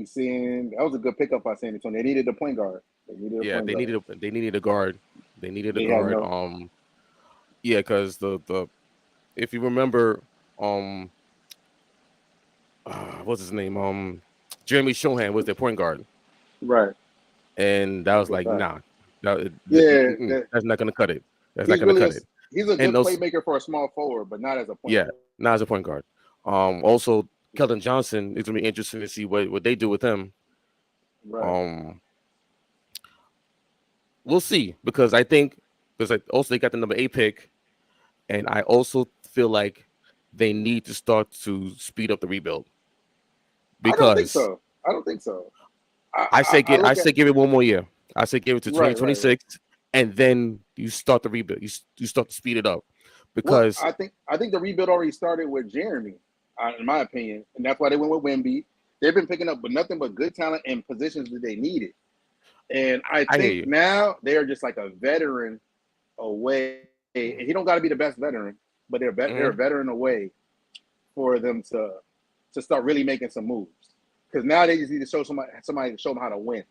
He's seeing that was a good pickup by San Antonio. They needed a point guard. Yeah, they needed a guard. They needed a They had guard. no. Yeah, because the if you remember, um, what's his name? Jeremy Shohan was their point guard, Right. and that That's was a like, fact. nah, Yeah, that's not gonna cut it. That's not he's gonna really cut it. he's a And good those, playmaker for a small forward, but not as a point yeah, guard. not as a point guard. Also, Keldon Johnson, it's gonna be interesting to see what they do with him. Right. Um, we'll see because I think because also they got the number 8 pick, and I also feel like they need to start to speed up the rebuild I don't think because so. I don't think so. I I look at say give it one more year. I say give it to right. 2026, and then you start the rebuild. You start to speed it up Well, because I think the rebuild already started with Jeremy, in my opinion, and that's why they went with Wemby. They've been picking up, but nothing but good talent in positions that they needed. And I I hear think you. now they are just like a veteran away. And he don't got to be the best veteran, but they're a Hmm. veteran away for them to start really making some moves. Because now they just need to show somebody to show them how to win.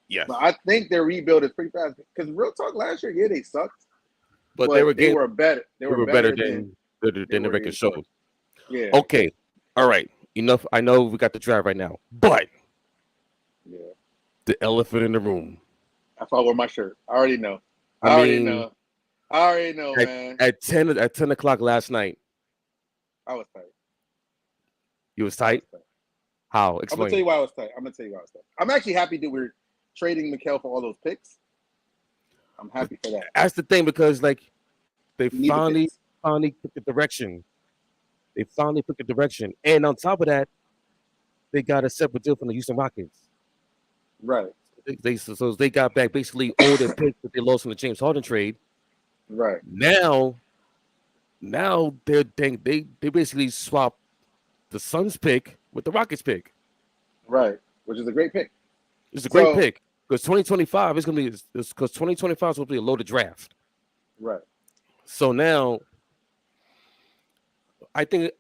Yes, But I think their rebuild is pretty fast. Because real talk, last year, yeah, they sucked, but they but were they getting were better. They they were were better better than they than the were record in sports. showed. Yeah, Okay, all right, enough. I know we got the draft right now, but yeah. the elephant in the room. If I wear my shirt, I already know. I I already mean, know. I already know, at man. at 10 o'clock last night, I was tight. you was I was tight. tight. How? I'm gonna tell Explain. you why I was tight. I'm gonna tell you why I was tight. I'm actually happy that we're trading Mikal for all those picks. I'm happy for that. That's the thing because like they We need the picks. finally took the direction. They finally took the direction, and on top of that, they got a separate deal from the Houston Rockets. Right. So they got back basically all their picks that they lost from the James Harden trade. Right. Now, they basically swapped the Suns pick with the Rockets pick. Right. Which is a great pick. It's a great So pick because 2025 is gonna be because 2025 is gonna be a loaded draft. right. So now I think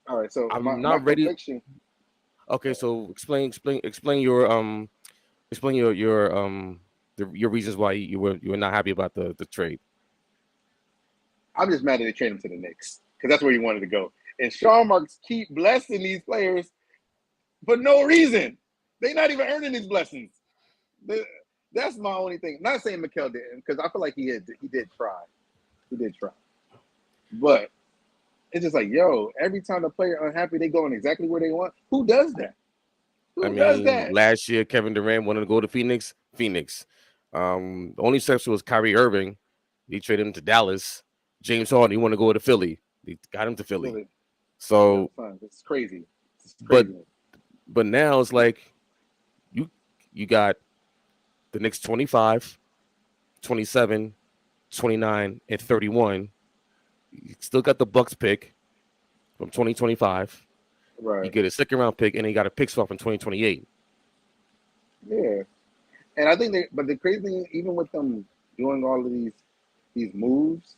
All right. So I'm my not ready. prediction. Okay, so explain your reasons why you were not happy about the trade. I'm just mad that they traded him to the Knicks because that's where he wanted to go. And Sean Marks keep blessing these players for no reason. They're not even earning these blessings. They, that's my only thing. I'm not saying Mikal didn't because I feel like he did try. He did try. But it's just like, yo, every time the player unhappy, they going exactly where they want. Who does that? I Who does mean, that? last year Kevin Durant wanted to go to Phoenix. Phoenix. The only exception was Kyrie Irving. He traded him to Dallas. James Harden, he wanted to go to Philly. He got him to Philly. Really? Yo, So, son, it's crazy. It's but crazy. now it's like you got the Knicks 25, 27, 29, and 31. You still got the Bucks pick from 2025. You Right. get a second round pick, and then you got a pick swap in 2028. Yeah. And I think but the crazy thing, even with them doing all of these moves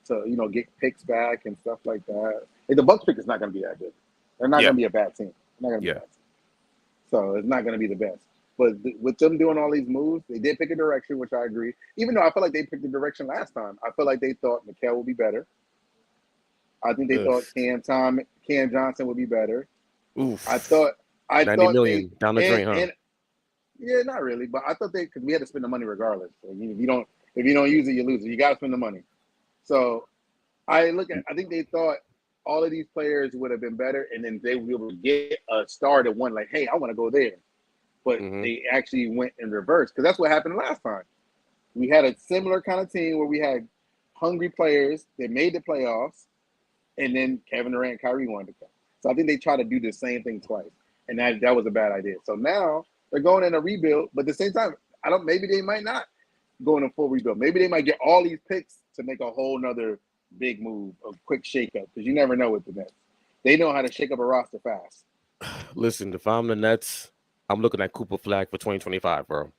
to get picks back and stuff like that, the Bucks pick is not going to be that good. They're not Yeah, going to be a bad team. They're not going to be a yeah. bad team. So it's not going to be the best. But with them doing all these moves, they did pick a direction, which I agree. Even though I feel like they picked the direction last time, I feel like they thought Mikal would be better. I think they Ugh. thought Cam Johnson would be better. I Oof. thought I 90 thought they million down the drain, huh? and yeah, not really, but I thought because we had to spend the money regardless. So if you don't use it, you lose it. You got to spend the money. So I think they thought all of these players would have been better, and then they would be able to get a star that won. Like, hey, I want to go there, but Hmm. they actually went in reverse because that's what happened last time. We had a similar kind of team where we had hungry players that made the playoffs, and then Kevin Durant and Kyrie wanted to come. So I think they tried to do the same thing twice, and that was a bad idea. So now they're going in a rebuild, but at the same time, maybe they might not go in a full rebuild. Maybe they might get all these picks to make a whole nother big move, a quick shakeup, because you never know with the Nets. They know how to shake up a roster fast. Listen, if I'm the Nets, I'm looking at Cooper Flag for 2025, bro.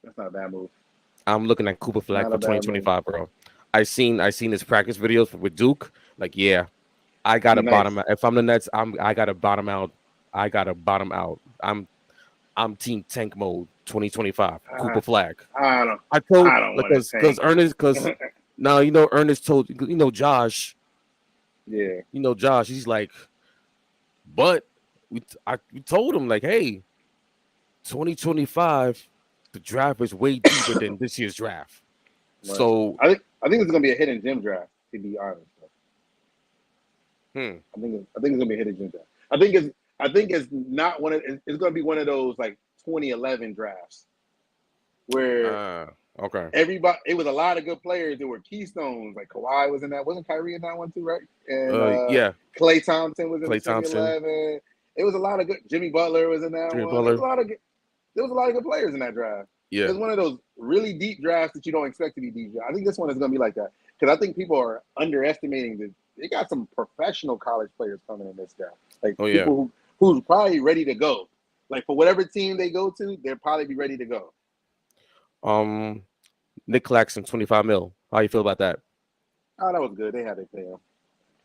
That's not a bad move. I'm looking at Cooper Flag Not for a bad move. 2025, bro. I seen his practice videos with Duke. Like, yeah, I gotta He's nice. bottom out. If I'm the Nets, I gotta bottom out I gotta bottom out. I'm team tank mode 2025. Cooper Uh, Flag. I don't. I told I don't want to because tank. Ernest now Ernest told Josh. Yeah. Josh. He's like, but we told him like, hey, 2025, the draft is way deeper than this year's draft. Right. So, I think it's gonna be a hidden gem draft. To be honest, hmm. I think it's gonna be a hidden gem draft. I think it's not one of. It's gonna be one of those like 2011 drafts where Okay. everybody. It was a lot of good players that were keystones. Like Kawhi was in that. Wasn't Kyrie in that one too, right? And Yeah. Klay Thompson was in the Klay Thompson, 2011. It was a lot of good. Jimmy Butler was in that Jimmy one. There was Butler. a lot of good. There was a lot of good players in that draft. It Yeah. was one of those really deep drafts that you don't expect to be deep. I think this one is going to be like that because I think people are underestimating that they got some professional college players coming in this draft. Like Oh yeah. people who's probably ready to go. Like for whatever team they go to, they'll probably be ready to go. Nick Claxton, 25 mil. How you feel about that? Oh, that was good. They had to pay him.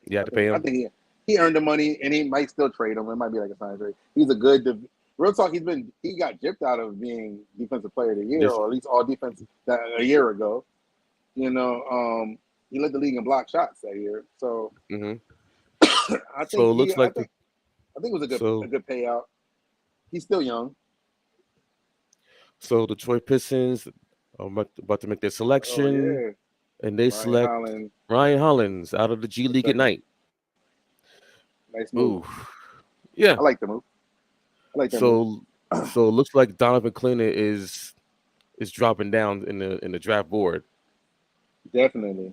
You had to pay I him. think he earned the money, and he might still trade him. It might be like a sign trade. He's a good. Real talk. He got gypped out of being defensive player of the year, This. or at least all defense that a year ago. He led the league in block shots that year. So Mm-hmm. I So think it looks like I think it was a so good payout. He's still young. so the Detroit Pistons are about to make their Oh selection, yeah, and they Ryan select Holland, Ryan Hollins out of the G the League second. Ignite. Nice move. Ooh, yeah. I like the move. I like that move. So it looks like Donovan Cleaner is dropping down in the draft board. Definitely.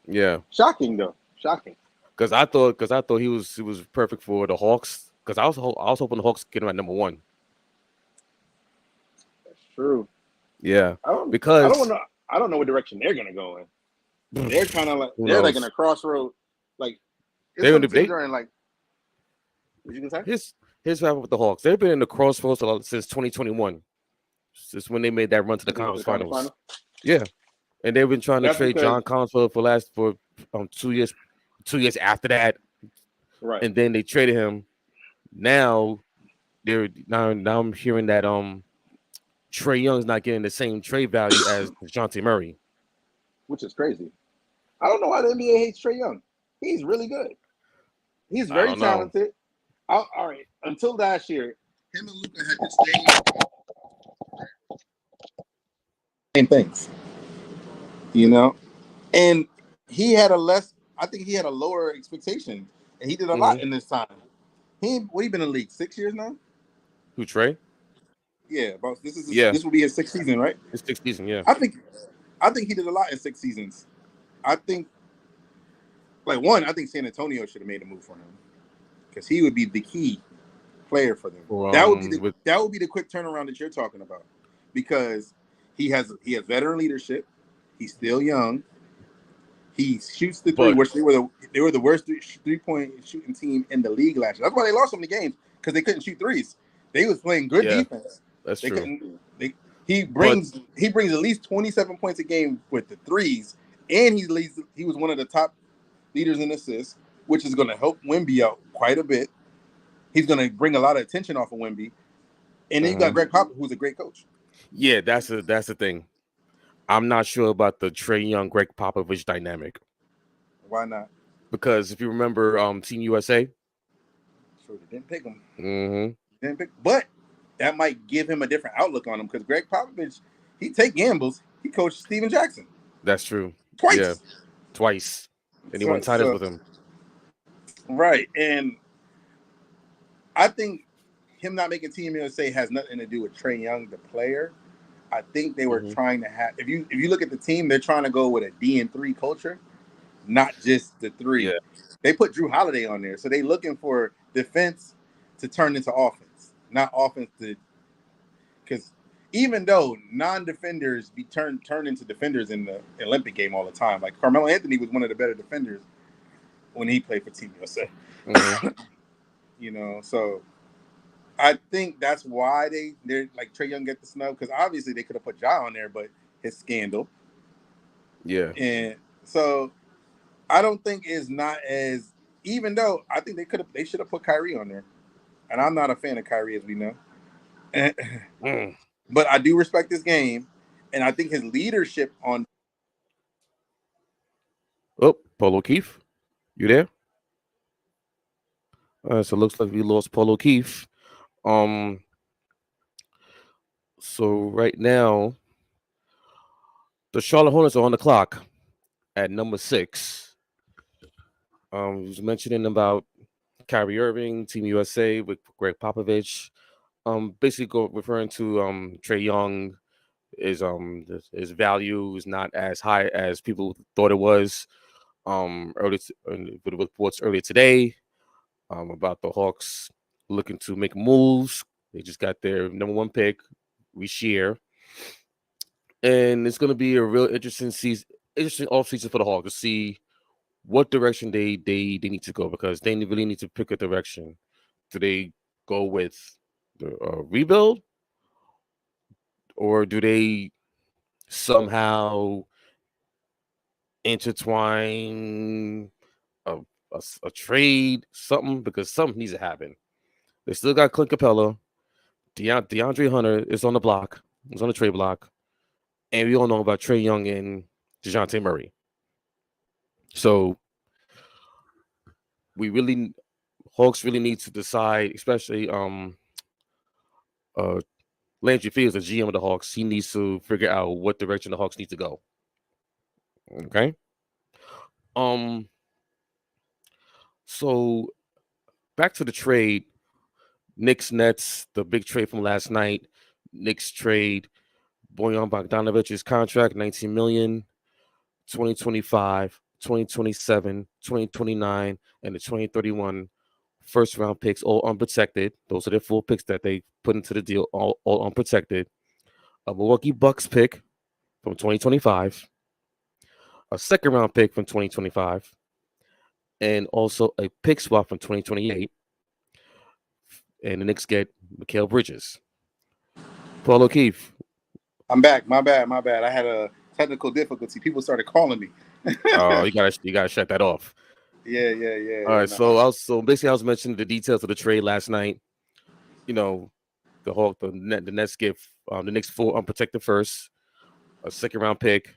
Yeah, Shocking though. Shocking. because I thought he was perfect for the Hawks. Because I was hoping the Hawks get him at number one. That's true. Yeah, I don't. I don't because know. I don't know what direction they're gonna go in. They're kind of like who they're like in knows? a crossroad. Like it's They're in some the teams they are in like. What you can say? here's what happened with the Hawks. They've been in the crossroads since 2021, since when they made that run to the When they went to conference the conference finals. final. Yeah, and they've been trying to That's trade because John Collins for 2 years, 2 years after that, right. and then they traded him. Now now I'm hearing that Trey Young's not getting the same trade value as DeJounte Murray. Which is crazy. I don't know why the NBA hates Trey Young. He's really good. He's I very don't know. talented. All right. Until last year, him and Luka had the same things, and he had a less. I think he had a lower expectation, and he did a Mm-hmm. lot in this time. He been in the league 6 years now. Who Trey? Yeah, about Yeah, this will be his sixth season, right? it's 6 season. Yeah. I think he did a lot in 6 seasons. I think I think San Antonio should have made a move for him because he would be the key player for them. Or, with That would be the quick turnaround that you're talking about because he has veteran leadership. He's still young. He shoots the three, but which they were the worst 3-point shooting team in the league last year. That's why they lost so many games because they couldn't shoot threes. They was playing good yeah, defense. that's They true. couldn't. He But brings at least 27 points a game with the threes, and he was one of the top leaders in assists, which is going to help Wemby out quite a bit. He's going to bring a lot of attention off of Wemby, and then you got Greg Popovich, who's a great coach. yeah, that's the thing. I'm not sure about the Trey Young Greg Popovich dynamic Why not? because if you remember, Team USA. Sure, they didn't pick him. Mm-hmm. But that might give him a different outlook on him because Greg Popovich, he take gambles. He coached Steven Jackson That's true. Yeah, twice. twice, and he won titles with him. Right, and I think him not making Team USA has nothing to do with Trey Young, the player. I think they were trying to have. If you look at the team, they're trying to go with a D&3 culture, not just the three. Yeah. They put Drew Holiday on there, so they looking for defense to turn into offense, not offense to. Because even though non-defenders be turned into defenders in the Olympic game all the time, like Carmelo Anthony was one of the better defenders when he played for Team USA. So I think that's why they're like Trey Young get the snub because obviously they could have put Ja on there, but his scandal. Yeah. And so I don't think it's not as even though I think they should have put Kyrie on there. and I'm not a fan of Kyrie, as we know. Mm. But I do respect this game, and I think his leadership on. Oh, Paul O'Keefe, you there? So it looks like we lost Paul O'Keefe. So right now, the Charlotte Hornets are on the clock at number 6. Was mentioning about Kyrie Irving, Team USA with Greg Popovich. Basically referring to Trey Young. His value is not as high as people thought it was. With reports earlier today about the Hawks looking to make moves. They just got their number 1 pick, Rishier, and it's going to be a real interesting offseason for the Hawks to see what direction they need to go, because they really need to pick a direction. Do they go with the rebuild, or do they somehow intertwine a trade, something, because something needs to happen. They still got Clint Capella. DeAndre Hunter is on the block. He's on the trade block. And we all know about Trey Young and DeJounte Murray. So Hawks really need to decide, especially Landry Fields, the GM of the Hawks. He needs to figure out what direction the Hawks need to go. Okay. So back to the trade. Knicks Nets, the big trade from last night. Knicks trade Bojan Bogdanovich's contract, $19 million, 2025, 2027, 2029, and the 2031 first round picks, all unprotected. Those are the full picks that they put into the deal, all unprotected. A Milwaukee Bucks pick from 2025, a second round pick from 2025, and also a pick swap from 2028. And the Knicks get Mikal Bridges. Paul O'Keefe. I'm back. My bad. I had a technical difficulty. People started calling me. Oh, you gotta shut that off. Yeah. All right. No. So basically, I was mentioning the details of the trade last night. You know, the Nets give the Knicks 4 unprotected first, a second round pick,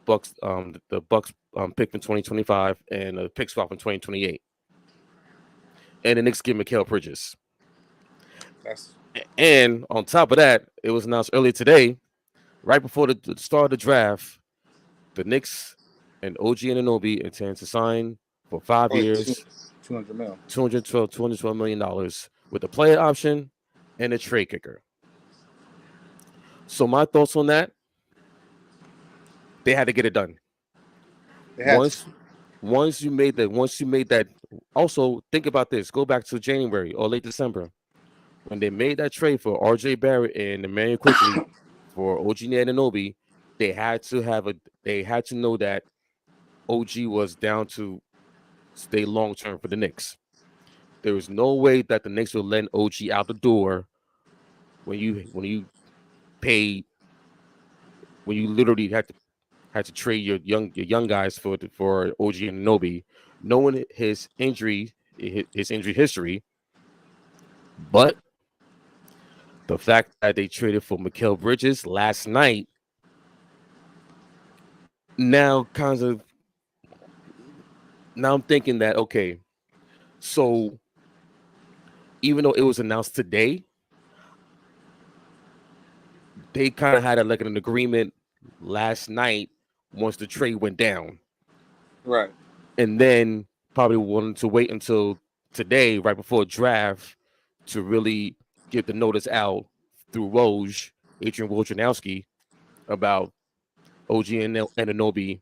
Bucks the Bucks pick from 2025, and a pick swap in 2028. And the Knicks give Mikal Bridges. And on top of that, it was announced earlier today, right before the start of the draft, the Knicks and OG Anunoby intend to sign for 5 years, $212 million with a player option and a trade kicker. So my thoughts on that: they had to get it done. Once you made that. Also, think about this. Go back to January or late December when they made that trade for RJ Barrett and Emmanuel Quickly for OG Anunoby. They had to know that OG was down to stay long term for the Knicks. There was no way that the Knicks would let OG out the door when you literally had to trade your young guys for OG Anunoby, knowing his injury history. But the fact that they traded for Mikal Bridges last night, now I'm thinking that, okay, so even though it was announced today, they kind of had an agreement last night once the trade went down. Right. And then probably wanted to wait until today, right before draft, to really get the notice out through Woj, Adrian Wojnarowski, about OG and Anunoby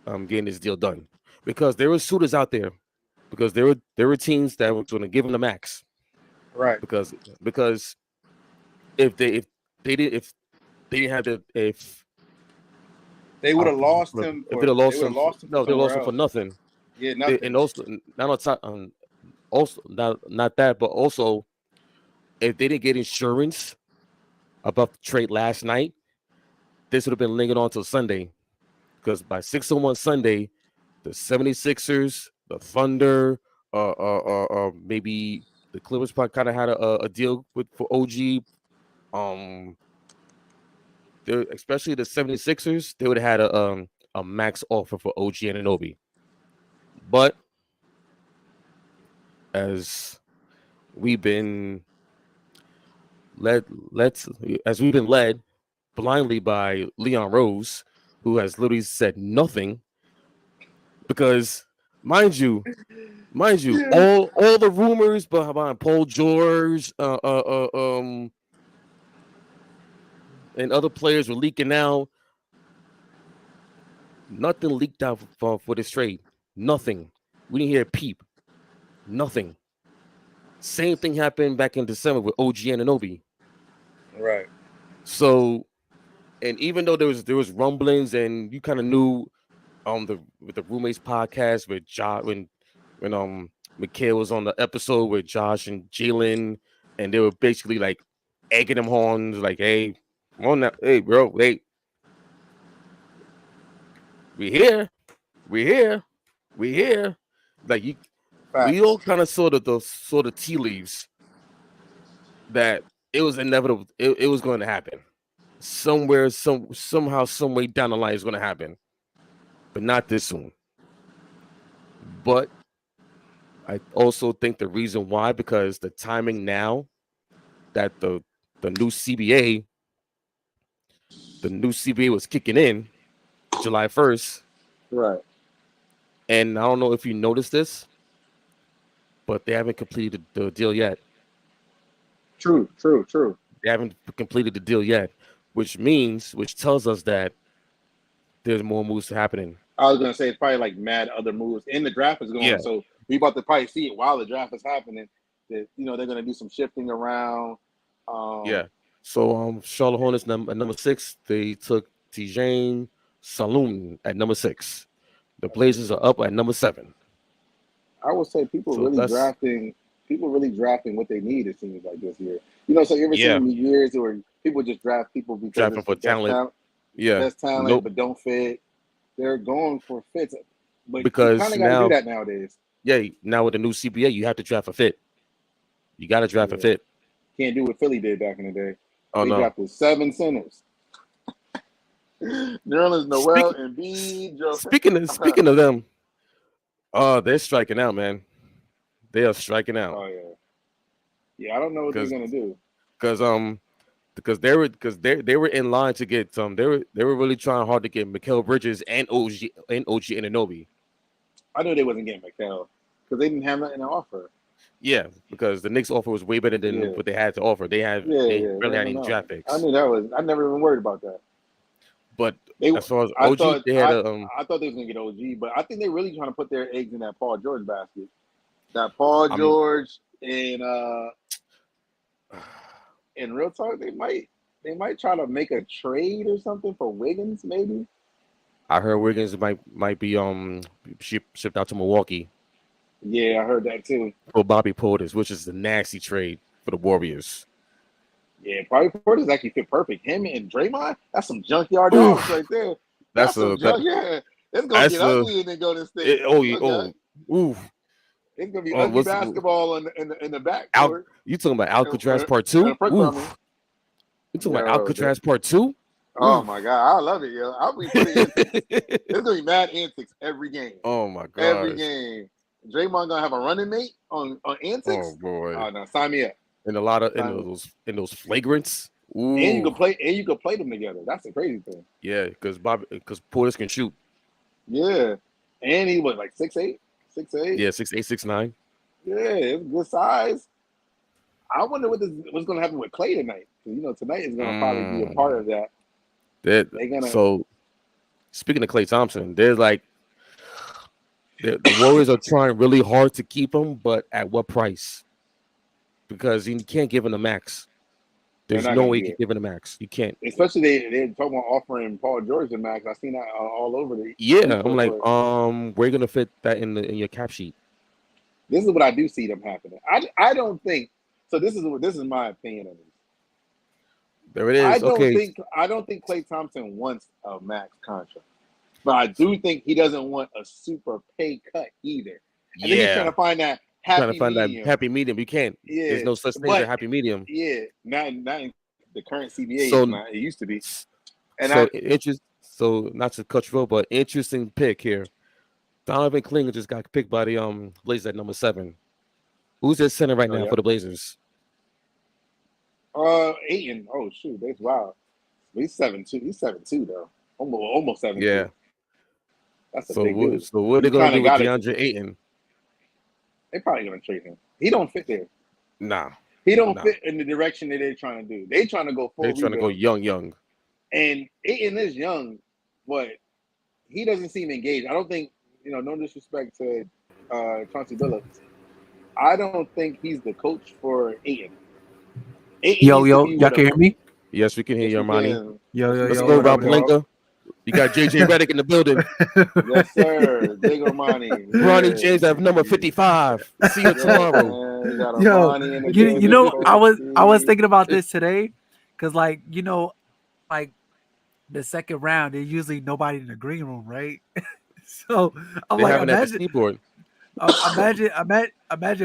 getting this deal done. Because there were suitors out there. Because there were teams that were going to give him the max. Right. Because if they didn't they would have lost him. If they'd have lost him, no, they lost him else. for nothing. Yeah, nothing. And also, not that, but also, if they didn't get insurance about the trade last night, this would have been lingering on till Sunday. Because by 6:01 Sunday, the 76ers, the Thunder, maybe the Clippers probably kind of had a deal for OG. Especially the 76ers, they would have had a max offer for OG Anunoby. But as we've been led blindly by Leon Rose, who has literally said nothing, because mind you, all the rumors behind Paul George, and other players were leaking out. Nothing leaked out for this trade. Nothing. We didn't hear a peep. Nothing. Same thing happened back in December with OG Anunoby. Right. So, and even though there was rumblings, and you kind of knew with the roommates podcast with Josh when Mikhail was on the episode with Josh and Jalen, and they were basically like egging him on, like, hey, come on now, hey bro, hey, we here. Like we all kind of saw the tea leaves that it was inevitable. It was going to happen somewhere, somehow, some way down the line is going to happen, but not this soon. But I also think the reason why, because the timing now that the new CBA was kicking in July 1st. Right. And I don't know if you noticed this, but they haven't completed the deal yet. True. They haven't completed the deal yet, which tells us that there's more moves happening. I was gonna say it's probably like mad other moves, and the draft is going, so we about to probably see it while the draft is happening. That they're gonna do some shifting around. So Charlotte Hornets at number 6, they took Tijane Saloon at number 6. The Blazers are up at number 7. I would say people really drafting what they need, it seems like this year. So you ever seen years where people just draft people because drafting for talent. Best talent, but don't fit. They're going for fits. But because you kind of got to do that nowadays. Yeah, now with the new CBA, you have to draft a fit. You got to draft a fit. Can't do what Philly did back in the day. Oh, they drafted 7 centers. Nerlens Noel and B. Joe. Speaking of them, they're striking out, man. They are striking out. Oh yeah. Yeah, I don't know what they're gonna do. Because they were in line to get some. They were really trying hard to get Mikal Bridges and OG Anunoby. I knew they wasn't getting Mikal because they didn't have nothing to offer. Yeah, because the Knicks offer was way better than what they had to offer. They really had any draft picks. I knew that was. I never even worried about that. But as far as OG, I thought they was gonna get OG, but I think they're really trying to put their eggs in that Paul George basket. That Paul George and in real talk, they might try to make a trade or something for Wiggins, maybe. I heard Wiggins might be shipped out to Milwaukee. Yeah, I heard that too. For Bobby Portis, which is a nasty trade for the Warriors. Yeah, Bobby Portis actually fit perfect. Him and Draymond, that's some junkyard dogs right there. It's gonna get ugly and then go to state. It's gonna be ugly basketball in the back. You talking about Alcatraz Part 2? You talking about Alcatraz Part 2? Oh my god, I love it, yo. I'll be putting it's gonna be mad antics every game. Oh my god. Every game. Draymond gonna have a running mate on antics. Oh boy. Oh no, sign me up. And a lot of in those flagrants. Ooh. And you can play them together. That's the crazy thing. Yeah, because Portis can shoot. Yeah. And he was like 6'8". 6'8". Yeah, 6'8", 6'9". Yeah, it's good size. I wonder what's gonna happen with Clay tonight. Because tonight is gonna probably be a part of that. So speaking of Klay Thompson, they're like the Warriors are trying really hard to keep him, but at what price? Because you can't give him the max. There's no way you can give him the max. You can't. Especially they're talking about offering Paul George the max. I've seen that all over the. Yeah, I'm like, we're gonna fit that in your cap sheet. This is what I do see them happening. I don't think so. This is my opinion on this. There it is. I don't think Klay Thompson wants a max contract, but I do think he doesn't want a super pay cut either. I think he's trying to find that trying to happy find that medium. happy medium. You can't. Yeah, There's no such thing as a happy medium. Yeah, not in the current CBA. So It's not. It used to be. And so not to cut you off, but interesting pick here. Donovan Klinger just got picked by the Blazers at number 7. Who's their center right now for the Blazers? Ayton. Oh shoot, that's wild. He's 7'2". He's 7'2" though. Almost 7'2". Yeah. That's a big dude. So what are they gonna do with DeAndre Ayton? They're probably gonna trade him. He don't fit there. Nah. He don't fit in the direction that they're trying to do. They're trying to go full. They're trying to go young. And Ayton is young, but he doesn't seem engaged. I don't think, no disrespect to Chauncey Billups. I don't think he's the coach for Ayton. Yo, y'all can hear me? Yes, we can hear you, Armani. Yo. Let's go, Rob Pelinka. You got JJ Redick in the building. Yes, sir. Big Armani. Ronnie James have number 55. See you tomorrow. Yo, I was thinking about this today, because like the second round, there's usually nobody in the green room, right? So I'm like, imagine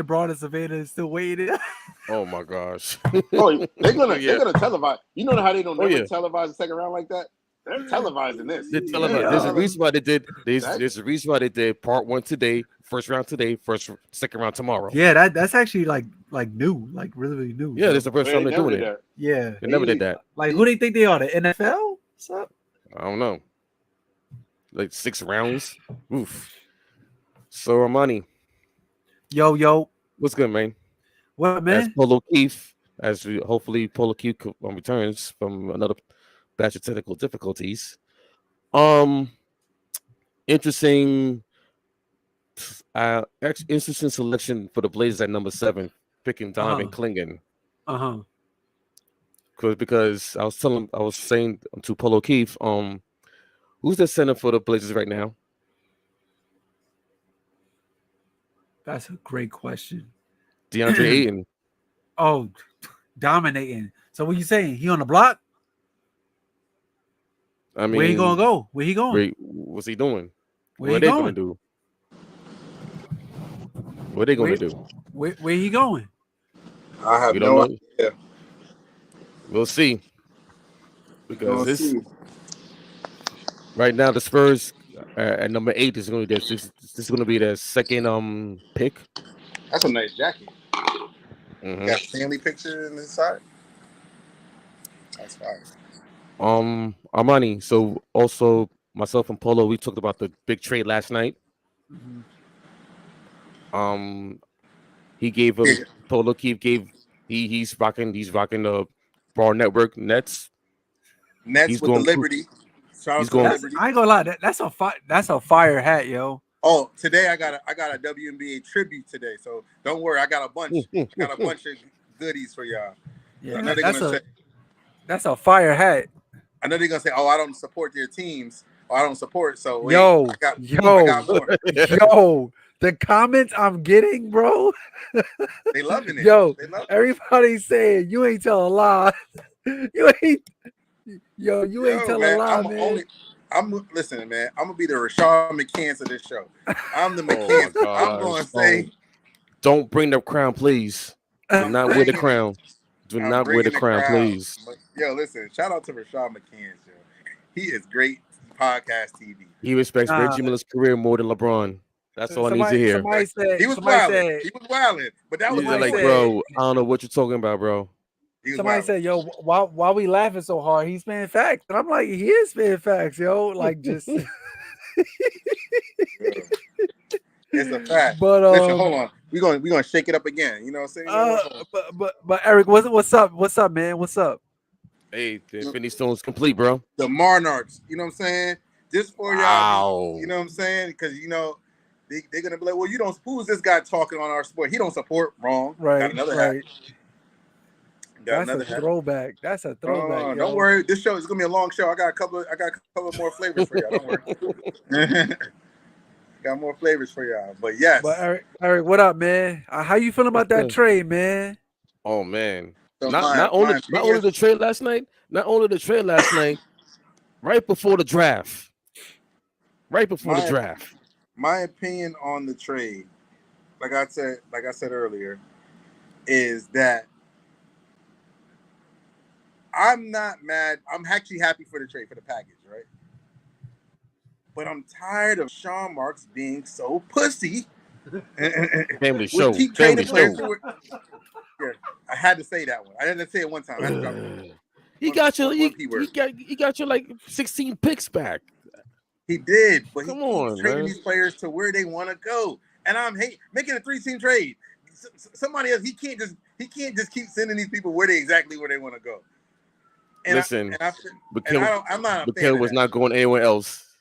Braun and Savannah is still waiting. Oh my gosh. They're gonna televise. You know how they don't televise the second round like that? They're televising this. There's a reason why they did. There's a reason why they did part 1 today, first round today, second round tomorrow. Yeah, that's actually like new, like really new. Yeah, this is the first time they're doing it. Yeah, they never did that. Like, who do you think they are? The NFL? What's up? I don't know. Like 6 rounds. Oof. So Armani. Yo. What's good, man? What, man? As Polo Keith, hopefully Polo Keith returns from another batch of technical difficulties. Interesting selection for the Blazers at number 7, picking Donovan Klinger. Because I was saying to Polo Keith, who's the center for the Blazers right now? That's a great question. DeAndre Ayton. Oh, dominating. So what you saying? He on the block? I mean, where he gonna go? Where he going? What's he doing? What are they gonna do? What are they gonna do? Where he going? I have no idea. We'll see. Because right now the Spurs at number 8 is going to be this is going to be their second pick. That's a nice jacket. Mm-hmm. Got Stanley picture in the side. That's fine. Armani. So also myself and Polo, we talked about the big trade last night. Mm-hmm. He gave him Polo Keith gave he's rocking the Bar Network Nets. He's with the Liberty. Liberty. I ain't gonna lie, that's a fire hat, yo. Oh, today I got a WNBA tribute today, so don't worry, I got a bunch. I got a bunch of goodies for y'all. Yeah, that's a fire hat. I know they're gonna say, "Oh, I don't support their teams. Or I don't support." So wait, I got more. Yo, the comments I'm getting, bro. They loving it. Yo, everybody's saying you ain't tell a lie. You ain't tell a lie, man. Listen, man. I'm gonna be the Rashad McCants of this show. I'm the McCants. I'm gonna say, don't bring the crown, please. Do not wear the crown. Do not wear the crown, please. But, yo, listen. Shout out to Rashad McCants. Yo, he is great podcast TV. He respects Reggie Miller's career more than LeBron. That's all I need to hear. Somebody said he was wilding. He was wilding, but that was like, bro. I don't know what you're talking about, bro. Somebody said, "Yo, why we laughing so hard? He's spitting facts," and I'm like, "He is spitting facts, yo." Like, just it's a fact. But listen, hold on, we gonna shake it up again. You know what I'm saying? But Eric, what's up? What's up, man? What's up? Hey, the Infinity Stone's complete, bro. The Monarchs. You know what I'm saying? Just for y'all. You know what I'm saying? Because they're gonna be like, "Well, who's this guy talking on our sport? He don't support." Wrong. Right. Got another hat. That's a throwback. That's a throwback. Don't worry. This show is gonna be a long show. I got a couple more flavors for y'all. Don't worry. Got more flavors for y'all. But yes. But Eric, what up, man? How you feeling about that trade, man? Oh man. So not only the trade last night. Right before the draft. My opinion on the trade. I said earlier, is that I'm not mad. I'm actually happy for the trade, for the package, right? But I'm tired of Sean Marks being so pussy. Family We show. keep Family trading players. show. Yeah, I had to say that one. I didn't say it one time. I had to drop it. He got you. One P word. He got you like 16 picks back. He did, but Come he keeps on, trading man. these players to where they want to go, and I'm making a 3-team trade. Somebody else, he can't just keep sending these people where they want to go. And Listen, I'm not a fan Mikhail of was that. not going anywhere else.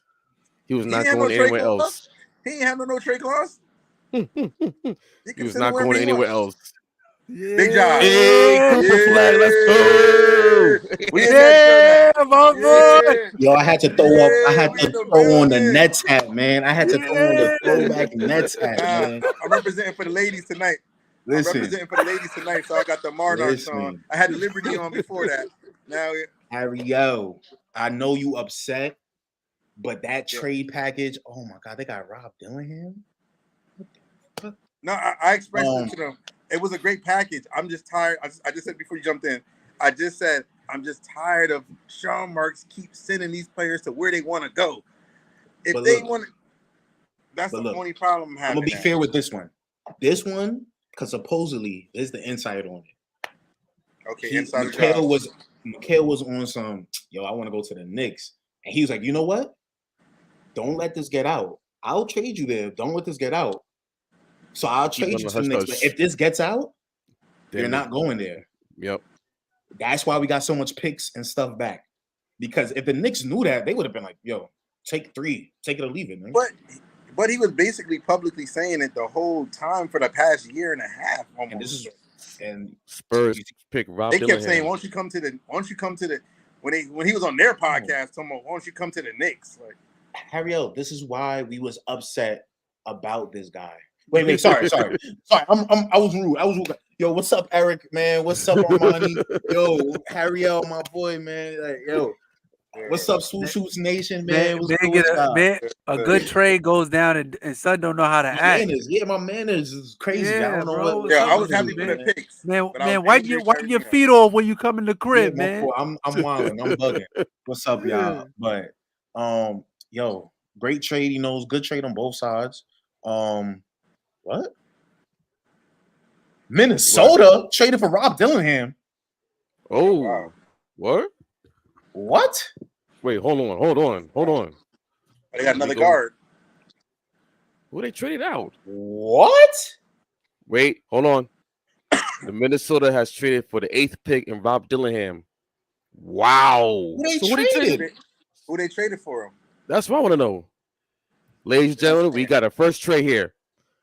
He was not going anywhere else. He ain't have no trade clause. He He was not going anywhere else. Yeah. Big job. Hey, Cooper flag, let's go. We in that show now. my boy. Yo, I had to throw up. I had to throw on the Nets hat, man. I had to throw on the throwback Nets hat, man. I'm representing for the ladies tonight. Listen, So I got the Monarchs on. I had the Liberty on before that. Now, Ariel, I know you upset, but that trade package, oh my God, they got Rob Dillingham. no, I expressed it to them. It was a great package. I'm just tired. I just said before you jumped in, I just said I'm just tired of Sean Marks keep sending these players to where they want to go. If But they look, want, that's the only problem I'm having. I'm gonna be fair with this one. This one, because supposedly there's the insight on it. Okay, inside Mikhail was on some, yo, I want to go to the Knicks. And he was like, you know what? Don't let this get out. I'll trade you there. Don't let this get out. So I'll trade you to the Knicks. But if this gets out, you're not going there. Yep. That's why we got so much picks and stuff back. Because if the Knicks knew that, they would have been like, yo, take 3. Take it or leave it, man. But he was basically publicly saying it the whole time for the past year and a half. Almost. And Spurs pick Rob They Dillingham. kept saying, "Won't you come to the?" When he was on their podcast, talking about, "Won't you come to the Knicks?" Like, Ariel, this is why we was upset about this guy. Wait, sorry. I was rude. Yo, what's up, Eric, man? What's up, Armani? Yo, Ariel, my boy, man. Like, yo, what's up, Swoosh Nation, man? A good trade goes down, and son don't know how to act. My manners is crazy. Yeah, I don't know bro, what. I was happy with the picks. Man, wipe your feet off when you come in the crib, man. I'm wilding. I'm bugging. What's up, y'all? But yo, great trade. Good trade on both sides. What? Minnesota traded for Rob Dillingham. Oh, wow. What? Wait, hold on. They got another guard. Who they traded out? What? Wait, hold on. The Minnesota has traded for the 8th pick and Rob Dillingham. Wow. Who they traded for him? That's what I want to know. Ladies and gentlemen, we got a first trade here.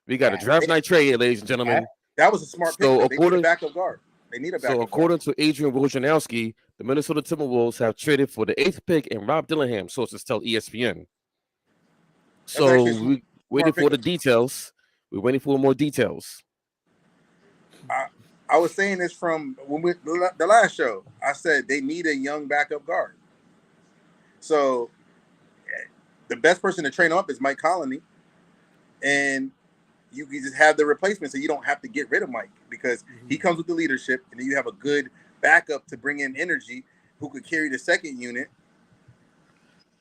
We got a draft night trade here, ladies and gentlemen. That was a smart pick. They need a backup guard. So according to Adrian Wojnarowski, the Minnesota Timberwolves have traded for the 8th pick and Rob Dillingham, sources tell ESPN. So we waiting for the details. We're waiting for more details. I was saying this from the last show. I said they need a young backup guard. So the best person to train up is Mike Conley, and you can just have the replacement, so you don't have to get rid of Mike because he comes with the leadership, and then you have a good backup to bring in energy who could carry the second unit.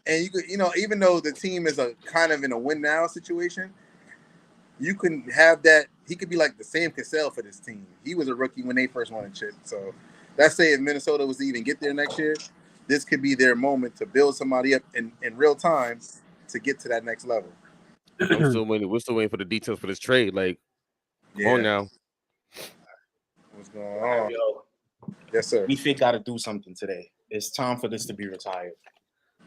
And you could, even though the team is a kind of in a win now situation, you can have that. He could be like the Sam Cassell for this team. He was a rookie when they first won a chip. So let's say if Minnesota was to even get there next year, this could be their moment to build somebody up in real time to get to that next level. We're still waiting for the details for this trade. Like, come on now. What's going on? Yes, sir. We think got to do something today. It's time for this to be retired.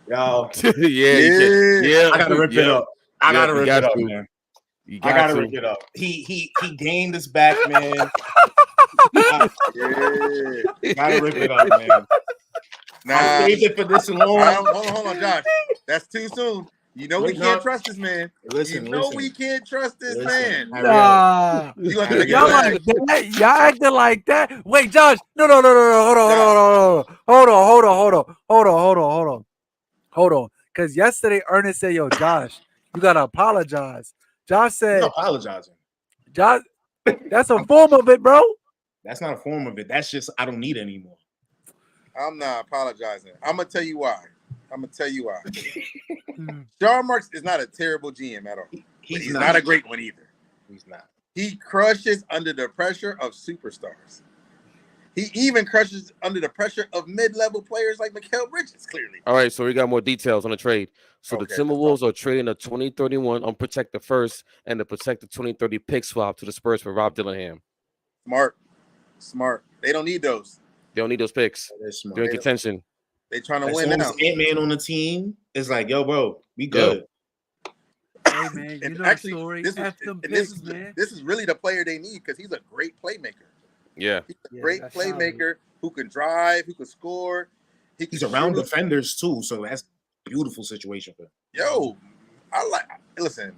Yo. yeah. I gotta rip it up. I gotta rip it up, man. I gotta rip it up. He gained us back, man. Gotta rip it up, man. I saved it for this alone. Hold on, Josh. That's too soon. We can't trust this man. We can't trust this man. Nah. Y'all acting like that. Wait, Josh. No. Hold on. Because yesterday Ernest said, yo, Josh, you gotta apologize. Josh said, apologizing. Josh, that's a form of it, bro. That's not a form of it. That's just I don't need it anymore. I'm not apologizing. I'm gonna tell you why. Sean Marks is not a terrible GM at all. He's not a great one either. He's not. He crushes under the pressure of superstars. He even crushes under the pressure of mid-level players like Mikal Bridges, clearly. All right, so we got more details on the trade. So Okay, the Timberwolves are trading a 2031 unprotected first and the protected 2030 pick swap to the Spurs for Rob Dillingham. Smart. They don't need those. They don't need those picks. They're in contention. They trying to win now. Ant-Man on the team is like, yo, bro, we good. Hey man, you know actually, the story. this is really the player they need because he's a great playmaker. Yeah. He's a great playmaker who can drive, who can score. He's around defenders too, so that's a beautiful situation for him. Yo, listen,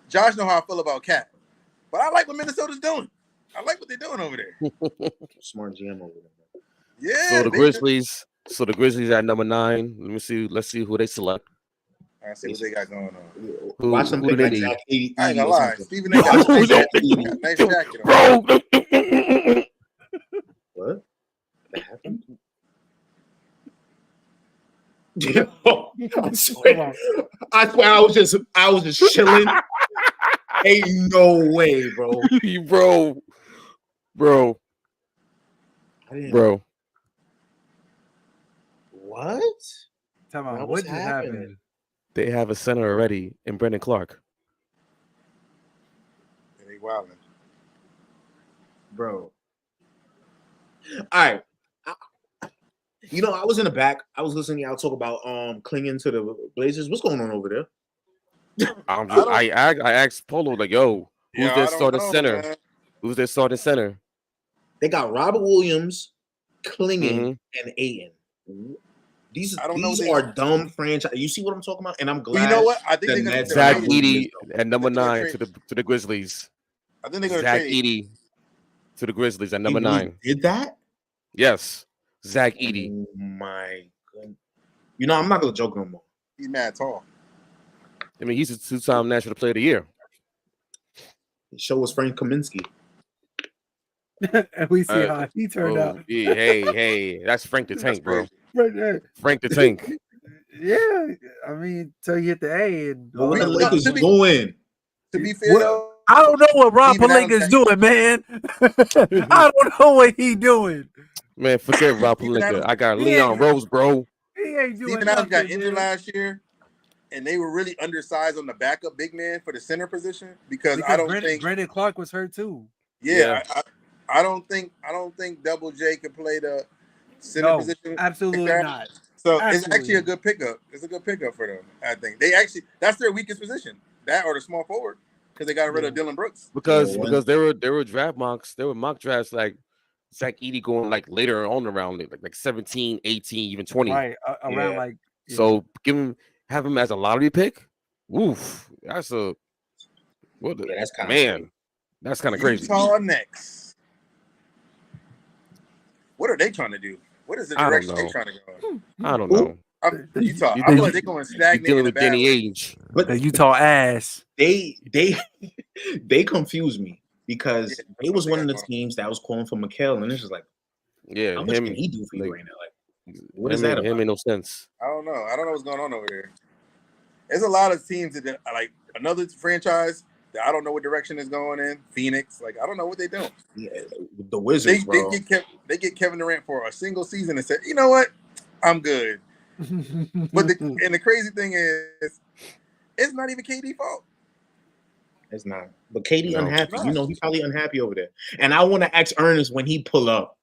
Josh know how I feel about Cat, but I like what Minnesota's doing. I like what they're doing over there. Smart GM over there. Yeah. So the Grizzlies at number 9. Let's see who they select. I see what they got going on. Watch them pick like Zach I ain't gonna lie. Stephen A. got a nice jacket Bro. on. What? That happened? I swear I was just chilling. Ain't no way, bro. Bro. What? Tell me what just happened? They have a center already in Brendan Clark. They wildin'. Bro. All right. I was in the back. I was listening to y'all talk about clinging to the Blazers. What's going on over there? I asked Polo, like, yo, who's their starting center? Man. Who's their starting center? They got Robert Williams, Clinging, and Ayton. These are dumb franchise. You see what I'm talking about? And I'm glad. Well, you know what? I think they're going to Zach Edey at number 9 to the Grizzlies. I think they're going to Zach Edey to the Grizzlies at number 9. Did that? Yes, Zach Edey. Oh my goodness. I'm not going to joke no more. He's mad tall. I mean, he's a 2-time National Player of the Year. Show us Frank Kaminsky. And we see how he turned out. Yeah, hey, that's Frank the Tank, bro. Frank the Tank. Yeah, I mean, so you get the A. And what the Lakers doing? To be fair, I don't know what Rob Pelinka's doing, man. I don't know what he doing. Man, forget Rob Pelinka. I got Leon Rose, bro. He ain't doing Steven Adams got injured last year, and they were really undersized on the backup big man for the center position because I don't think Brendan Clark was hurt too. Yeah. I don't think Double J could play the center position. Absolutely not. So it's actually a good pickup. It's a good pickup for them. I think that's their weakest position. That or the small forward because they got rid of Dylan Brooks. Because there were draft mocks. There were mock drafts like Zach Edey going like later on around like 17, 18, even 20. Right around like. So have him as a lottery pick. Oof, that's kind of crazy. Utah next. What are they trying to do? What is the direction they're trying to go in? I don't know. Utah. I feel like they're going stagnate. Dealing with Danny Ainge, but the Utah ass. They confuse me because they was one of the teams that was calling for Mikal, and it's just like, how much can he do for you right now? Like, what is that about? Him made no sense. I don't know what's going on over there. There's a lot of teams that like another franchise that I don't know what direction is going in. Phoenix, like I don't know what they're doing. Yeah, the Wizards, bro. They get Kevin Durant for a single season and said, you know what, I'm good. But the crazy thing is, it's not even KD's fault. It's not. But KD unhappy. He's probably unhappy over there. And I want to ask Ernest when he pull up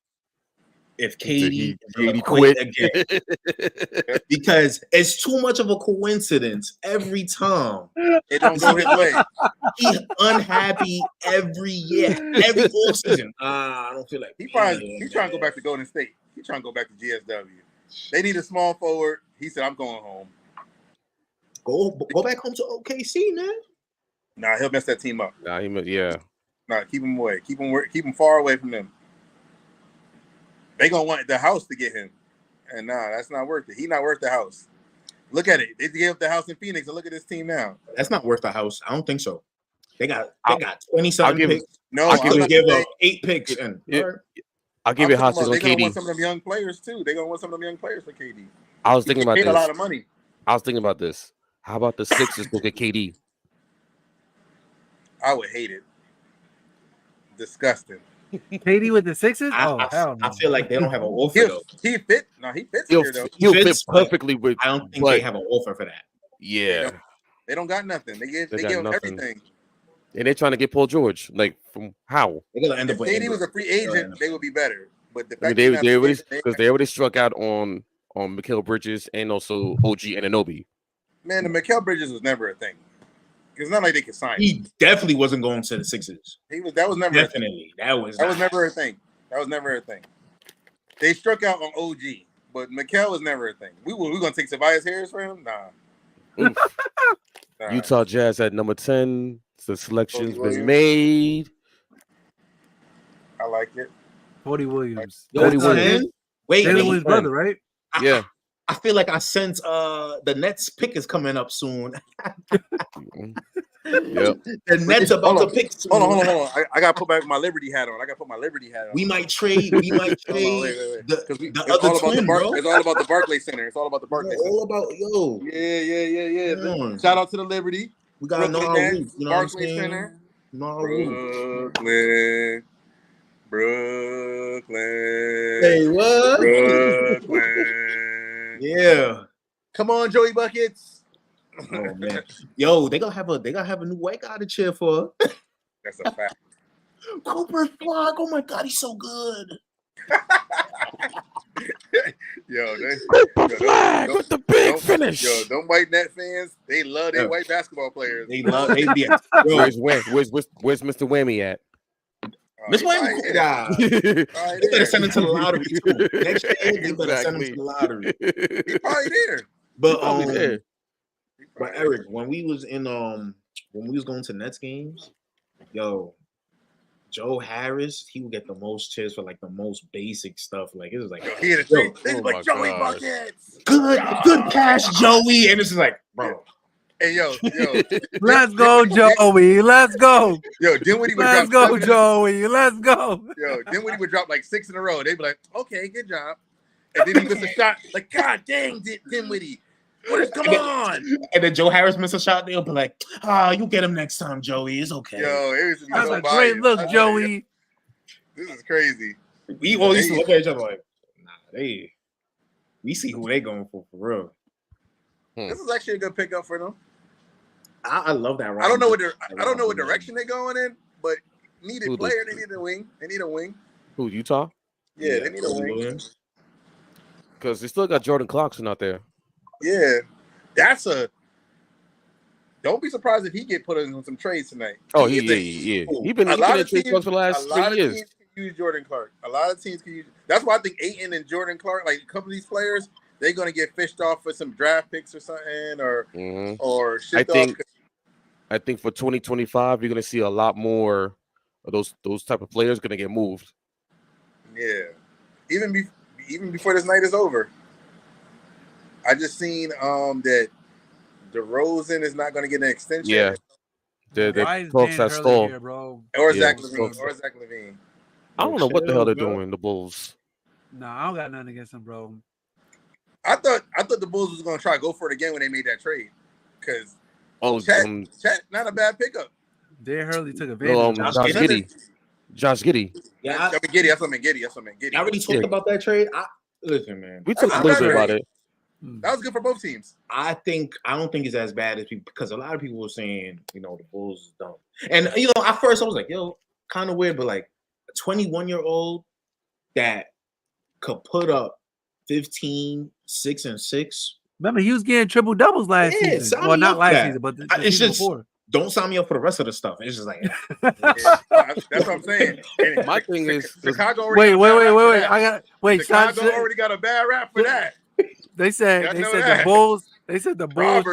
if KD quit again. Because it's too much of a coincidence every time. It don't go his way. He's unhappy every year, every offseason. I don't feel like he's trying to go back to Golden State. He's trying to go back to GSW. They need a small forward. He said, I'm going home. Go back home to OKC, man. Nah, he'll mess that team up. Nah, keep him away. Keep him far away from them. They gonna want the house to get him, and nah, that's not worth it. He's not worth the house. Look at it. They gave up the house in Phoenix, and look at this team now. That's not worth the house. I don't think so. They got 27 picks. No, I'll I'm give about give to up say, 8 picks and I'll give you a hot take on they're gonna KD. want some of them young players too. They're gonna want some of them young players for KD. I was thinking He about paid this. a lot of money. I was thinking about this. How about the Sixers look at KD? I would hate it. Disgusting. KD with the Sixers? Oh, hell no. I feel like they don't have an offer though. He fits He'll here though. fit perfectly with. I don't think they have an offer for that. Yeah, They don't got nothing. They give got him nothing. everything. And they're trying to get Paul George. Like from how? They're gonna end If up with KD was a free agent, they would be better. But the I mean, fact they already struck out on Mikal Bridges and also OG Anunoby. Man, the Mikal Bridges was never a thing. It's not like they could sign him. He definitely wasn't going to the Sixers. That was never Definitely. That was never a thing. That was never a thing. They struck out on OG, but Mikal was never a thing. We gonna take Tobias Harris for him? Nah. Utah Jazz at number 10. The selection's Cody been made. I like it. Cody Williams. Cody Williams. Wait, Jalen Williams' brother, right? Yeah. I feel like I sense the Nets pick is coming up soon. Yep. The Nets about to pick soon. Hold on. I gotta put back my Liberty hat on. We might trade. Wait. The other twin, bro. It's all about the Barclays Center. It's all about the Barclays Center. All about Yeah. Shout out to the Liberty. We gotta know our roots. You know what I'm Barclays saying? Center. Know our roots. Brooklyn. Hey, what? Brooklyn. Yeah. Come on, Joey Buckets. Oh man. Yo, they gonna have a new white guy to cheer for. That's a fact. Cooper Flag. Oh my god, he's so good. Flag with the big finish. Yo, them white net fans, they love their white basketball players. They be Where's Mr. Whammy at? Miss Wayne, they better send him to the lottery too. Next year, they better send him to the lottery. He's probably there. But Eric, when we was going to Nets games, yo, Joe Harris, he would get the most cheers for like the most basic stuff. Like it was like, he had a treat. It's like Joey Buckets. Good pass, Joey, and this is like, bro. Hey yo, let's go, Joey. Let's go. Yo, Dinwiddie would let's drop go, Joey. Let's go. Yo, Dinwiddie would drop like 6 in a row. They'd be like, okay, good job. And then he missed a shot. Like, God dang, Dinwiddie. Come on. And then Joe Harris missed a shot. They'll be like, you get him next time, Joey. It's okay. Yo, it was that's a great look, Joey. This is crazy. We all used to look at each other like, we see who they going for real. This is actually a good pickup for them. I love that. I don't know what direction they're going in, but needed player. They need a wing. Who, Utah? Yeah, they need a wing. Because they still got Jordan Clarkson out there. Yeah, don't be surprised if he get put in some trades tonight. Oh, yeah. He's been in trade talks for the last 3 years. Teams can use Jordan Clark. A lot of teams can use. That's why I think Ayton and Jordan Clark, like a couple of these players, they're gonna get fished off for some draft picks or something, or shipped off. I think for 2025, you're gonna see a lot more of those type of players gonna get moved. Yeah, even before this night is over. I just seen that DeRozan is not going to get an extension. Yeah, the talks have stalled. Or Zach Levine. I don't know what the hell they're doing. The Bulls. Nah, I don't got nothing against them, bro. I thought the Bulls was going to try to go for it again when they made that trade, because Chet not a bad pickup. Dan Hurley took advantage. Josh Giddey. Yeah, I mean Giddey. That's what I meant. Giddey. I already talked about that trade. Listen, man. We talked a little bit about it. That was good for both teams. I don't think it's as bad as people, because a lot of people were saying, the Bulls is dumb. And at first I was like, kind of weird, but like a 21-year-old that could put up 15, 6 and 6. Remember, he was getting triple doubles last season. Well, not last season, but the season before. Don't sign me up for the rest of the stuff. It's just like that's what I'm saying. And my thing is Chicago. Wait. Chicago already got a bad rap for that. They said the Bulls. They said the Bulls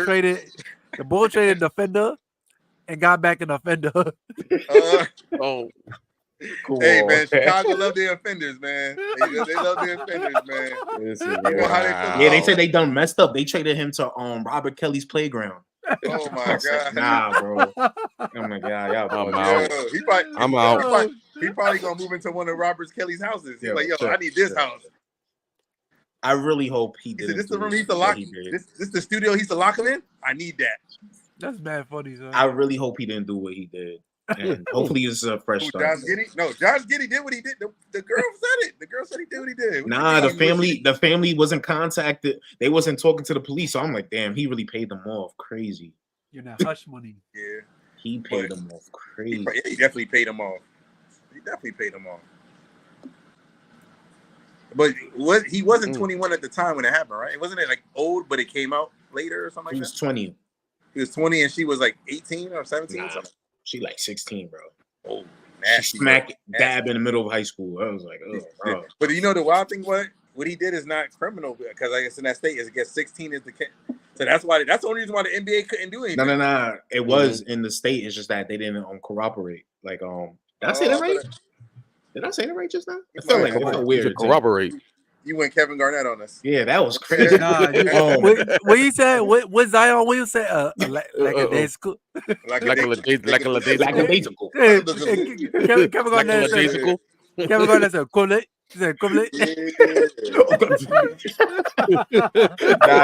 traded defender and got back an offender. Cool. Hey man, Chicago love their offenders, man. They love their offenders, man. Yeah, they said they done messed up. They traded him to Robert Kelly's playground. Oh my god. Nah, bro. Oh my god, y'all. I'm out. Yo, I'm out. He probably gonna move into one of Robert Kelly's houses. He's like, yo, sure, I need this house. I really hope he He did. said, "This the room he used to lock. This the studio he used to lock him in. I need that." That's bad funny, son. I really hope he didn't do what he did, and hopefully it's a fresh start. Josh Giddey? No, Josh Giddey did what he did. The girl said it. The girl said he did what he did. Nah, the family wasn't contacted. They wasn't talking to the police. So I'm like, damn, he really paid them off crazy. You're not hush money. Yeah, he paid them off crazy. He definitely paid them off. He definitely paid them off. But he wasn't 21 at the time when it happened, right? Wasn't it like old, but it came out later or something like that? He was 20. He was 20 and she was like 18 or 17 or something? She like 16, bro. Oh, nasty. Smack dab in the middle of high school. I was like, oh, bro. But you know the wild thing, what he did is not criminal because I guess in that state, I guess 16 is the case. So that's the only reason why the NBA couldn't do anything. No. It was in the state. It's just that they didn't corroborate. Like, did I say that right? Did I say that right just now? It felt like it felt weird. Corroborate. You went Kevin Garnett on us. Yeah, that was crazy. Nah, what you said? What Zion Williams said? Like a day school. Like a lackadaisical. Kevin Garnett said. Kevin Garnett said equivalent. He said equivalent. Nah,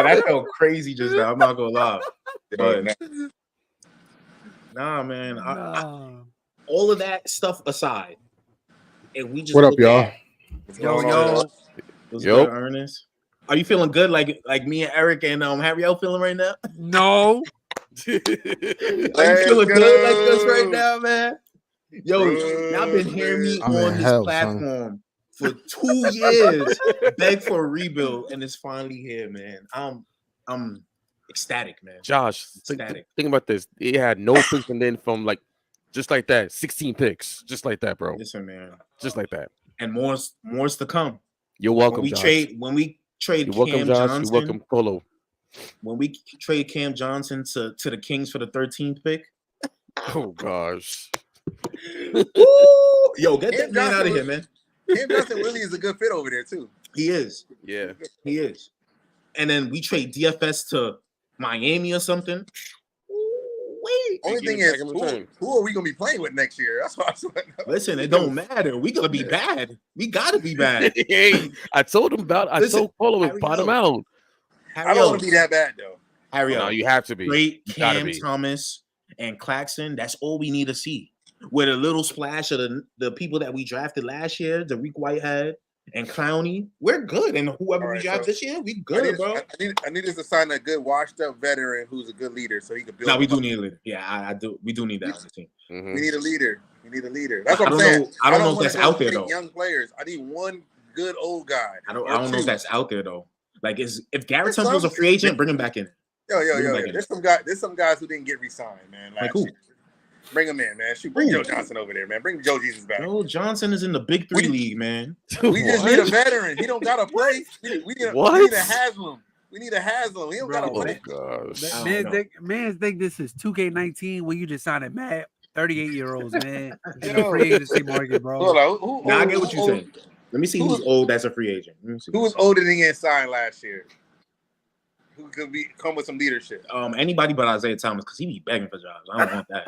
that felt crazy just now. I'm not gonna lie. But, nah, man. All of that stuff aside, and we just what up, y'all? Yo. What's good, Ernest? Are you feeling good like me and Eric and Harry feeling right now? No. Are you feeling good like this right now, man? Yo, y'all been hearing me on this platform for 2 years, beg for a rebuild, and it's finally here, man. I'm ecstatic, man. Josh, ecstatic. Think about this. He had no picks, and then from like just like that, 16 picks, just like that, bro. Listen, man, just like that, and more's to come. You're welcome. When we trade You're welcome, Cam Josh. Johnson, you're welcome, Polo. When we trade Cam Johnson to the Kings for the 13th pick. Oh gosh. Yo, get that man out of here, man. Cam Johnson really is a good fit over there too. He is. Yeah, he is. And then we trade DFS to Miami or something. Wait. Only thing is, who are we gonna be playing with next year? That's what I Listen, it don't matter. We gonna be bad. We gotta be bad. Hey, I told him about. I told Polo to bottom out. I don't want to be that bad though. Harry, no, you have to be. Great Cam Thomas and Claxton. That's all we need to see. With a little splash of the people that we drafted last year, Derek Whitehead and Clowney, we're good. And whoever we draft this year, we good, bro. I need us to sign a good, washed-up veteran who's a good leader, so he can build. No, we do need a leader. Yeah, I do. We do need that on the team. Mm-hmm. We need a leader. That's what I'm saying. I don't know if that's out there though. Young players. I need one good old guy. I don't know if that's out there though. Like, if Garrett Temple's a free agent, bring him back in. Yo. There's some guys who didn't get re-signed, man. Like who? Year. Bring him in, man. Bring Joe Johnson over there, man. Bring Joe Jesus back. Joe Johnson is in the Big Three league, man. We just need a veteran. He don't got to play. We need a Haslam. We need a Haslam. He don't got to play. Man, think this is 2K19 where you just signed a mad 38-year-olds, man. In the free agency market, bro. Now I get what you're saying. Let me see who's old as a free agent. Who was older than getting signed last year? Who could come with some leadership? Anybody but Isaiah Thomas, because he be begging for jobs. I don't want that.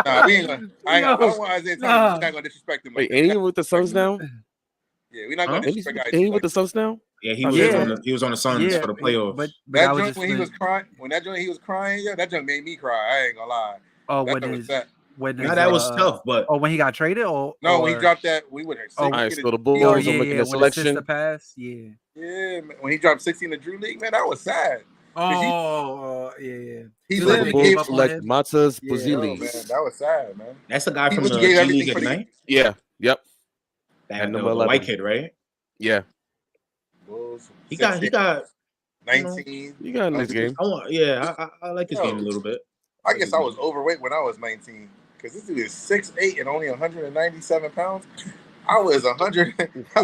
Nah, we ain't gonna. I don't want Isaiah Thomas. We're not gonna disrespect him. Wait, ain't he with the Suns now? Yeah, we're not gonna disrespect Isaiah. Ain't he with the Suns now? Yeah, he was on the Suns for the playoffs. But that joint when he was crying, yeah, that joint made me cry. I ain't gonna lie. Oh, that was tough, but when he got traded, when he dropped that, we would have. All right, so the Bulls are making a selection. Yeah, man. When he dropped 16 in the Drew League, man, that was sad. Yeah. He the Bulls select Matas man, Buzelis. that was sad, man. That's the guy from the G League Ignite. Yeah, yep. That the white kid, right? Yeah. Bulls, he got 19. You got a nice game. I like his game a little bit. I guess I was overweight when I was 19 because this dude is 6'8" and only 197 pounds. I was 100. I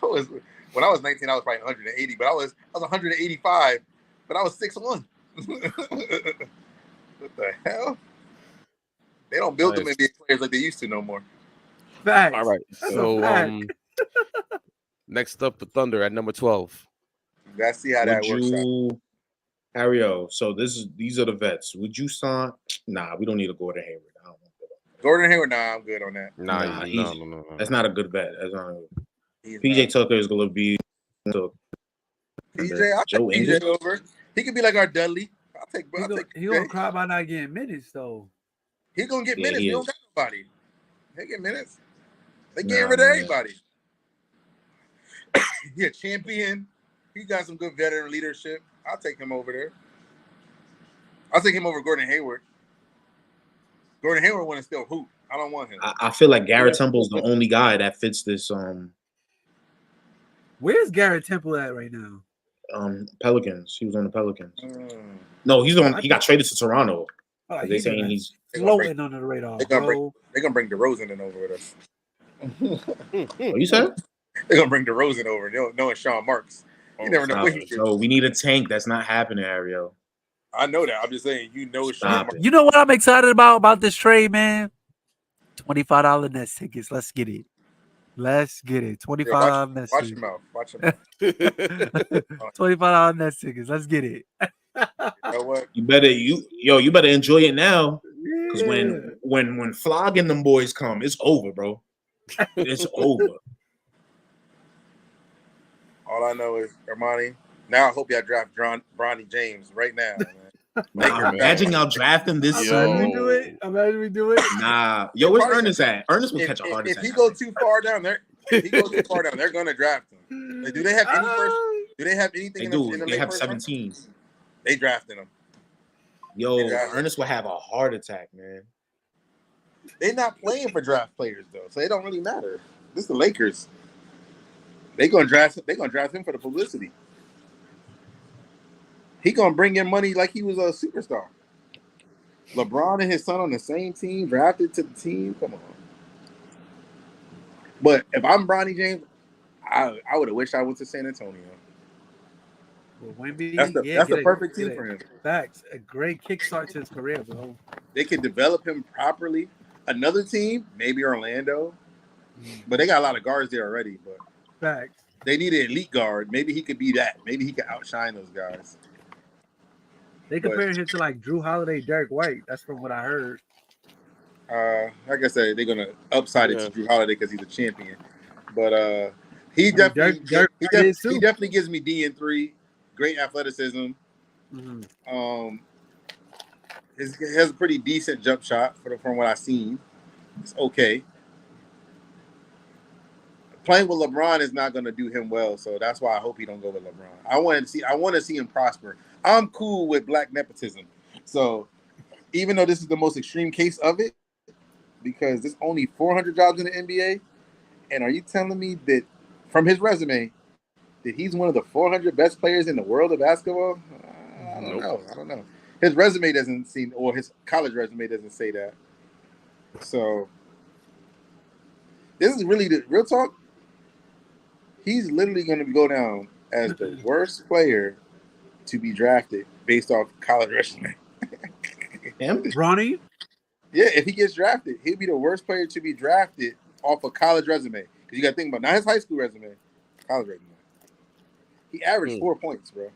was when I was 19. I was probably 180, but I was 185, but I was 6'1". What the hell? They don't build them NBA players like they used to no more. Facts. All right, so next up, the Thunder at number 12. Let's see how that works out. Ariel, so these are the vets. Would you sign? Nah, we don't need a Gordon Hayward. I don't want that. Gordon Hayward, nah, I'm good on that. No. That's not a good bet. That's not He's PJ not. Tucker is going to be PJ, I'll Joe take PJ over. He could be like our Dudley. I'll take. He gonna cry about not getting minutes though. He's gonna get minutes. We don't got nobody. They get minutes. They getting rid of everybody. He a champion. He got some good veteran leadership. I'll take him over there. I'll take him over Gordon Hayward. Gordon Hayward want to still hoop. I don't want him. I feel like Garrett Temple's the only guy that fits this. Where's Garrett Temple at right now? Pelicans. He was on the Pelicans. No, he's on. He got traded to Toronto. Oh, they saying he's floating under the radar. They're gonna bring DeRozan in over with us. What you said? They're gonna bring DeRozan over. No, it's Sean Marks. You never know what he So we need a tank. That's not happening, Ariel. I know that. I'm just saying. Sean Marks. You know what I'm excited about this trade, man? $25 Nets tickets. Let's get it. Let's get it. $25 Nets Watch tickets. your mouth. Watch your mouth. $25 Nets tickets. Let's get it. You know what? You better enjoy it now. Because when Flog and them boys come, it's over, bro. It's over. All I know is Armani. Now I hope y'all draft Bronny James right now, man. Imagine y'all drafting this Imagine we do it. Nah. Yo, where's Ernest at? Ernest will catch a heart attack. If he goes too far down, they're gonna draft him. Like, do they have any first? Do they have anything? They have 17. They drafted him. Yo, Ernest will have a heart attack, man. They're not playing for draft players though, so it don't really matter. This is the Lakers. They're gonna draft him for the publicity. He gonna bring in money like he was a superstar. LeBron and his son on the same team, drafted to the team. Come on. But if I'm Bronny James, I would have wished I went to San Antonio. Well, Wemby, that's the perfect team for him. Facts. A great kickstart to his career, bro. They can develop him properly. Another team, maybe Orlando, but they got a lot of guards there already. But facts. They need an elite guard. Maybe he could be that. Maybe he could outshine those guys. They comparing him to like Drew Holiday, Derek White. That's from what I heard. Like I said, they're gonna upside it to Drew Holiday because he's a champion. But he definitely gives me D in 3. Great athleticism. Mm-hmm. He has a pretty decent jump shot from what I've seen. It's okay. Playing with LeBron is not going to do him well, so that's why I hope he don't go with LeBron. I want to see him prosper. I'm cool with black nepotism. So even though this is the most extreme case of it, because there's only 400 jobs in the NBA, and are you telling me that from his resume that he's one of the 400 best players in the world of basketball? I don't know. His resume doesn't seem, or his college resume doesn't say that. So this is really the real talk. He's literally going to go down as the worst player to be drafted based off college resume. Ronnie? Yeah, if he gets drafted, he'll be the worst player to be drafted off a college resume. Because you got to think about not his high school resume, college resume. He averaged 4 points, bro.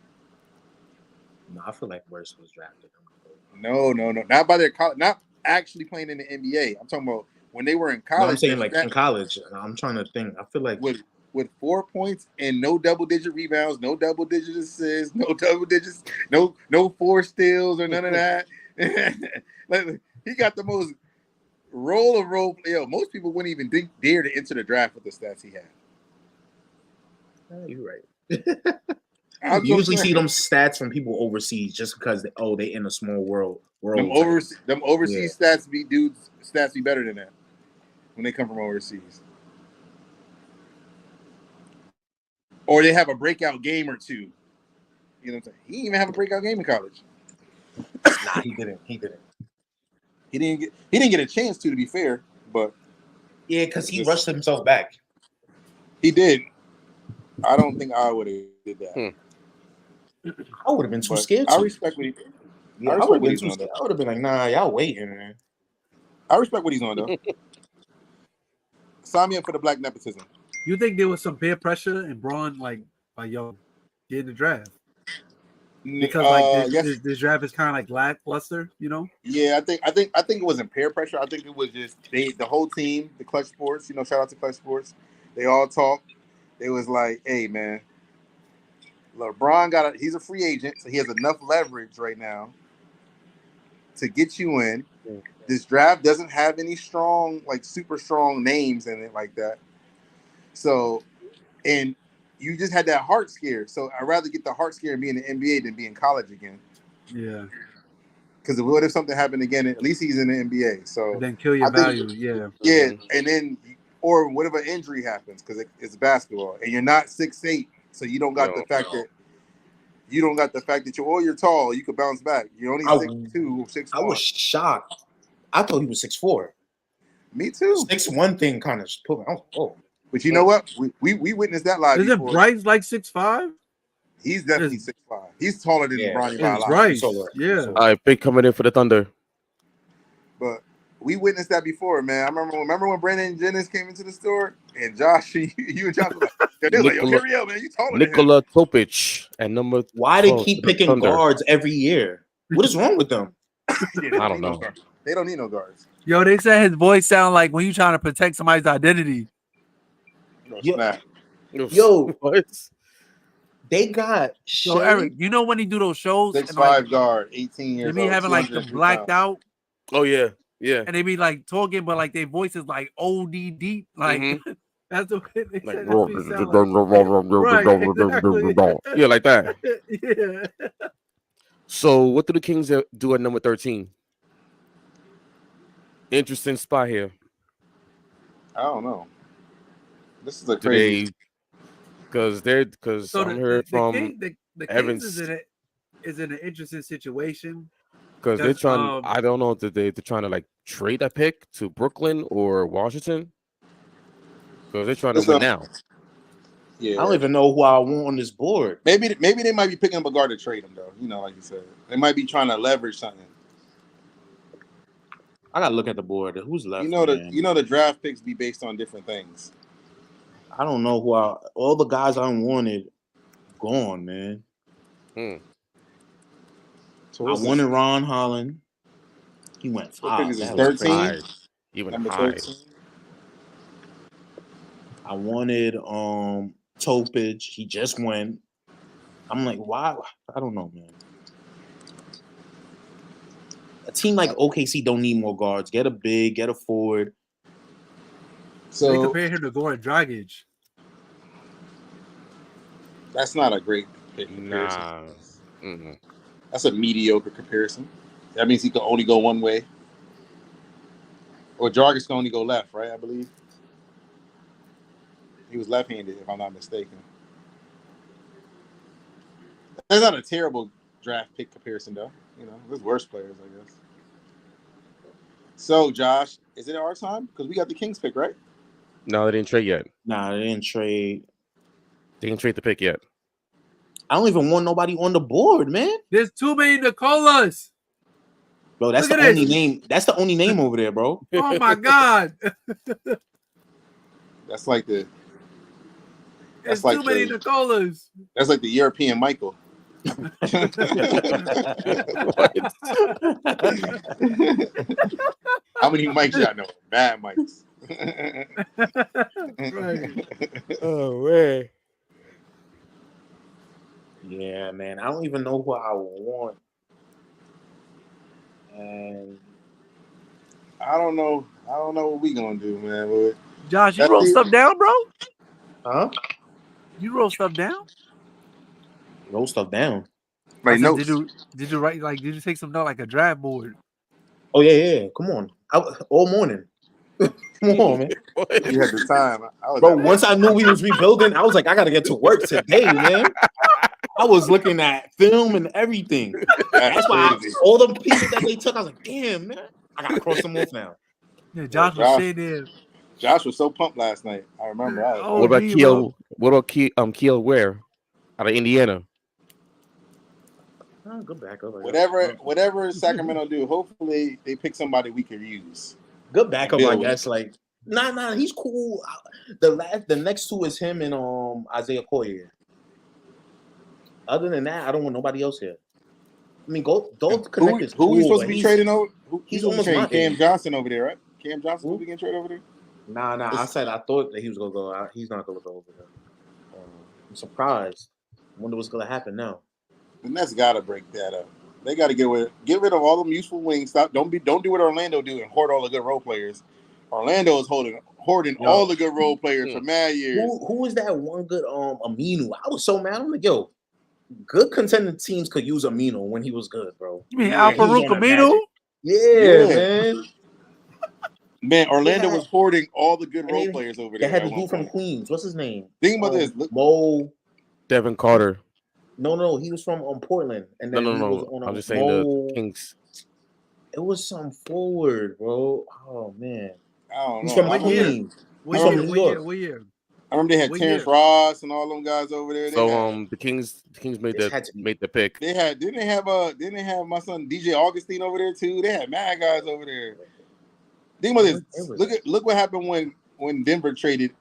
No, I feel like Worst was drafted. No. Not by their college, not actually playing in the NBA. I'm talking about when they were in college. No, I'm saying like in college. I'm trying to think. I feel like with 4 points and no double-digit rebounds, no double-digit assists, no double digits, no 4 steals or none of that. Like, he got the most roll. Yo, most people wouldn't even dare to enter the draft with the stats he had. You're right. You usually see them stats from people overseas just because they in a small world. Them overseas stats be better than that when they come from overseas. Or they have a breakout game or two. You know what I'm saying? He didn't even have a breakout game in college. Nah, he didn't. He didn't get a chance to be fair, but yeah, because he rushed himself back. He did. I don't think I would have did that. I would have been too scared. I respect what he did. I would have been too scared. I would have been like, nah, y'all waiting, man. I respect what he's on though. Sign me up for the black nepotism. You think there was some peer pressure and Braun like yo, get in the draft? Because like this draft is kind of like lackluster, you know? Yeah, I think it wasn't peer pressure. I think it was just the whole team, the Clutch Sports. You know, shout out to Clutch Sports. They all talked. It was like, hey man, LeBron he's a free agent, so he has enough leverage right now to get you in. This draft doesn't have any strong, like super strong names in it like that. So, and you just had that heart scare. So I'd rather get the heart scare and be in the NBA than be in college again. Yeah. Because what if something happened again? At least he's in the NBA. So and then kill your value. Yeah. Yeah, and then or whatever injury happens because it's basketball and you're not 6'8", so you don't got the fact that you're tall. You could bounce back. You're only 6'2", 6'1". I was shocked. I thought he was 6'4". Me too. 6'1" thing kind of put me. Oh. But you know what? We witnessed that live. Isn't Bryce like 6'5"? He's definitely 6'5". He's taller than Bronny by a lot. Bryce, yeah. All right, big coming in for the Thunder. But we witnessed that before, man. I remember when Brandon Jennings came into the store and Josh, you and Josh were like, yo, EricL, man, you taller Nikola Topic and number. Why they keep picking Thunder. guards every year? What is wrong with them? I don't know. They don't need no guards. Yo, they said his voice sound like when you trying to protect somebody's identity. Yo, what? They got so Eric, you know when he do those shows? 6'5" guard, 18 years old. They be having like the blacked out. Oh yeah, yeah. And they be like talking, but like their voice is like OD deep. Like that's what they said. Right, exactly. Yeah, like that. Yeah. So what do the Kings do at number 13? Interesting spot here. I don't know. This is a crazy. Because I'm heard from the Evans is in an interesting situation. Because they're trying. I don't know if they're trying to like trade that pick to Brooklyn or Washington. Because they're trying to win now. Yeah, I don't even know who I want on this board. Maybe they might be picking up a guard to trade him though. You know, like you said, they might be trying to leverage something. I gotta look at the board. Who's left? You know the draft picks be based on different things. I don't know who all the guys I wanted gone, man. So I wanted Ron Holland. He went 5. 13. He went number high. 13. I wanted Topic. He just went. I'm like, why? I don't know, man. A team like OKC don't need more guards. Get a big, get a forward. So they compare him to Goran Dragic. That's not a great comparison. Nah. That's a mediocre comparison. That means he can only go one way. Or Dragic can only go left, right? I believe. He was left-handed, if I'm not mistaken. That's not a terrible draft pick comparison, though. You know, there's worse players, I guess. So, Josh, is it our time? Because we got the Kings pick, right? No, they didn't trade yet. Nah, they didn't trade. They didn't trade the pick yet. I don't even want nobody on the board, man. There's too many Nicolas. Bro, that's the only name. That's the only name over there, bro. Oh my God. That's like the. There's too many Nicolas. That's like the European Michael. How many mics y'all know? Bad mics. Right. Oh man. Yeah, man. I don't even know who I want. And I don't know what we gonna do, man. But Josh, you wrote stuff down, bro? Huh? You wrote stuff down? Wrote stuff down. Right, notes. Did you write did you take some note like a draft board? Oh yeah. Come on. All morning. Come on, man. You had the time. Bro, once I knew we was rebuilding, I was like, I gotta get to work today, man. I was looking at film and everything. That's why all the pieces that they took, I was like, damn, man. I gotta cross them off now. Yeah, Josh was sitting there. Josh was so pumped last night. I remember. What about Keel? What about Keel Ware out of Indiana? Oh, good backup. Whatever Sacramento do, hopefully they pick somebody we can use. Good backup, I guess. Like, nah, he's cool. The next two is him and Isaiah Collier. Other than that, I don't want nobody else here. I mean, go connect is Who cool, we supposed to but be trading over? He's almost my Cam age. Johnson over there, right? Cam Johnson supposed to be getting traded over there? Nah. I thought that he was gonna go. He's not gonna go over there. I'm surprised. I wonder what's gonna happen now. The Nets gotta break that up. They gotta get rid of all them useful wings. Don't do what Orlando do and hoard all the good role players. Orlando is hoarding all the good role players for mad years. Who was that one good Aminu? I was so mad. I'm like, yo, good contending teams could use Aminu when he was good, bro. You mean Al-Farouq Aminu? Yeah, man. Man, Orlando was hoarding all the good role players over there. They had the dude from Queens. What's his name? Think about this. Devin Carter. No, he was from Portland. And then no. I'm just saying the Kings. It was some forward, bro. Oh man, I don't know. He's from Queens. He's from New York. What year? I remember they had Terrence Ross and all them guys over there. The Kings made the pick. Didn't they have my son DJ Augustine over there too? They had mad guys over there. Think about this. Look what happened when Denver traded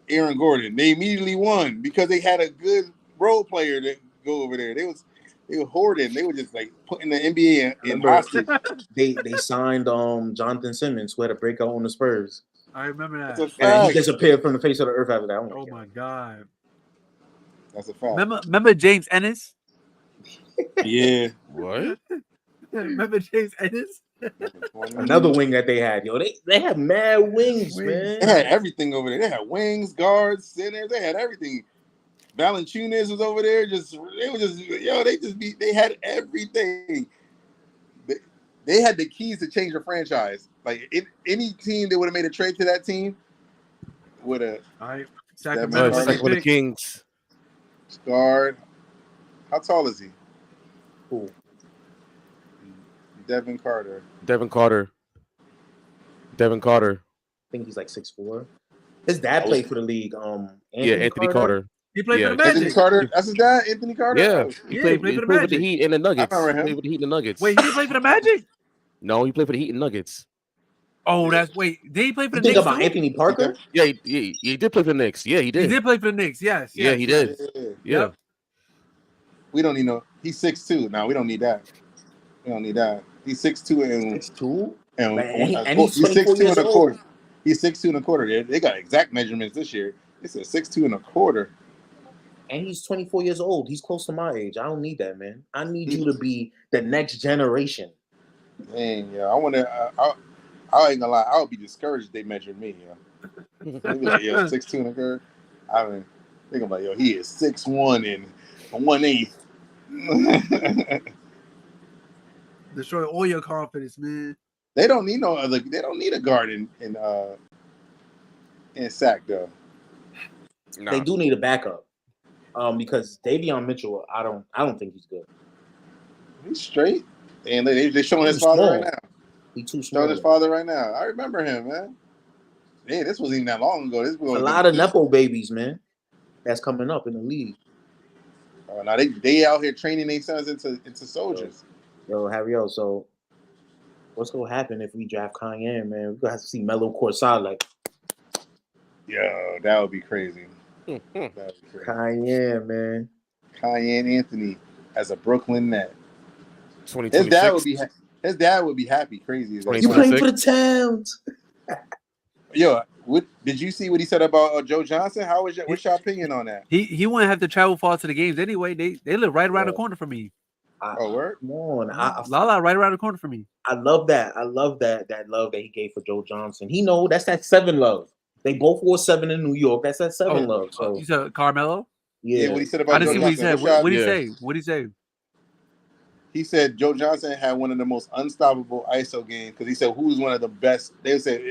Aaron Gordon. They immediately won because they had a good role player to go over there. They were hoarding. They were just like putting the NBA in hostage. They signed Jonathan Simmons, who had a breakout on the Spurs. I remember that. That's a fact. And he disappeared from the face of the earth after that. Oh my god. That's a fact. Remember James Ennis? Yeah. What? Remember James Ennis? Another wing that they had, yo. They had mad wings, man. They had everything over there. They had wings, guards, centers. They had everything. Valanciunas was over there. They had everything. They had the keys to change the franchise. Like any team that would have made a trade to that team would have. All right, Sacramento Kings. Guard. How tall is he? Who? Devin Carter. I think he's like 6'4". His dad played for the league. Anthony Carter. He played for the Magic. Anthony Carter. That's his dad, Anthony Carter. Yeah, he played for the Magic. Heat and the Nuggets. I remember him. He played for the Heat and the Nuggets. Wait, he didn't play for the Magic? No, he played for the Heat and Nuggets. Oh, did he play for the Knicks? Think about Anthony Parker? Yeah, he did play for the Knicks. Yeah, he did. He did play for the Knicks. Yes. Yeah, he did. Yeah. We don't need He's 6'2". No, we don't need that. We don't need that. He's 6'2" and 6'2", and he's 6'2" and a quarter. He's 6'2" and a quarter. They got exact measurements this year. It's a 6'2" and a quarter. And he's 24 years old. He's close to my age. I don't need that, man. I need you to be the next generation. Dang, yeah. I ain't gonna lie. I would be discouraged if they measured me. Yeah. They be like, 6'2" and a quarter. I mean, think about he is 6'1" and 1/8. Destroy all your confidence, man. They don't need no other. They don't need a guard in sack though. Nah. They do need a backup. Because Davion Mitchell, I don't think he's good. He's straight, and they're showing his father right now. He's too small. Showing his father right now. I remember him, man. Hey, this wasn't even that long ago. This was a lot of nepo babies, man. That's coming up in the league. Now they out here training their sons into soldiers. Yo, Harry, so what's gonna happen if we draft Kanye, man? We're gonna have to see Melo courtside, like. Yo, that would be crazy. Kanye, man. Kanye and Anthony as a Brooklyn Net. His dad would be happy, crazy. You playing for the Towns. Yo, did you see what he said about Joe Johnson? What's your opinion on that? He wouldn't have to travel far to the games anyway. They live right around the corner from me. Word? Come on. Lala right around the corner from me. I love that. I love that love that he gave for Joe Johnson. That's that 7 love. They both wore 7 in New York. That's that 7 love. So you said Carmelo? Yeah, what he said about I didn't Joe see Johnson. what he said. What did he say? He said Joe Johnson had one of the most unstoppable ISO games because he said who was one of the best. They said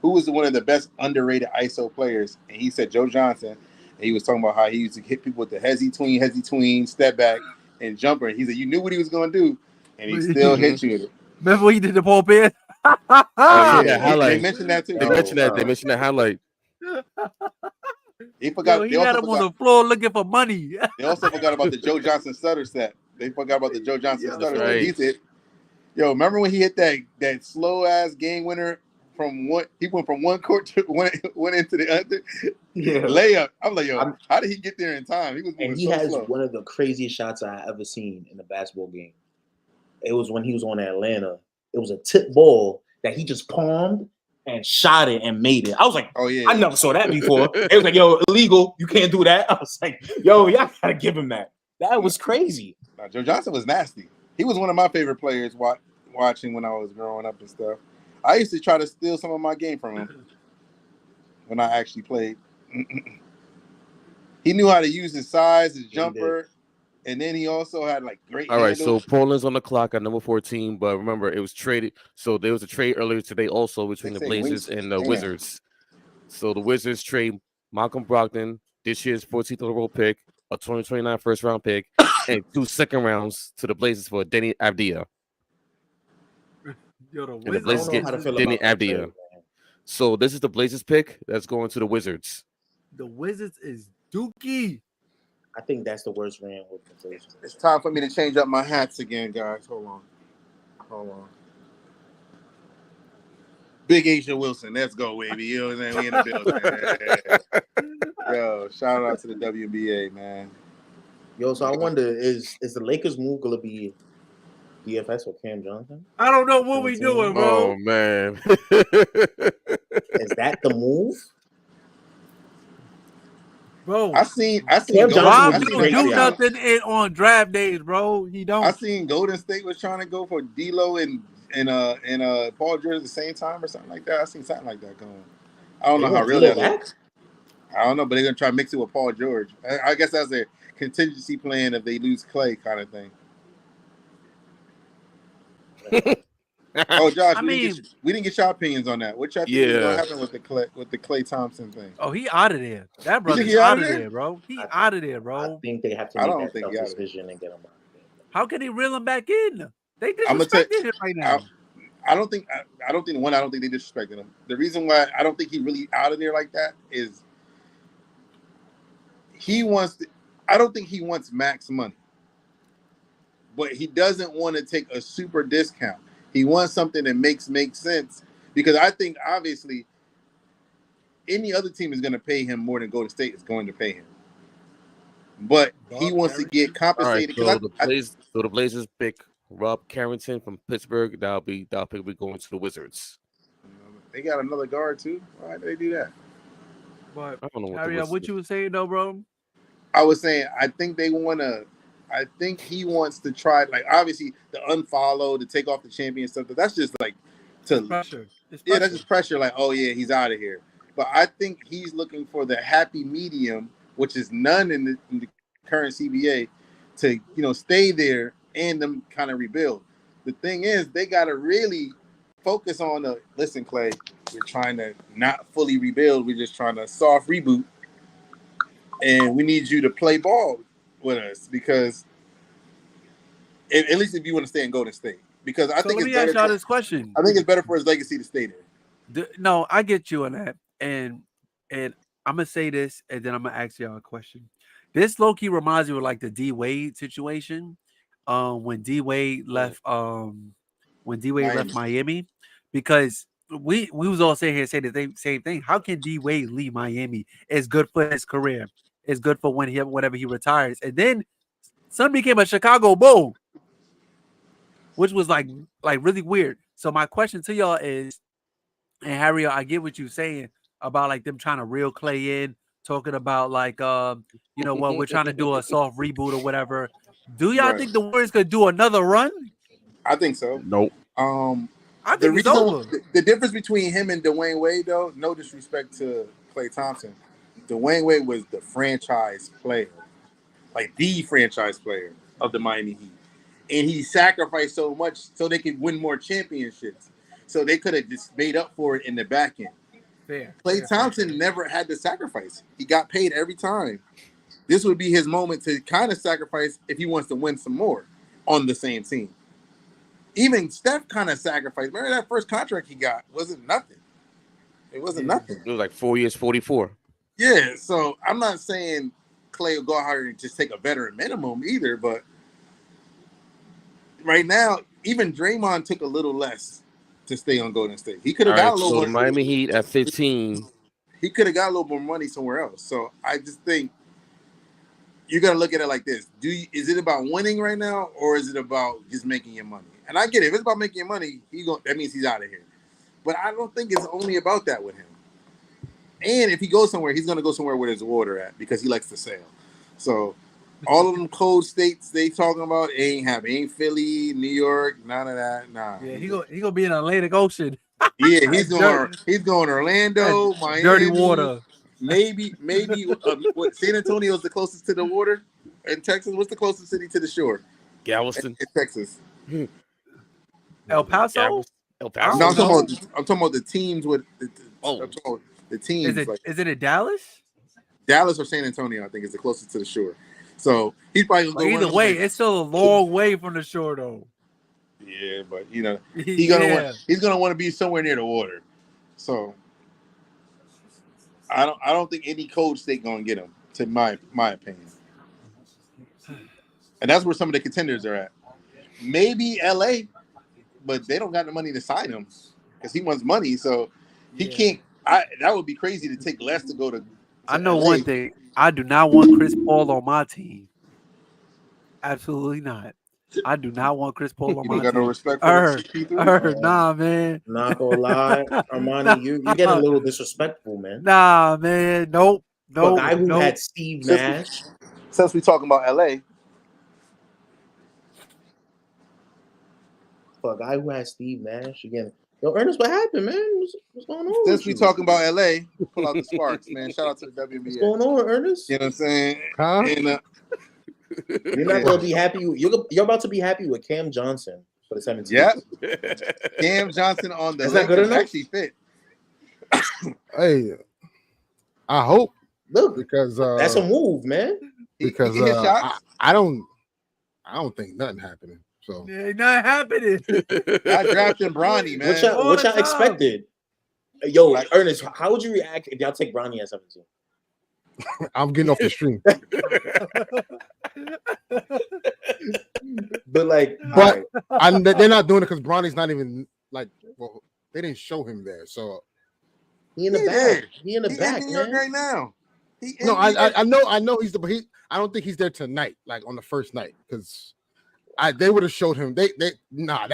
who was one of the best underrated ISO players, and he said Joe Johnson. And he was talking about how he used to hit people with the hezzy tween, step back, and jumper. And he said you knew what he was going to do, and he still hit you with it. Remember when he did the ball pin? They mentioned that too. They mentioned that highlight. He forgot. He had him on the floor looking for money. They also forgot about the Joe Johnson stutter set. They forgot about the Joe Johnson stutter set. Right. He said, "Yo, remember when he hit that slow ass game winner from one. He went from one court to went into the other. Yeah. Layup. I'm like, yo, how did he get there in time? He was moving and he so has slow. one of the craziest shots I ever seen in a basketball game. It was when he was on Atlanta. It was a tip ball that he just palmed and shot it and made it. I was like, Oh yeah, I never saw that before. It was like, yo, illegal. You can't do that. I was like, yo, y'all gotta give him that. That was crazy. Joe Johnson was nasty. He was one of my favorite players watching when I was growing up and stuff. I used to try to steal some of my game from him when I actually played. He knew how to use his size, his jumper, and then he also had like great All right, handles. so Portland's on the clock at number 14, but remember it was traded. So there was a trade earlier today also between the Blazers and the Wizards. So the Wizards trade Malcolm Brogdon, this year's 14th overall pick, a 2029 first round pick, and 2 second rounds to the Blazers for Denny Avdia. Yo, and the Blazers get Denny Avdia. So this is the Blazers pick that's going to the Wizards. The Wizards is dookie. I think that's the worst Rand organization. It's time for me to change up my hats again, guys. Hold on. Big Asia Wilson, let's go, baby. You know what I'm saying? We in the building. Yo, shout out to the WNBA, man. Yo, so I wonder, is the Lakers move gonna be DFS or Cam Johnson? I don't know what we doing, bro. Oh man. Is that the move? Bro, I seen Cam Johnson don't do nothing on draft days, bro. He don't. I seen Golden State was trying to go for D'Lo and Paul George at the same time or something like that. I seen something like that going. I don't know how real that is. I don't know, but they're gonna try to mix it with Paul George. I guess that's a contingency plan if they lose Clay kind of thing. Oh, Josh, we didn't get your opinions on that. What y'all think is gonna happen with the Clay Thompson thing? Oh, he out of there. That brother's out of there, bro. He out of there, bro. I think they have to make that tough decision and get him out. How can he reel him back in? They disrespected him right now. I don't think they disrespected him. The reason why I don't think he really out of there like that is I don't think he wants max money, but he doesn't want to take a super discount. He wants something that makes sense, because I think obviously any other team is going to pay him more than Golden State is going to pay him. But he wants to get compensated. Right, so the Blazers pick Rob Carrington from Pittsburgh. That'll pick will be going to the Wizards. They got another guard too. Why did they do that? But I don't know what you were saying though, bro. I was saying I think he wants to try, like, obviously the unfollow, to take off the champion stuff. That's just like pressure. Yeah, that's just pressure. Like, oh yeah, he's out of here. But I think he's looking for the happy medium, which is none in the current CBA, to stay there and them kind of rebuild. The thing is, they got to really focus on listen, Clay, we're trying to not fully rebuild. We're just trying to soft reboot. And we need you to play ball with us, because at least if you want to stay in Golden State, because I think it's better. This question. I think it's better for his legacy to stay there. No, I get you on that, and I'm gonna say this, and then I'm gonna ask y'all a question. This low-key reminds me of like the D Wade situation, when D Wade left, left Miami, because we was all sitting here saying the same thing. How can D Wade leave Miami? It's good for his career. It's good for whenever he retires. And then son became a Chicago Bull, which was like really weird. So my question to y'all is, and Harry, I get what you're saying about like them trying to reel Clay in, talking about like we're trying to do a soft reboot or whatever. Do y'all think the Warriors could do another run? I think so. Nope. I think it's over. The difference between him and Dwayne Wade, though, no disrespect to Klay Thompson, Dwayne Wade was the franchise player, like the franchise player of the Miami Heat. And he sacrificed so much so they could win more championships. So they could have just made up for it in the back end. Klay Thompson never had to sacrifice. He got paid every time. This would be his moment to kind of sacrifice if he wants to win some more on the same team. Even Steph kind of sacrificed. Remember that first contract he got wasn't nothing. It wasn't nothing. It was like 4 years, 44. Yeah, so I'm not saying Clay will go out here and just take a veteran minimum either, but right now, even Draymond took a little less to stay on Golden State. He could All have got right, a so little the more. Miami Heat at 15. He could have got a little more money somewhere else. So I just think you got to look at it like this: is it about winning right now, or is it about just making your money? And I get it. If it's about making your money, that means he's out of here. But I don't think it's only about that with him. And if he goes somewhere, he's going to go somewhere where there's water at because he likes to sail. So all of them cold states they talking about ain't happening. Ain't Philly, New York, none of that. Nah. Yeah, he gonna be in Atlantic Ocean. Yeah, he's going Orlando, Miami, dirty water. Maybe what San Antonio is the closest to the water in Texas. What's the closest city to the shore? Galveston, in Texas. El Paso. El Paso. No, I'm talking about the teams with the teams. Is it in Dallas? Dallas or San Antonio? I think is the closest to the shore. So he's probably gonna go. Either way, it's still a long way from the shore, though. Yeah, but he's gonna want to be somewhere near the water. So I don't think any cold state gonna get him, to my opinion. And that's where some of the contenders are at. Maybe LA, but they don't got the money to sign him because he wants money. So he can't. That would be crazy to take less to go to I know LA. one thing. I do not want Chris Paul on my team. Absolutely not. I do not want Chris Paul on my team. You don't got no respect for nah, man. Not gonna lie, Armani, you getting a little disrespectful, man. Nah, man. Nope. A guy who had Steve Nash. Since we talking about LA. For a guy who has Steve Nash again. Yo, Ernest, what happened, man? What's going on? Since we talking about LA, pull out the sparks, man. Shout out to the WNBA. What's going on, Ernest? You know what I'm saying? Huh? And, you're not gonna be happy. You're about to be happy with Cam Johnson for the 17th. Yeah. Cam Johnson on the Is good actually fit. Hey, I hope. Look, because that's a move, man. Because I don't think nothing happening. So ain't not happening. I drafted Bronny, man. What y'all expected? Yo, Ernest, how would you react if y'all take Bronny at 17? I'm getting off the stream. But they're not doing it because Bronny's not even they didn't show him there. So he in the back. He in the back, in New man. York right now. I know he's I don't think he's there tonight, like on the first night, because they would have showed him. No.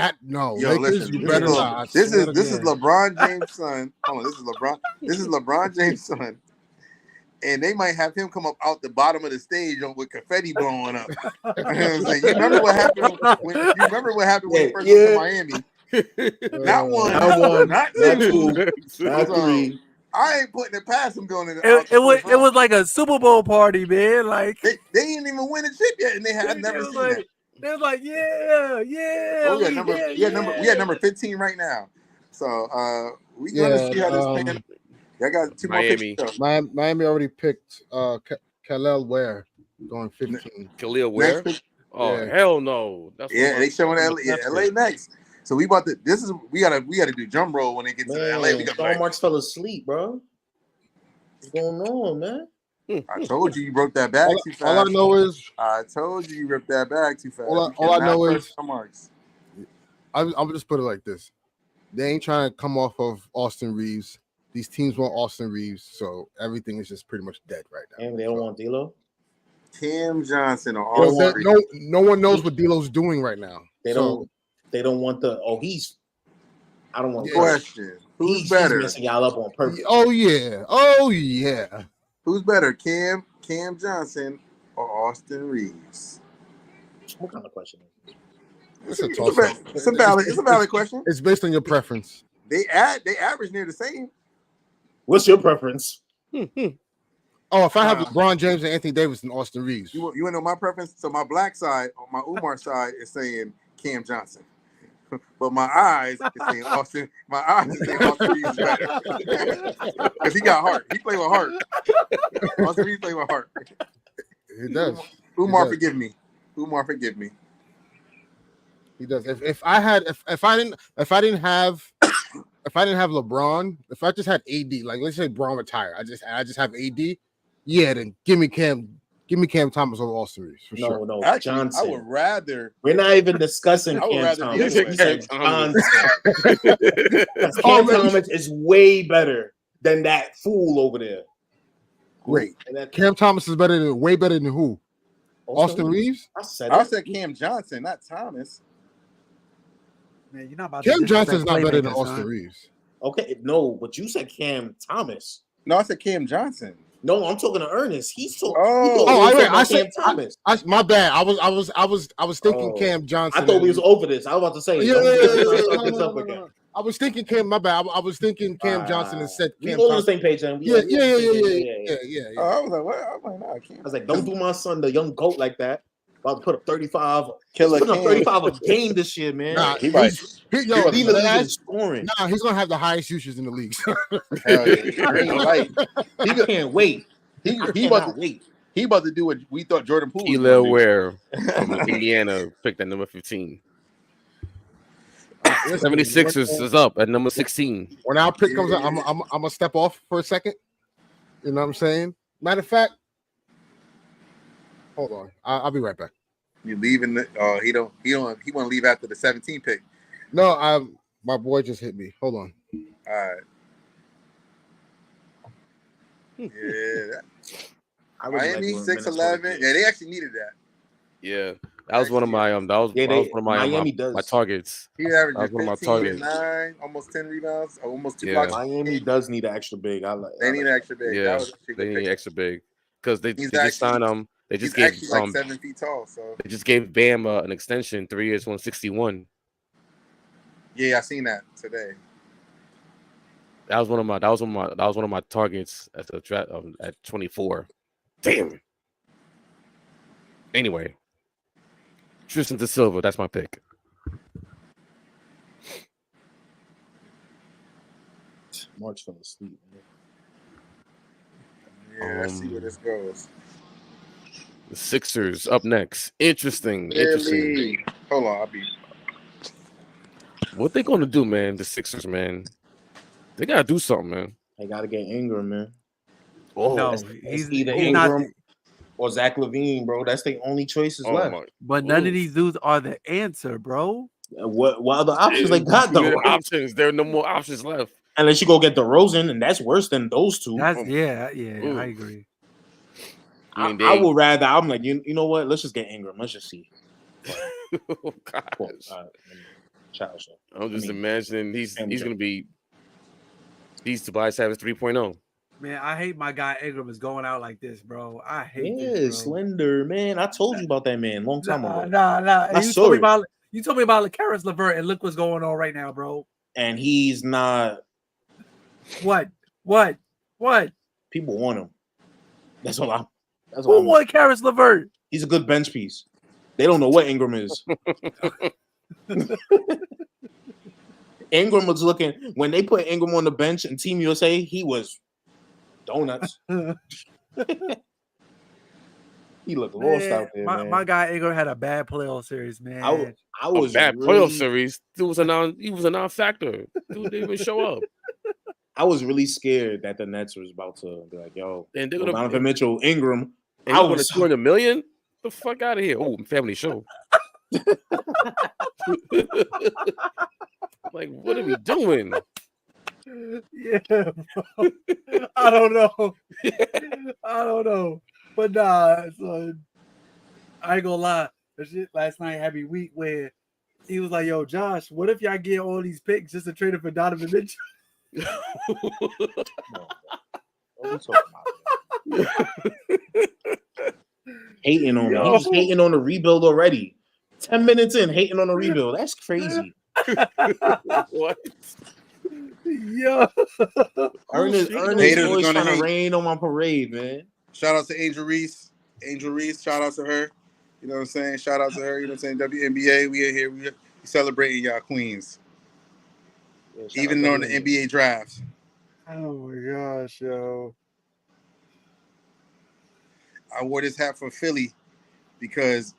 Yo, listen, this is LeBron James' son. Hold on, this is LeBron James' son. And they might have him come up out the bottom of the stage with confetti blowing up. You know what I'm saying? You remember what happened when he first went to Miami? Not one, not two, not three. I ain't putting it past him going in. It was like a Super Bowl party, man. Like they didn't even win a chip yet, and I've never seen that. They was like, yeah. Oh, we had number 15 right now. So we gonna see how this pan. I got two Miami. more picks. Miami already picked Khalil Ware going 15. Khalil Ware? Oh, hell no. That's they showing LA next. So we about to. We gotta do drum roll when they get to LA. We got Marks fell asleep, bro. What's going on, man? I told you broke that bag too fast. All I know is I told you ripped that bag too fast. All I know is Marks. I'm just put it like this: they ain't trying to come off of Austin Reeves. These teams want Austin Reeves, so everything is just pretty much dead right now. And they don't want D'Lo. Cam Johnson or Austin Reeves. No one knows what D'Lo's doing right now. They don't want the. I don't want the question. Who's better? He's messing y'all up on purpose. Oh yeah. Who's better, Cam Johnson or Austin Reeves? What kind of question? It's a toss-up. It's a valid question. It's based on your preference. They average near the same. What's your preference? Oh, if I have LeBron James and Anthony Davis and Austin Reeves. You want to know my preference? So my black side, on my Umar side, is saying Cam Johnson. But my eyes is saying Austin. My eyes is saying Austin Reeves is better. Because he got heart. He play with heart. Austin Reeves play with heart. He does. Umar, forgive me. He does. If I didn't have LeBron, if I just had AD, like let's say Braun retire, I just have AD, yeah, then give me Cam Give me Cam Thomas over Austin Reeves for sure. No, Actually, Johnson. I would rather. We're not even discussing I would Cam rather the Thomas. other We way. said Cam Johnson. Because Cam Thomas is way better than that fool over there. Great. Cam Thomas is way better than who? Austin Reeves? I said Cam Johnson, not Thomas. Man, you're not about Cam to Johnson's not better than playmakers, Austin huh? Reeves. Okay, no, but you said Cam Thomas. No, I said Cam Johnson. No, I'm talking to Ernest. He's talking. I Cam said Thomas. My bad. I was thinking Cam Johnson. I thought we was over this. I was about to say. I was thinking Cam. My bad. I was thinking Cam Johnson and said Cam. We all on the same page, then. Yeah. I was like, what? I'm like, nah, Cam. I was like, don't do my son, the young goat, like that. About to put up 35. Killer put up Cam. 35 a game this year, man. Nah, He might. he's gonna have the highest usage in the league. Hell yeah. Right. I can't wait. He about to do what we thought Jordan Poole was Elil going to do. Ware from Indiana picked at number 15. 76ers is up at number 16. When our pick comes out, I'm gonna step off for a second. You know what I'm saying? Matter of fact, hold on. I'll be right back. You leaving the he want to leave after the 17 pick. No, my boy just hit me. Hold on. All right. Yeah. Miami 6'11". Yeah, they actually needed that. Yeah, that was one of my that was one of my targets. He averaged that was one of my 15 targets. 9, almost 10 rebounds, almost 2 blocks. Miami does need an extra big. They need an extra big. Yeah, they need extra big because they just signed him. They just gave like 7 feet tall. So they just gave Bam an extension, 3 years, 161. Yeah, I seen that today. That was one of my targets at the draft at 24. Damn. Anyway, Tristan De Silva, that's my pick. March fell asleep. Yeah, let's see where this goes. The Sixers up next. Interesting. Hold on, I'll be. What they gonna do, man? The Sixers, man. They gotta do something, man. They gotta get Ingram, man. Oh, no, he's either Ingram or Zach LaVine, bro. That's the only choices left. But none of these dudes are the answer, bro. What other options they got though? Options. There are no more options left. Unless you go get DeRozan, and that's worse than those two. I agree. I would rather. I'm like, you know what? Let's just get Ingram. Let's just see. Oh gosh. I'm just imagining he's gonna be. He's Tobias Harris 3.0. Man, I hate my guy Ingram is going out like this, bro. I hate this, bro. Slender, man. I told you about that man long time ago. Nah. You told me about Karis LeVert, and look what's going on right now, bro. And he's not. What? People want him. That's all. Who want Karis LeVert? He's a good bench piece. They don't know what Ingram is. Ingram was looking when they put Ingram on the bench in Team USA. He was donuts. He looked lost out there. My guy Ingram had a bad playoff series, man. I was bad playoff series. Dude was a non-factor. Dude didn't even show up. I was really scared that the Nets was about to be like, "Yo, and they're gonna Donovan Mitchell, Ingram." I was $200 million. The fuck out of here! Oh, family show. Like, what are we doing? Yeah, bro. I don't know. But nah, son, I ain't gonna lie. The shit last night had me weak where he was like, "Yo, Josh, what if y'all get all these picks just to trade it for Donovan Mitchell?" Hating on him. He's hating on the rebuild already. 10 minutes in, hating on the rebuild. That's crazy. What? Yo, Ernest always trying to rain on my parade, man. Shout out to Angel Reese. Shout out to her. You know what I'm saying? Shout out to her. You know what I'm saying? WNBA, we are here. We celebrating y'all queens. Yeah, even during the NBA drafts. Oh my gosh, yo. I wore this hat for Philly because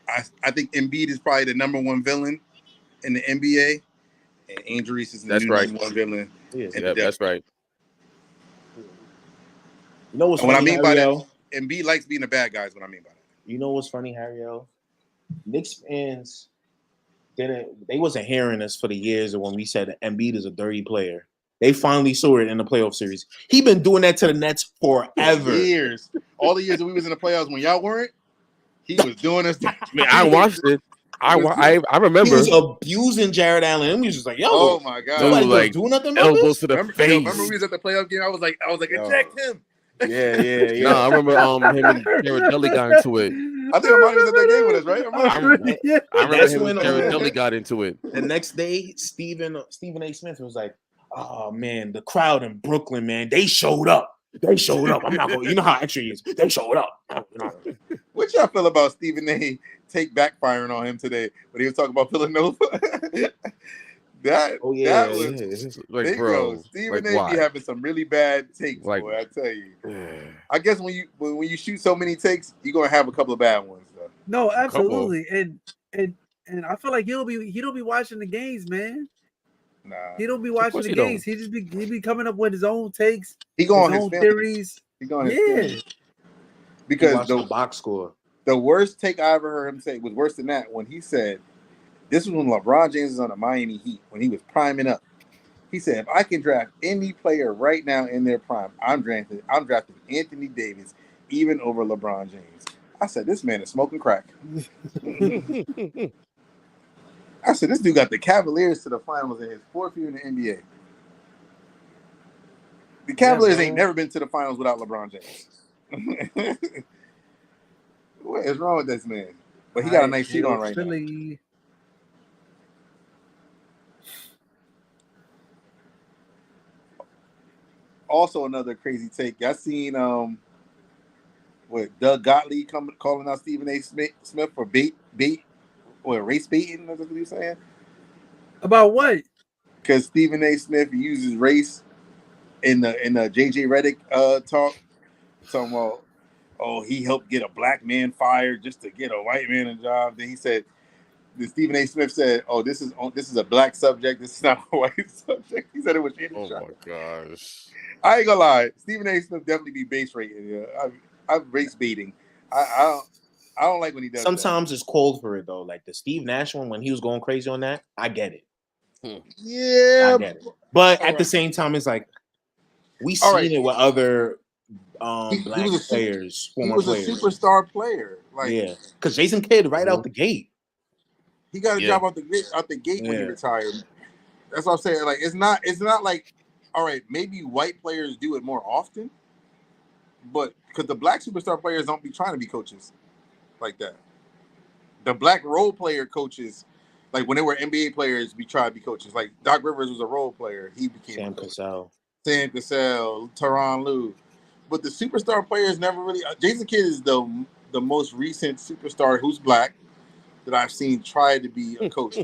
I think Embiid is probably the number one villain in the NBA, and Angel Reese is the number one villain. Yeah, that's right. You know what's what I mean by that? Embiid likes being a bad guy is what I mean by that. You know what's funny, Harry-O? Knicks fans they wasn't hearing us for the years of when we said Embiid is a dirty player. They finally saw it in the playoff series. He been doing that to the Nets forever. Years. All the years that we was in the playoffs when y'all weren't, he was doing us. Man, I watched it. I remember. He was abusing Jared Allen. And we was just like, yo, oh my god, nobody like, doing nothing about elbows this. to the face. Remember we was at the playoff game? I was like, eject him. Yeah. No, I remember him and Jared Dudley got into it. I think Amani was at that game with us, right? I remember That's him when, and Jared Dudley got into it. The next day, Stephen A. Smith was like, oh man, the crowd in Brooklyn, man, they showed up. I'm not going. You know how extra he is. They showed up. What y'all feel about Stephen A. take backfiring on him today when he was talking about Villanova? that was like, bro. Stephen A. be having some really bad takes, like, boy. I tell you. I guess when you shoot so many takes, you're gonna have a couple of bad ones, though. No, absolutely, and I feel like he don't be watching the games, man. Nah, he don't be watching the games. He be coming up with his own takes. He going his own theories. He going his because the box score. The worst take I ever heard him say was worse than that when he said, this was when LeBron James was on the Miami Heat when he was priming up. He said, if I can draft any player right now in their prime, I'm drafting Anthony Davis even over LeBron James. I said, this man is smoking crack. I said, this dude got the Cavaliers to the finals in his fourth year in the NBA. The Cavaliers ain't never been to the finals without LeBron James. What is wrong with this man? But he got a nice suit on right now. Also, another crazy take. I seen Doug Gottlieb calling out Stephen A. Smith for race baiting. That's what he was saying. About what? Because Stephen A. Smith uses race in the JJ Redick talk. Talking about, he helped get a black man fired just to get a white man a job. Then he said, Stephen A. Smith said, this is a black subject. This is not a white subject. He said it was in the shot. My gosh. I ain't gonna lie. Stephen A. Smith definitely be base rating. Yeah. I'm race baiting. I don't like when he does Sometimes that. It's called for it, though. Like the Steve Nash one, when he was going crazy on that, I get it. Yeah. I get it. But at the same time, it's like, we seen it with other black players, former players. He was a superstar player. Because Jason Kidd out the gate. He got a job out the gate when he retired. That's what I'm saying. Like, it's not like, all right, maybe white players do it more often, but because the black superstar players don't be trying to be coaches like that. The black role player coaches, like when they were NBA players, we tried to be coaches. Like Doc Rivers was a role player. He became Sam Cassell, Tyronn Lue. But the superstar players never really. Jason Kidd is the most recent superstar who's black that I've seen try to be a coach.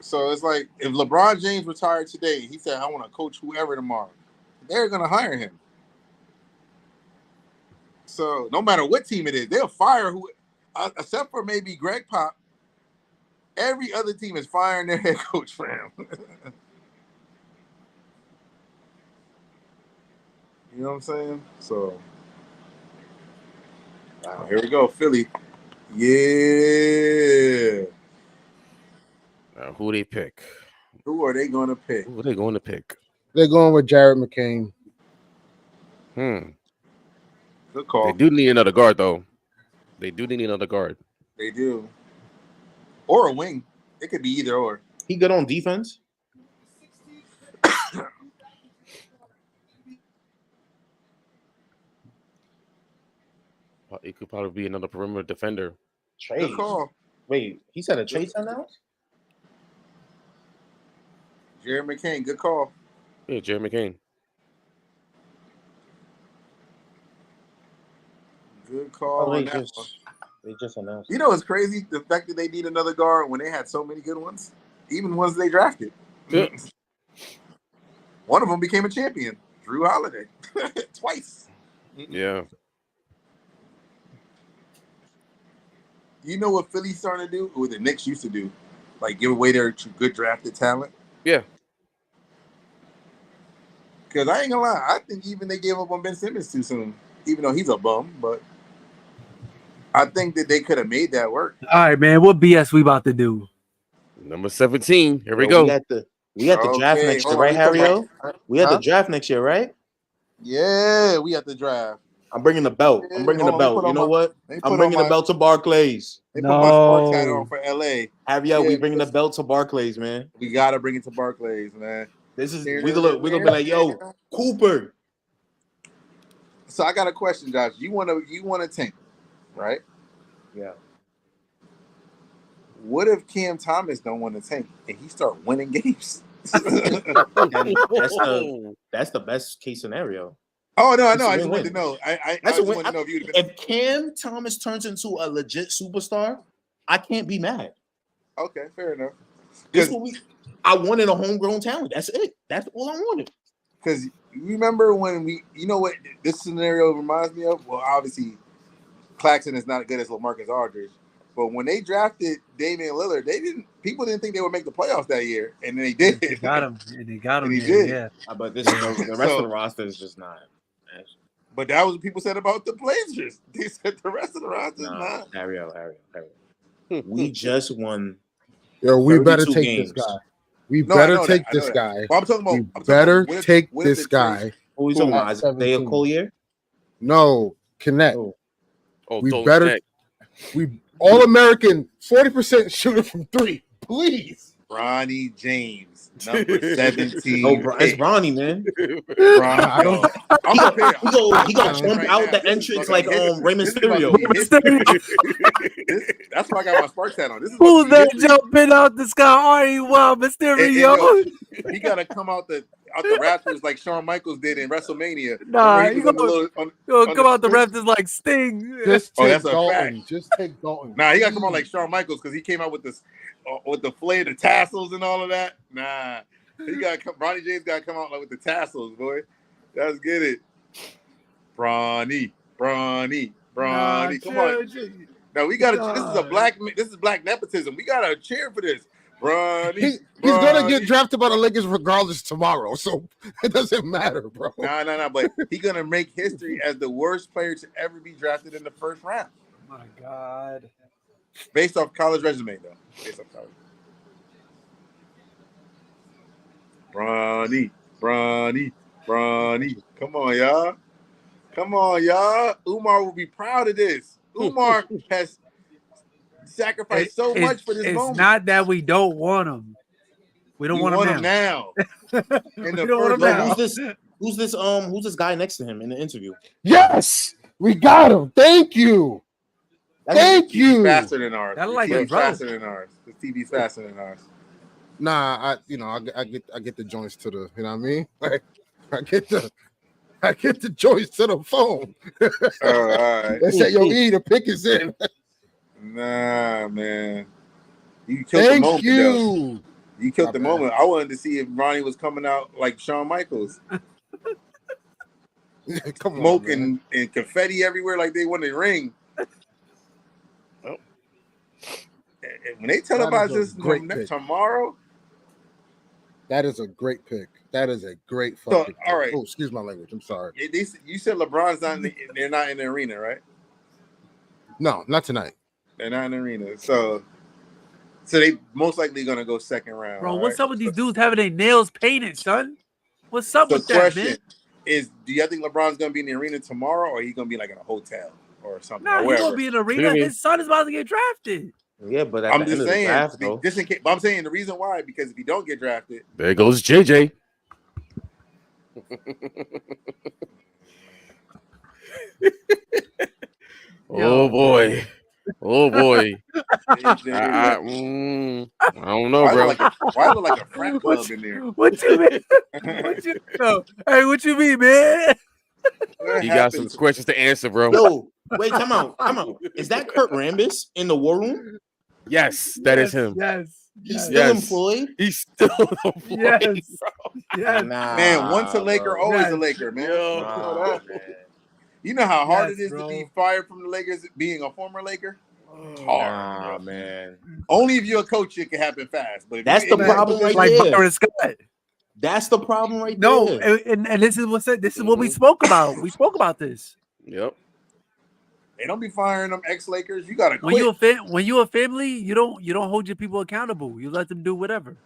So it's like if LeBron James retired today, he said, I want to coach whoever tomorrow. They're going to hire him. So no matter what team it is, they'll fire who, except for maybe Greg Pop. Every other team is firing their head coach for him. You know what I'm saying? So here we go, Philly. Yeah. Who they pick? Who are they going to pick? Who are they going to pick? They're going with Jared McCain. Good call. They do need another guard, though. They do need another guard. They do. Or a wing. It could be either or. He good on defense? It could probably be another perimeter defender. Trade. Good call. Wait, he said a trade announced? Jared McCain, good call. Yeah, Jared McCain. Good call. They just announced. You know, it's crazy the fact that they need another guard when they had so many good ones, even ones they drafted. Yeah. One of them became a champion, Drew Holiday, twice. Yeah. You know what Philly's starting to do? What the Knicks used to do? Like give away their good drafted talent? Yeah. Because I ain't gonna lie, I think even they gave up on Ben Simmons too soon, even though he's a bum. But I think that they could have made that work. All right, man. What BS we about to do? Number 17. Here we Yo, go. We got the draft Okay, next year, hold on, right, we talking Harry? We had Huh? the draft next year, right? Yeah, we got the draft. I'm bringing the belt. I'm bringing the Hold on, let me belt. put You on know my- what? let me I'm put bringing on the belt to Barclays. They put my Sparks hat No. on for LA. Harry, Yeah, we bringing the because- belt to Barclays, man. We gotta bring it to Barclays, man. This is we gonna be like, yo, Cooper. So I got a question, Josh. You wanna tank, right? Yeah. What if Cam Thomas don't want to tank and he start winning games? And that's the best case scenario. Oh no, I know. It's a I just wanted to win-win. know. I That's just a win. wanted to know if you'd have been If Cam Thomas turns into a legit superstar, I can't be mad. okay. Fair enough. This what I wanted a homegrown talent. That's it. That's all I wanted. Because you remember when you know what this scenario reminds me of? Well, obviously, Claxton is not as good as LaMarcus Aldridge, but when they drafted Damian Lillard, people didn't think they would make the playoffs that year, and then they did. They got him. And they got him. And he Yeah, did. yeah. But the rest of the roster is just not. But that was what people said about the Blazers. They said the rest of the roster is No, not. Harry. We just won. Yo, we better 32 take games. this guy. We No, I better know take that. I know this that. guy. Well, I'm talking We about. better what if- take what if this the guy. trade- Who we talking At about? Isaiah 17. Collier? No, connect. Oh. We don't better- check. We all American 40% shooter from 3. Please. Ronnie James, number 17. No, it's Ronnie, man. I don't- I'm prepared. He go jump Right out now. the This is entrance about like to be his- Rey this is about to Mysterio. be history. That's why I got my Sparks hat on. This is about Who's to be that history. jumping out the sky? Are you wild, And Mysterio? he got to come out the Raptors like Shawn Michaels did in WrestleMania. Nah, Remember he you was on the gonna- little- Yo, on come out the fence. Raptors like Sting. Just Oh, take that's a Dalton. fact. Just take Dalton. Nah, he got to come out like Shawn Michaels because he came out with the flare, the tassels, and all of that. Nah, he got Bronny James got to come out like with the tassels, boy. Let's get it, Bronny. Nah, Come on. chill. Now we gotta. This is black nepotism. We gotta cheer for this, Bronny. He's gonna get drafted by the Lakers regardless tomorrow, so it doesn't matter, bro. Nah. But he's gonna make history as the worst player to ever be drafted in the first round, My God. based off college resume, though. Based off college. Bronny. Come on, y'all. Umar will be proud of this. Umar has sacrificed so much for this it's moment. not that we don't want him. We don't want him now. We In the don't want him first now. Who's this guy next to him in the interview? Yes, we got him. Thank you. Thank you. Faster than ours. That like The his brother. faster than ours. The TV's faster than ours. Nah, I get the joints to the, you know what I mean? Like, I get the joints to the phone. All right. They say, yo, E, the pick is in. Nah, man. You killed the Thank moment. Though. you. You killed My the bad. moment. I wanted to see if Ronnie was coming out like Shawn Michaels, Come on, smoke man. and confetti everywhere like they won the ring. Oh. And when they That televise is a this great pick. tomorrow, That is a great pick. That is a great So, fucking pick. all right. Oh, excuse my language. I'm sorry. you said LeBron's not. They're not in the arena, right? No, not tonight. They're not in the arena, so they most likely gonna go second round. Bro, all what's right? up with these dudes having their nails painted, son? What's up The with that, man? question is, do you think LeBron's gonna be in the arena tomorrow, or he's gonna be like in a hotel or something? Nah, or he's wherever? gonna be in the arena. mean? His son is about to get drafted. Yeah, but at I'm the end just of the saying, draft, though, just in case. But I'm saying the reason why, because if you don't get drafted, There goes JJ. Oh boy. I don't know, why bro. look like a frat club in there? What you mean? Hey, what you mean, man? What You got some happens? questions to answer, bro. yo, wait, come out. Is that Kurt Rambis in the war room? Yes, that is him. Yes. He's Yes. still Yes. employed. He's still employed, Yes. Yes. Nah, Man, once a Laker, bro. always Yes. a Laker, man. Yo. Nah, man. You know how hard Yes, it is bro. to be fired from the Lakers, being a former Laker. Nah, man. Only if you're a coach, it can happen fast. But if That's you- the problem right Like there. Byron Scott. That's the problem right No, there. and this is what we spoke about. We spoke about this. Yep. They don't be firing them ex-Lakers. You gotta When quit. you a family, you don't hold your people accountable. You let them do whatever.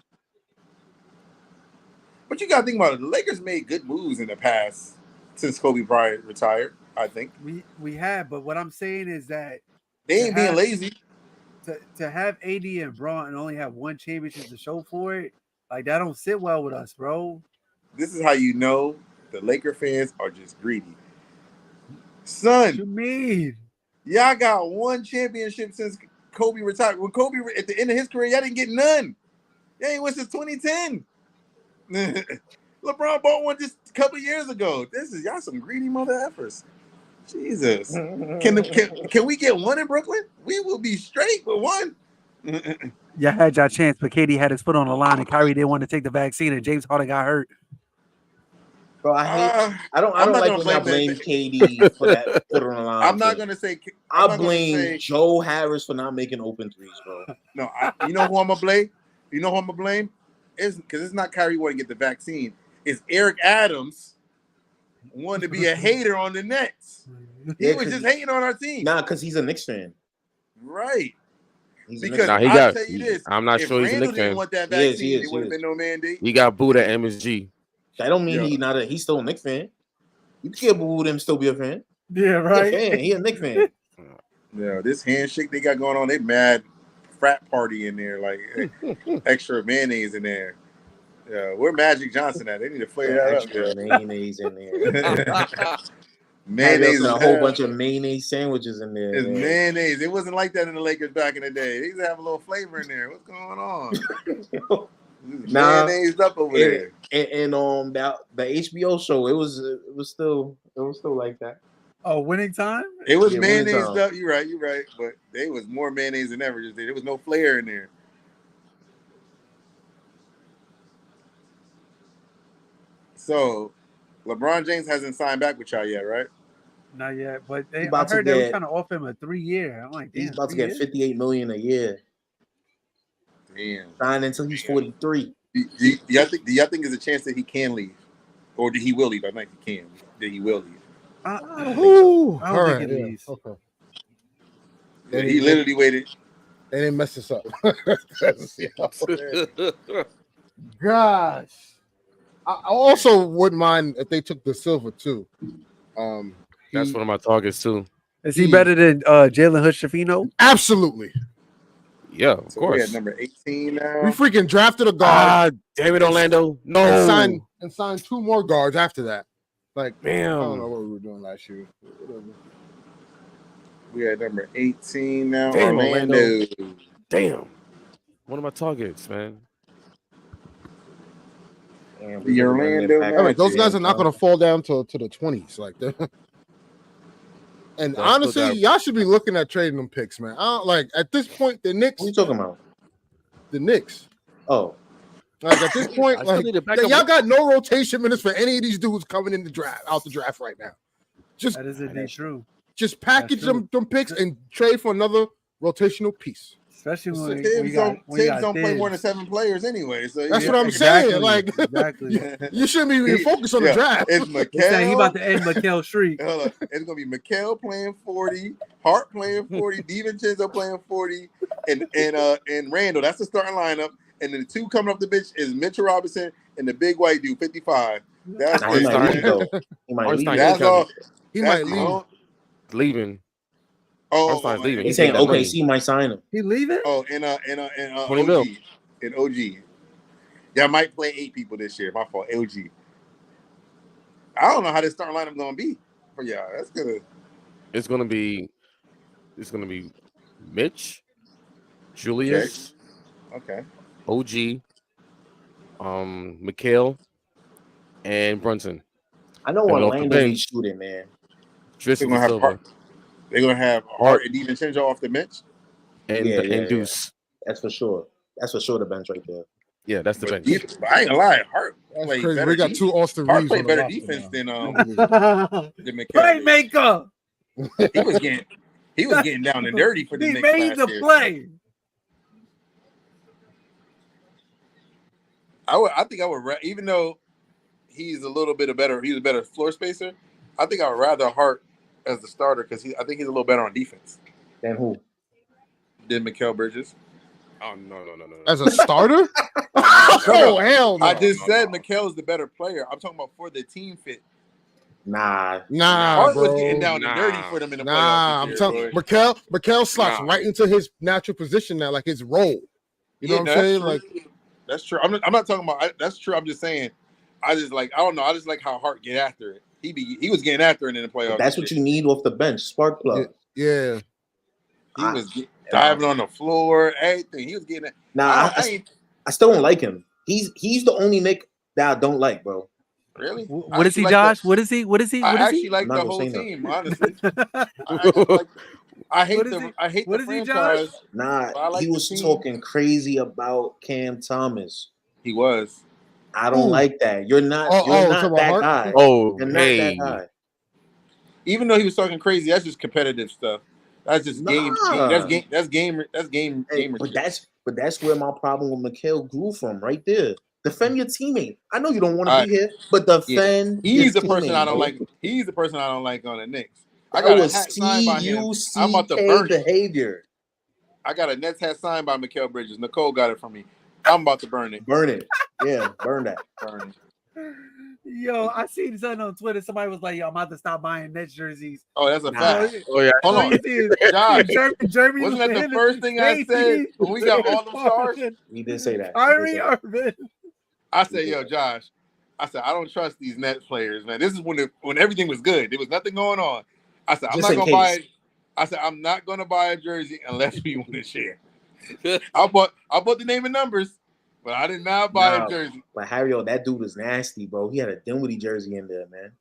But you gotta think about it. The Lakers made good moves in the past since Kobe Bryant retired. I think We have, but what I'm saying is that they ain't being lazy. to have AD and Braun and only have one championship to show for it, like that don't sit well with us, bro. This is how you know the Laker fans are just greedy. Son, What you mean? y'all got one championship since Kobe retired. When Kobe at the end of his career, y'all didn't get none. Y'all ain't won since 2010. LeBron bought one just a couple years ago. This is y'all some greedy mother effers. Jesus. Can we get one in Brooklyn? We will be straight with one. Y'all had your chance, but KD had his foot on the line, and Kyrie didn't want to take the vaccine, and James Harden got hurt. Bro, I don't like when I blame KD for that foot on the line. I'm not gonna say. I blame Joe Harris for not making open threes, bro. No, you know who I'm gonna blame? You know who I'm gonna blame? It's because it's not Kyrie wanting to get the vaccine. It's Eric Adams wanting to be a hater on the Nets. He was just hating on our team. Nah, because he's a Knicks fan. Right. Because I'll tell you this. I'm not sure he's a Knicks fan. Didn't want that vaccine, it would have been no mandate. He got booed at MSG. That don't mean he's still a Knicks fan. You can get booed and still be a fan. Yeah, right. He a Knicks fan. Yeah, this handshake they got going on, they mad frat party in there, like extra mayonnaise in there. Yeah, where Magic Johnson at? They need to flare that extra mayonnaise in there. Mayonnaise, a whole bunch of mayonnaise sandwiches in there. It's mayonnaise. It wasn't like that in the Lakers back in the day. They used to have a little flavor in there. What's going on? Mayonnaise up over there. And the HBO show, it was still like that. Oh, Winning Time? It was mayonnaise up. You're right. But there was more mayonnaise than ever. Just there was no flair in there. So, LeBron James hasn't signed back with y'all yet, right? Not yet, but I heard they were trying to offer him a 3-year. I'm like, damn, he's about to get $58 million a year. Damn. Signed until he's 43. Do y'all think there's a chance that he can leave, or he will leave? I think he can. That he will leave. I don't think so. I don't think he leaves. Okay. Yeah, he literally waited. They didn't mess this up. Gosh. I also wouldn't mind if they took the silver too. That's one of my targets too. Is he better than Jalen Hood-Schifino? Absolutely. Yeah, of course. We're at number 18 now. We freaking drafted a guard. Damn it, Orlando. No. And signed 2 more guards after that. Like, damn. I don't know what we were doing last year. Whatever. We're at number 18 now. Damn, Orlando. Damn. One of my targets, man. The Orlando. Right, those guys are not going to fall down to the 20s. Like, and honestly, y'all should be looking at trading them picks, man. Like at this point, the Knicks. What are you talking about? The Knicks. Oh, like at this point, like y'all got no rotation minutes for any of these dudes coming in the draft, out the draft right now. Just that is indeed true. Just package them picks and trade for another rotational piece. Especially when Tibbs don't play more than 7 players anyway. So that's what I'm saying. Like, exactly. You shouldn't be even focused on the draft. It's Mikal. He about to end Mikal streak. It's gonna be Mikal playing 40, Hart playing 40, DiVincenzo playing 40, and Randall. That's the starting lineup. And then the 2 coming off the bench is Mitchell Robinson and the big white dude, 55. That's he might leave. That's all. He might leave. Leaving. Oh, leaving. He's saying OKC might sign him. He leaving? Oh, and 20 mil. In OG. Y'all might play 8 people this year. My fault. OG. I don't know how this starting lineup gonna be for y'all. That's gonna. It's gonna be Mitch, Julius, okay. OG, Mikal, and Brunson. I know Orlando needs shooting, man. Tristan Silva. They're gonna have Hart and DiVincenzo off the bench, and Deuce. That's for sure. That's for sure the bench right there. Yeah, that's the bench. I ain't gonna lie, Hart played better. We got 2 Austin Reeves. Hart played better defense than Mikal. Playmaker. He was getting down and dirty for the He Knicks made the year. play. I think I would even though he's a little bit better. He's a better floor spacer. I think I would rather Hart as the starter because I think he's a little better on defense Than who? than Mikal Bridges. Oh no. As a starter? No, hell no. I just said Mikel's the better player. I'm talking about for the team fit. Nah, Hart bro. was getting down and dirty for them in the playoffs. I'm telling Mikel slots right into his natural position now, like his role. You know what I'm saying? Like that's true. I'm not talking about. That's true. I'm just saying. I don't know. I just like how Hart get after it. He was getting after it in the playoffs. that's what you need off the bench. Spark plug. Yeah. He was diving on the floor. Everything. He was getting it. Nah, I still don't like him. He's the only Nick that I don't like, bro. Really? What is he, Josh? What is he? I actually like the whole team, honestly. I hate the franchise. Nah, he was talking crazy about Cam Thomas. He was. I don't like that. You're not that guy. Oh, you're not that guy. Even though he was talking crazy, that's just competitive stuff. That's just game. That's game. But that's where my problem with Mikal grew from, right there. Defend your teammate. I know you don't want to be here, but defend. He's the person I don't like. He's the person I don't like on the Knicks. I got a hat signed by him. I'm about to burn behavior. I got a Nets hat signed by Mikal Bridges. Nicole got it from me. I'm about to burn it. Burn it. Yeah, burn that. Burn it. Yo, I seen something on Twitter. Somebody was like, "Yo, I'm about to stop buying Nets jerseys." Oh, that's a fact. Oh yeah. Hold on, Josh. Jeremy wasn't that the first thing I said when we got all them stars? We did say that. Kyrie Irving. I said, "Yo, Josh." I said, "I don't trust these Nets players, man. This is when everything was good. There was nothing going on." I said, "I'm not gonna buy it." I said, "I'm not gonna buy a jersey unless we want to share." I bought the name and numbers. But I did not buy a jersey. But Harry, that dude is nasty, bro. He had a Dinwiddie jersey in there, man.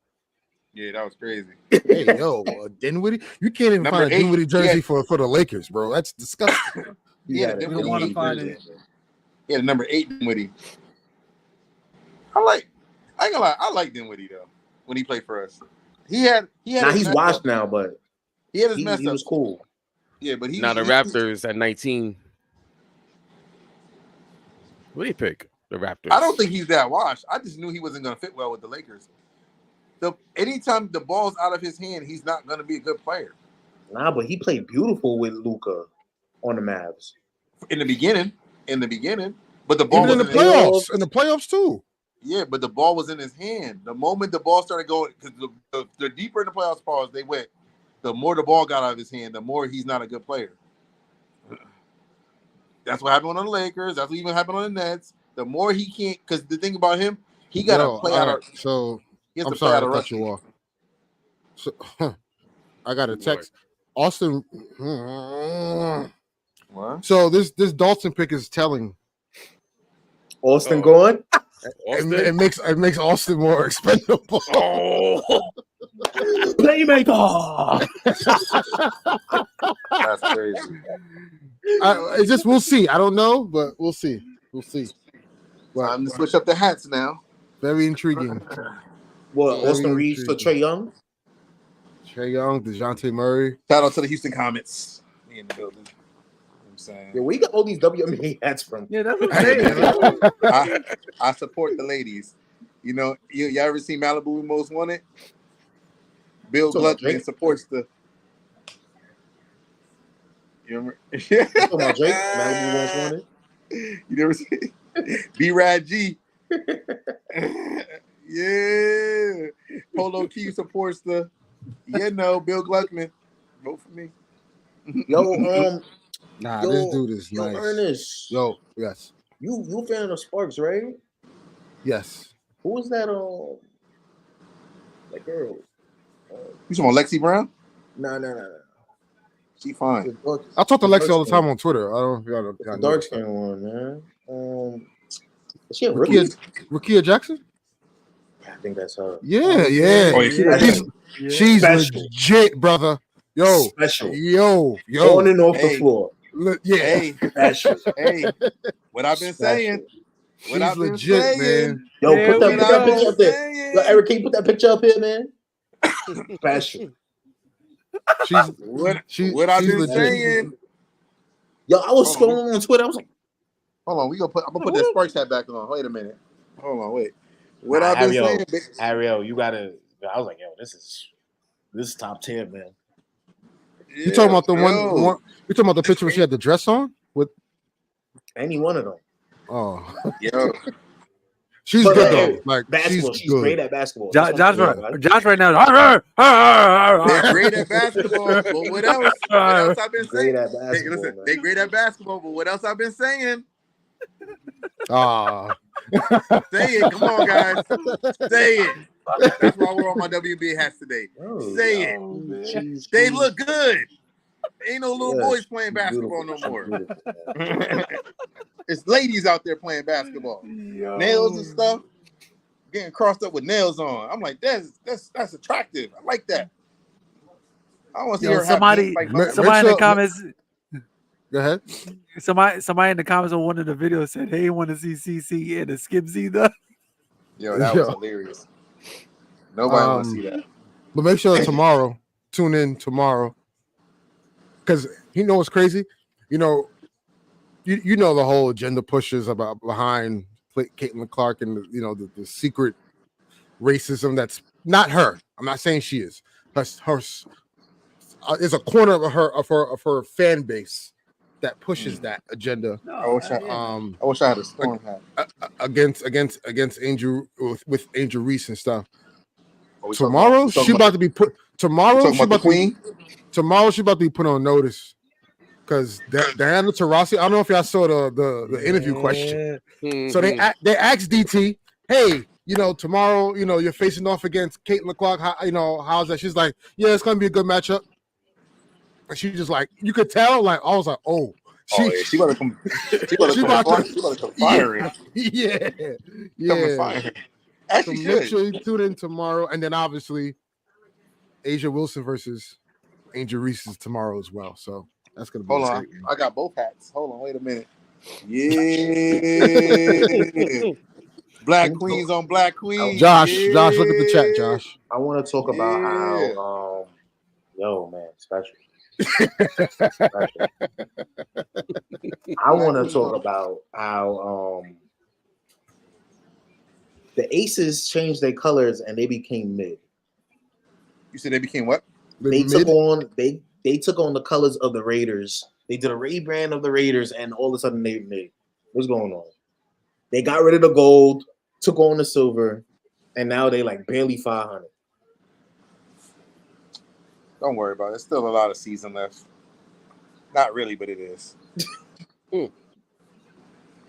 Yeah, that was crazy. Hey, yo, Dinwiddie? You can't even find a Dinwiddie jersey for the Lakers, bro. That's disgusting. Yeah, we don't want to find it. Yeah, number 8 Dinwiddie. I ain't gonna lie, I like Dinwiddie though when he played for us. Now he's washed now, but he had his mess up. He was cool. Yeah, but now the Raptors at 19. What do you pick? The Raptors. I don't think he's that washed. I just knew he wasn't going to fit well with the Lakers. Anytime the ball's out of his hand, he's not going to be a good player. Nah, but he played beautiful with Luka on the Mavs. In the beginning. But the ball was in the playoffs. In the playoffs, too. Yeah, but the ball was in his hand. The moment the ball started going, because the deeper in the playoffs pause they went, the more the ball got out of his hand, the more he's not a good player. That's what happened on the Lakers. That's what even happened on the Nets. The more he can't, because the thing about him, he got to play out. So I'm sorry to cut you off. So I got a text. Austin. What? So this Dalton pick is telling. Austin going. It makes Austin more expendable. Playmaker. That's crazy. It's just we'll see. I don't know, but we'll see. Well, time to switch up the hats now. Very intriguing. What, Austin Reeves for Trae Young? Trae Young, DeJounte Murray. Shout out to the Houston Comets. Me in the building. You know what I'm saying? Yeah, where you got all these WNBA hats from? Yeah, that's what I'm saying. I support the ladies. You know, y'all ever seen Malibu Most Wanted? Bill Gluckman supports the. You remember? You talking about Drake? Malibu Most Wanted? You never seen B-Rad G. Yeah. Polo Key supports the, Bill Gluckman. Vote for me. Yo, this dude is nice. Ernest. Yo, yes. You a fan of Sparks, right? Yes. Who was that that girl? You talking about Lexi Brown? No. She fine. I talk to Lexi all the time on Twitter. I don't know if y'all know. Dark skin one, man. Is she a Rakia Jackson? I think that's her. Yeah. Oh, yeah. She's legit, brother. Yo. Special. Yo. On and off the floor. Yeah. Hey. Special. Hey. What I've been saying. She's legit, man. Yo, put that picture up there. Yo, Eric, can you put that picture up here, man? Special. What I've been saying. Yo, I was scrolling on Twitter. I was like, Hold on, I'm gonna put that Sparks hat back on. Wait a minute. Hold on, wait. What I've been saying, Ariel, you gotta. I was like, yo, this is top tier, man. You talking about the one? You talking about the picture where she had the dress on with any one of them? Oh, yo. She's But, good hey, though. Like basketball, she's good. great at basketball. Josh right now. They're great at basketball, but what else? What else I've been saying? Great at basketball, listen, man. they great at basketball, but what else I've been saying? Say it, come on, guys. Say it. That's why we're on my WB hats today. Say it. They look good. Ain't no little boys playing basketball no more. It's ladies out there playing basketball. Nails and stuff. Getting crossed up with nails on. I'm like, that's attractive. I like that. I want to see her somebody have in the comments. Go ahead. Somebody in the comments on one of the videos said, "Hey, want to see CC in a Skips either?" Yo, that was hilarious. Nobody wants to see that. But make sure tune in tomorrow, because you know what's crazy. You know the whole agenda pushes about behind Caitlin Clark and the secret racism that's not her. I'm not saying she is. Her is a corner of her fan base that pushes that agenda. I wish I had a storm hat against Angel with Angel Reese and stuff. Tomorrow she about to be put. Tomorrow she about to be put on notice. Because Diana Taurasi, I don't know if y'all saw the interview question. So they asked DT, hey, tomorrow, you're facing off against Caitlin Clark. How's that? She's like, yeah, it's gonna be a good matchup. And she just like, you could tell, like, I was like, oh, she about to come firing. Yeah. Actually, so make sure you tune in tomorrow, and then obviously Asia Wilson versus Angel Reese is tomorrow as well. So. That's gonna be Hold on, I got both hats. Hold on, wait a minute. Yeah, Black Queens on Black Queens. Josh, look at the chat, Josh. I want to talk about how, special. I want to talk about how the Aces changed their colors and they became mid. You said they became what? They took on the colors of the Raiders. They did a rebrand of the Raiders, and all of a sudden they made. What's going on? They got rid of the gold, took on the silver, and now they like barely 500. Don't worry about it. There's still a lot of season left. Not really, but it is.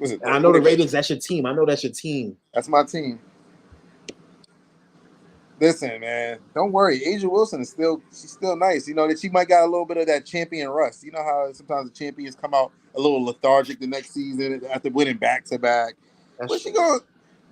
Was it? I know the Raiders. That's your team. I know that's your team. That's my team. Listen, man, don't worry. Asia Wilson she's still nice. That she might got a little bit of that champion rust. You know how sometimes the champions come out a little lethargic the next season after winning back-to-back. But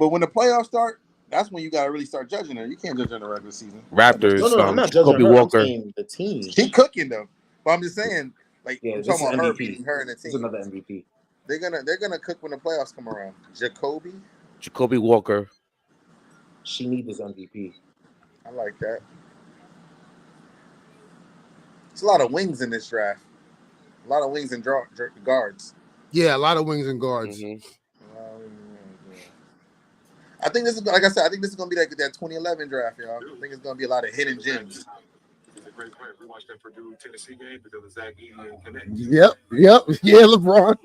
when the playoffs start, that's when you got to really start judging her. You can't judge her in the regular season. Raptors. No, I'm not judging her. Walker. I'm saying the team. She cooking though. But I'm just saying, like, I'm talking about her beating her in the team. This is another MVP. They're gonna cook when the playoffs come around. Jacoby Walker. She needs this MVP. I like that. There's a lot of wings in this draft. A lot of wings and guards. Yeah, a lot of wings and guards. Mm-hmm. I think this is, like I said, this is going to be like that 2011 draft, y'all. I think it's going to be a lot of hidden gems. Yep. Yeah, LeBron.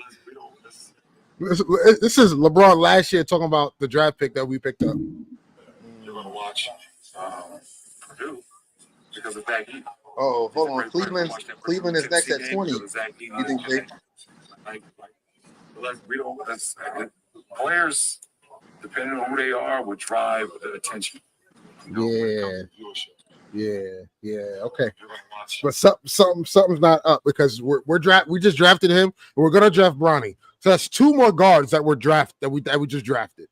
This is LeBron last year talking about the draft pick that we picked up. You're going to watch Purdue because of Zach Edey. Oh, hold on. Cleveland is next at 20. You think they? Players, depending on who they are, would drive the attention. Yeah. Okay, but something's not up because we just drafted him. And we're gonna draft Bronny. So that's two more guards that we just drafted.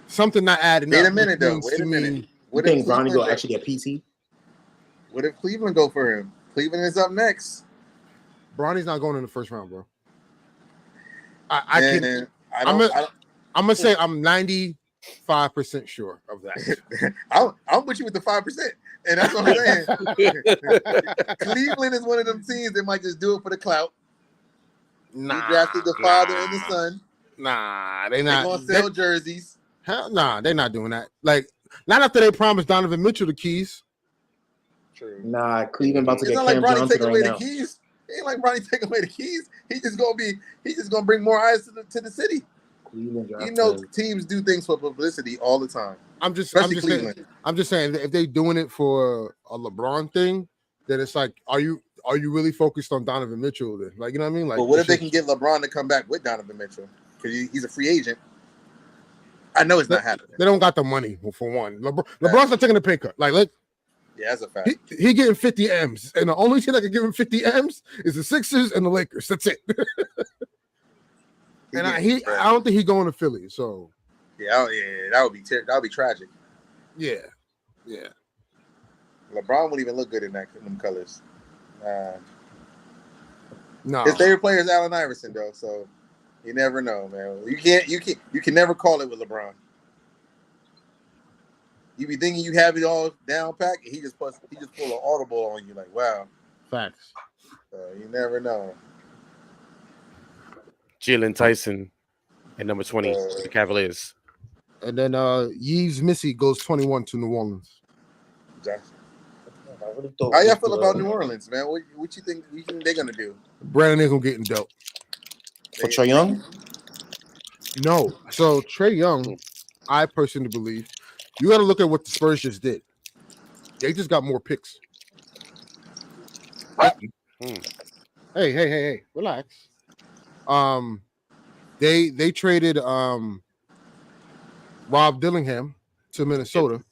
Something not adding. Wait a minute, though. Wait a minute. What think Bronny will actually get PT? What if Cleveland go for him? Cleveland is up next. Bronny's not going in the first round, bro. I'm gonna say I'm 95% sure of that. I'm with you with the 5%, and that's what I'm saying. Cleveland is one of them teams that might just do it for the clout. He drafted the father and the son. Nah, they They're not. gonna sell jerseys. Hell, nah, they're not doing that. Like, not after they promised Donovan Mitchell the keys. True. Nah, Cleveland about to It's get not like Cam Bronny Johnson taking right away the now. keys. It ain't like Bronny taking away the keys. He's just gonna bring more eyes to the city. Cleveland You drafted. know, teams do things for publicity all the time. I'm just Especially saying if they doing it for a LeBron thing, then it's like, are you really focused on Donovan Mitchell then? Like, you know what I mean? Like, but what if they can get LeBron to come back with Donovan Mitchell? Because he's a free agent. I know it's not happening. They don't got the money for one. LeBron's not taking a pay cut. Like, look, yeah, that's a fact. He getting 50 M's, and the only team that can give him 50 M's is the Sixers and the Lakers. That's it. And I don't think he's going to Philly. So yeah, that would be tragic. Yeah. LeBron wouldn't even look good in them colors. No. His favorite player is Allen Iverson, though. So you never know, man. You can never call it with LeBron. You be thinking you have it all down packed, and he just pull an audible on you, like, wow. Facts. You never know. Jalen Tyson at number 20 for the Cavaliers. And then Yves Missy goes 21 to New Orleans. Exactly. How y'all feel about New Orleans, man? What you think they're gonna do? Brandon Ingram getting dealt. For Trae Young? No. So Trae Young, I personally believe, you got to look at what the Spurs just did. They just got more picks. Hey, relax. They traded Rob Dillingham to Minnesota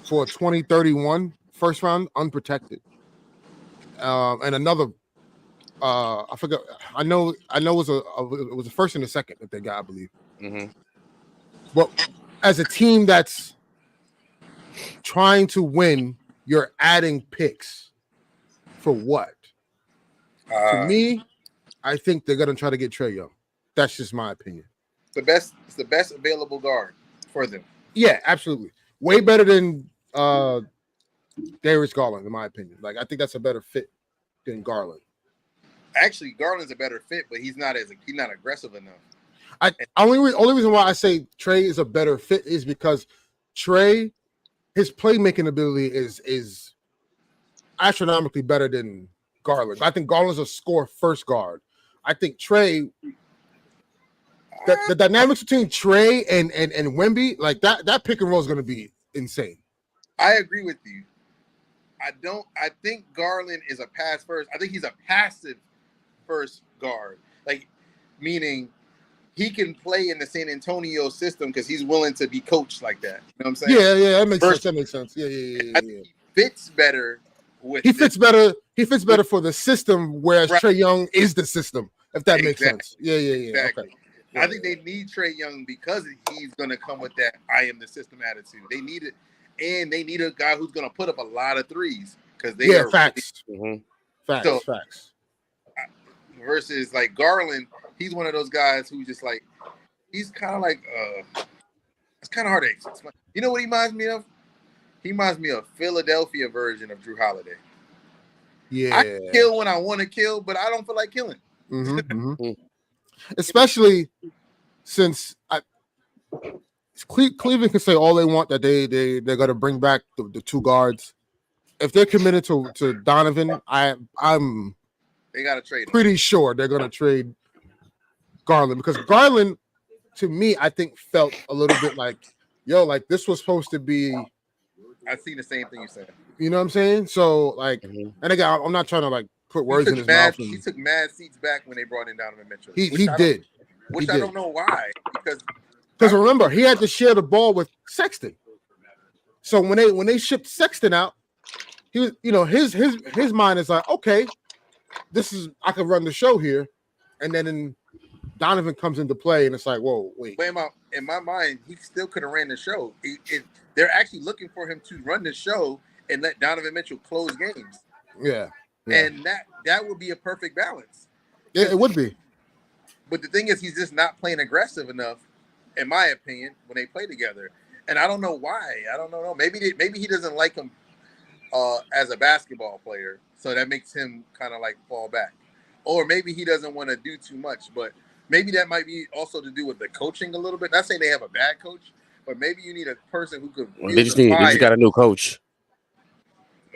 for a 2031 first round unprotected. And another I forgot. I know it was a first and a second that they got, I believe. Mm-hmm. But as a team that's trying to win, you're adding picks for what? To me, I think they're gonna try to get Trae Young. That's just my opinion. It's the best available guard for them. Yeah, absolutely. Way better than Darius Garland, in my opinion. Like, I think that's a better fit than Garland. Actually, Garland's a better fit, but he's not aggressive enough. Only reason why I say Trae is a better fit is because Trae, his playmaking ability is astronomically better than Garland. I think Garland's a score first guard. I think Trae, the dynamics between Trae and Wemby, like that pick and roll is going to be insane. I agree with you. I think Garland is a pass first. I think he's a passive first guard, like meaning he can play in the San Antonio system because he's willing to be coached like that. You know what I'm saying? Yeah, that makes sense. Yeah. He fits better with. He fits better for the system, whereas Trae Young is the system. If that makes sense. Yeah. Exactly. Okay. I think they need Trae Young because he's going to come with that "I am the system" attitude. They need it, and they need a guy who's going to put up a lot of threes because they are facts. Really, Facts. Versus like Garland, he's one of those guys who just like he's kind of like it's kind of hard to explain. You know what he reminds me of? He reminds me of Philadelphia version of Drew Holiday. Yeah, I can kill when I want to kill, but I don't feel like killing. Especially since Cleveland can say all they want that they're going to bring back the two guards. If they're committed to Donovan, I'm they got to trade him. Pretty sure they're going to trade Garland because Garland, to me, I think felt a little bit like, like this was supposed to be. I see the same thing you're saying. You know what I'm saying? So like, and again, I'm not trying to like put words in his mouth. He took mad seats back when they brought in Donovan Mitchell. He did. Which I don't know why. Because remember, he had to share the ball with Sexton. So when they shipped Sexton out, he was, his mind is like, okay, I can run the show here, and then Donovan comes into play, and it's like, whoa, wait. But in my mind, he still could have ran the show. They're actually looking for him to run the show and let Donovan Mitchell close games. Yeah. And that would be a perfect balance. Yeah, it would be. But the thing is, he's just not playing aggressive enough, in my opinion, when they play together. And I don't know why. I don't know. Maybe he doesn't like him as a basketball player, so that makes him kind of like fall back. or maybe he doesn't want to do too much. But maybe that might be also to do with the coaching a little bit. Not saying they have a bad coach, but maybe you need a person who could feel They the fire. just got a new coach.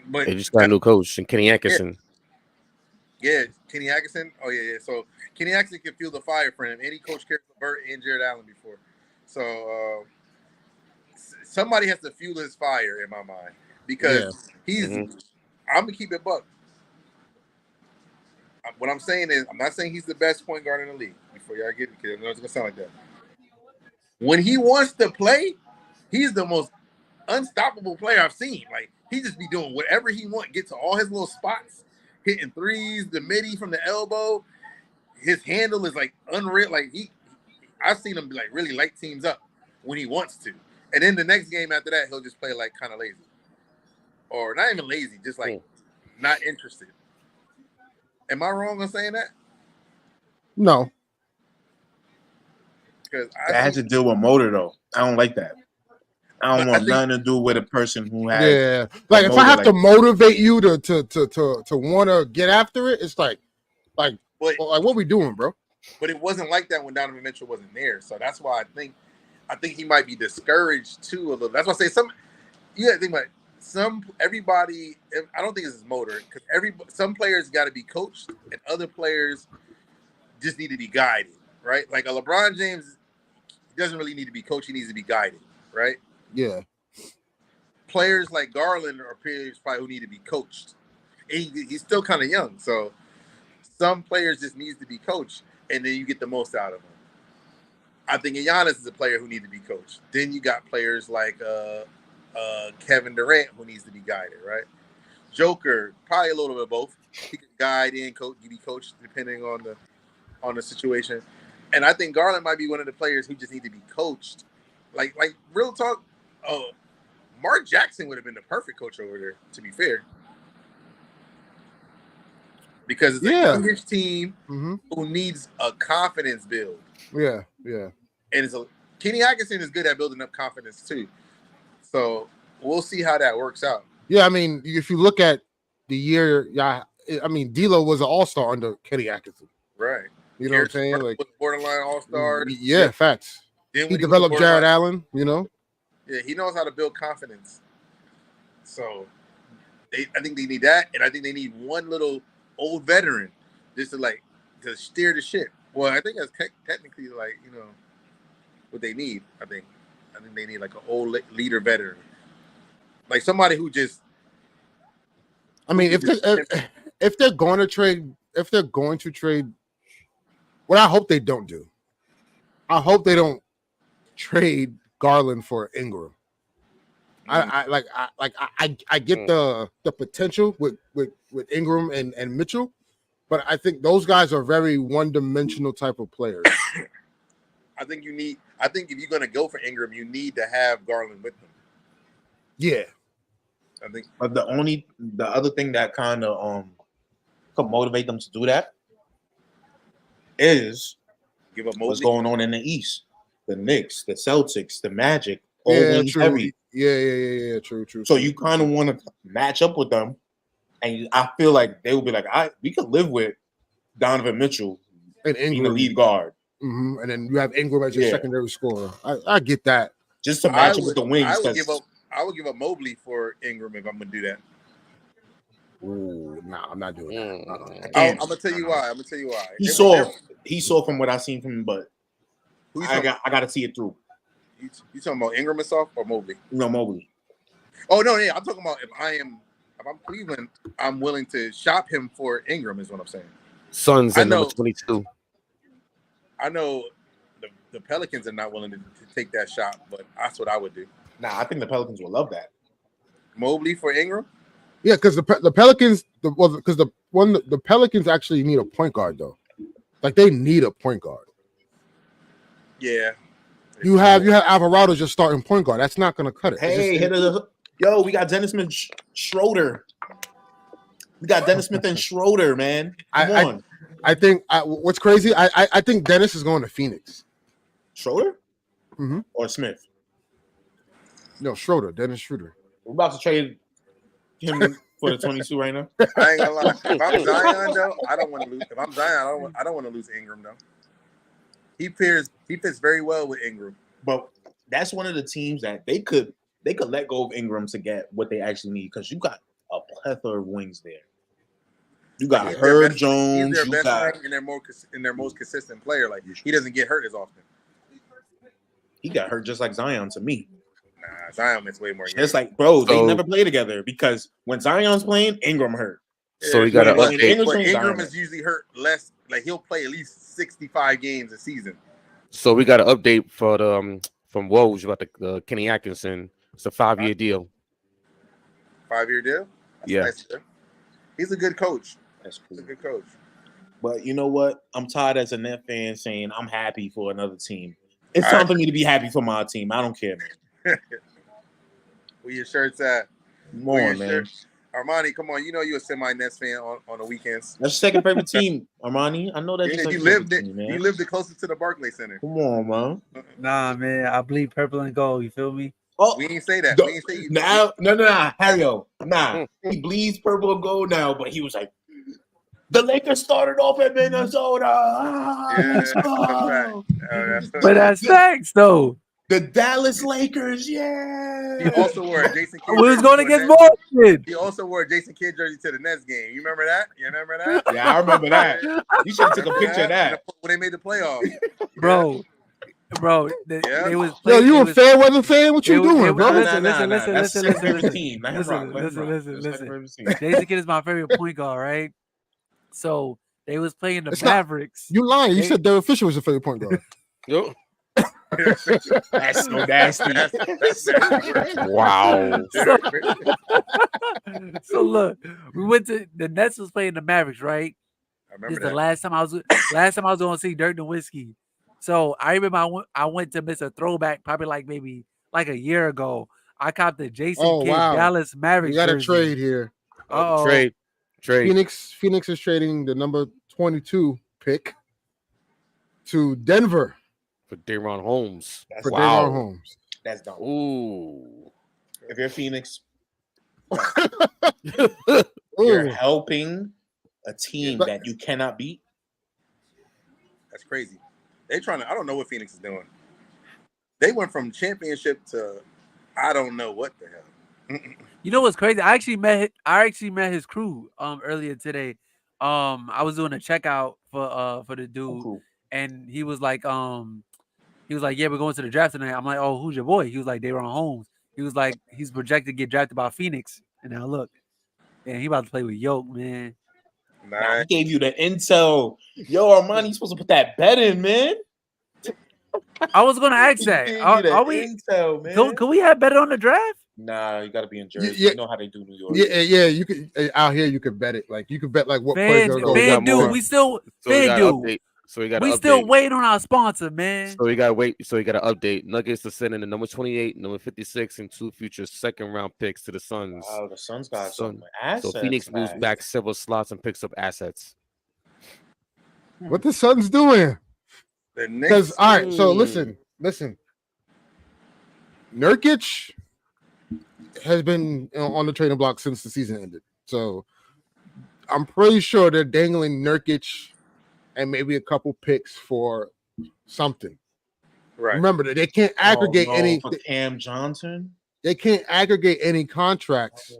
But They just got a new coach, and Kenny Atkinson. Yeah, Kenny Atkinson. Oh yeah. So Kenny Atkinson can feel the fire for him. Any coach Karis LeVert and Jared Allen before. So somebody has to fuel his fire in my mind because he's. Mm-hmm. I'm gonna keep it buck. What I'm saying is, I'm not saying he's the best point guard in the league. Before y'all get it, because I know it's gonna sound like that. When he wants to play, he's the most unstoppable player I've seen. Like he just be doing whatever he wants, get to all his little spots, hitting threes, the midi from the elbow. His handle is like unreal. Like I've seen him like really light teams up when he wants to, and then the next game after that, he'll just play like kind of lazy, or not even lazy, just like not interested. Am I wrong on saying that? No. Because I had to deal with motor though. I don't like that. I don't want nothing to do with a person who has like if I have to motivate you to want to get after it, it's like what we doing, bro? But it wasn't like that when Donovan Mitchell wasn't there. So that's why I think he might be discouraged too a little. That's why I say you gotta think about everybody. I don't think it's his motor because some players got to be coached and other players just need to be guided, right? Like a LeBron James doesn't really need to be coached; he needs to be guided, right? Yeah. Players like Garland are players probably who need to be coached. And he's still kind of young, so some players just needs to be coached, and then you get the most out of them. I think Giannis is a player who needs to be coached. Then you got players like Kevin Durant who needs to be guided, right? Joker, probably a little bit of both. He can guide and coach, be coached depending on the situation. And I think Garland might be one of the players who just need to be coached. Like real talk. Mark Jackson would have been the perfect coach over there, to be fair. Because it's a youngish team who needs a confidence build. Yeah. And Kenny Atkinson is good at building up confidence too. So we'll see how that works out. Yeah, I mean, if you look at the year, I mean, D'Lo was an all-star under Kenny Atkinson. Right. You know what I'm saying? Like borderline all-star. Yeah, facts. Then he developed Jared Allen, you know? Yeah, he knows how to build confidence. So I think they need that, and I think they need one little old veteran just to steer the ship. Well, I think that's technically what they need. I think they need like an old leader veteran, like somebody who just. I mean, if they're going to trade, what I hope they don't do. I hope they don't trade Garland for Ingram. I get the potential with Ingram and Mitchell, but I think those guys are very one-dimensional type of players. I think if you're gonna go for Ingram, you need to have Garland with them. Yeah. I think. But the other thing that kind of could motivate them to do that is give up what's going on in the East. The Knicks, the Celtics, the Magic, true. heavy. Yeah, true. So you kind of want to match up with them, and I feel like they will be like, we could live with Donovan Mitchell and Ingram, being the lead guard. Mm-hmm. And then you have Ingram as your secondary scorer. I get that. Just to match up with the wings. I would give up Mobley for Ingram if I'm gonna do that. Ooh, nah, I'm not doing that. I'm gonna tell you why. He saw from what I seen from him, but I got to see it through. You talking about Ingram and soft or Mobley? No, Mobley. Oh no, yeah, I'm talking about if I'm Cleveland, I'm willing to shop him for Ingram. Is what I'm saying. Suns at number 22. I know the Pelicans are not willing to take that shot, but that's what I would do. Nah, I think the Pelicans will love that. Mobley for Ingram? Yeah, because the Pelicans, the Pelicans actually need a point guard though. Like they need a point guard. Yeah. You have Alvarado just starting point guard. That's not going to cut it. Hey, we got Dennis Smith Schroeder. We got Dennis Smith and Schroeder, man. Come on. I think what's crazy. I think Dennis is going to Phoenix. Schroeder, mm-hmm. or Smith? No, Schroeder. Dennis Schroeder. We're about to trade him for the 22 right now. I ain't gonna lie. If I'm Zion though, I don't want to lose. If I'm Zion, I don't want to lose Ingram though. He fits very well with Ingram. But that's one of the teams that they could let go of Ingram to get what they actually need because you got a plethora of wings there. You got Herb Jones. He's their best wing and their most consistent player. Like he doesn't get hurt as often. He got hurt just like Zion to me. Nah, Zion missed way more. It's like, bro, they never play together because when Zion's playing, Ingram hurt. So he got to update. But Ingram is usually hurt less. Like he'll play at least 65 games a season. So we got an update for the from Woj about the Kenny Atkinson. It's a 5-year deal. 5-year deal? That's nice. He's a good coach. That's cool. He's a good coach. But you know what? I'm tired as a Net fan saying I'm happy for another team. It's time for me to be happy for my team. I don't care. Where your shirts at? More, man. Shirt? Armani, come on. You know you're a semi-Nets fan on the weekends. That's your second favorite team, Armani. I know that. Yeah, you lived it. You lived it closest to the Barclays Center. Come on, man. Nah, man. I bleed purple and gold. You feel me? Oh, we ain't say that. We ain't say you. Now, no, Harry-O. Nah, he bleeds purple and gold now, but he was like, the Lakers started off at Minnesota. That's but that's facts, though. The Dallas Lakers, yeah. He also wore a Jason Kidd. We was going against Boston. He also wore a Jason Kidd jersey to the Nets game. You remember that? Yeah, I remember that. You should take a picture of that. When they made the playoffs. Bro, they was playing, yo, you a fair weather fan? What you doing, bro? Listen. Jason Kidd is my favorite point guard, right? So they was playing the Mavericks. You lying? You said Derek Fisher was your favorite point guard. Yo. That's so nasty. Wow. So look, we went to the Nets was playing the Mavericks, right? I remember the last time I was going to see Dirk Nowitzki. So I remember I went to miss a throwback probably maybe a year ago. I copped the Jason Kidd Dallas Mavericks. We got jersey. a trade here. Trade. Phoenix is trading the number 22 pick to Denver for Daron Holmes. Daron Holmes. That's dumb. Ooh. If you're Phoenix, you're helping a team that you cannot beat. That's crazy. I don't know what Phoenix is doing. They went from championship to I don't know what the hell. You know what's crazy? I actually met his crew earlier today. I was doing a checkout for the dude, cool. And he was like, yeah, we're going to the draft tonight. I'm like, oh, who's your boy? He was like, Daron Holmes. He was like, he's projected to get drafted by Phoenix. And now look, and he about to play with Yoke, man. Nah, he gave you the intel. Yo, Armani, you supposed to put that bet in, man. I was gonna ask that. Are we? Intel, man. Can we have better on the draft? Nah, you got to be in Jersey. Yeah. You know how they do New York. Yeah. You could out here. You could bet it. Like you could bet like what players are going. FanDuel, we still FanDuel. So we got. We still waiting on our sponsor, man. So we got to wait. So we got to update. Nuggets to send in the number 28, number 56, and 2 future second-round picks to the Suns. Oh, the Suns got some assets. So Phoenix moves back several slots and picks up assets. What the Suns doing? Because all right. So listen. Nurkic has been on the trading block since the season ended. So I'm pretty sure they're dangling Nurkic and maybe a couple picks for something. Right. Remember that they can't aggregate any for Cam Johnson. They can't aggregate any contracts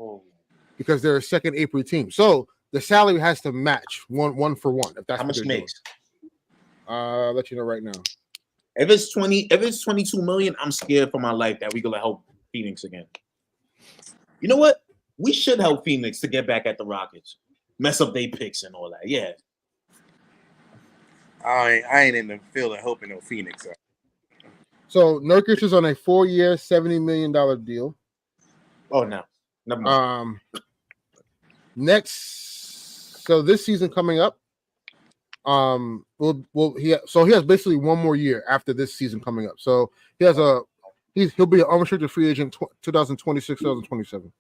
because they're a second April team. So the salary has to match one for one. If that's how much makes. I'll let you know right now. If it's 22 million, I'm scared for my life that we're gonna help Phoenix again. You know what? We should help Phoenix to get back at the Rockets, mess up their picks and all that. Yeah. I ain't in the field of hoping no Phoenix. So Nurkic is on a 4-year, $70 million deal. Oh no. Never mind. So this season coming up, he has basically one more year after this season coming up. So he'll be an unrestricted free agent 2026, 2027.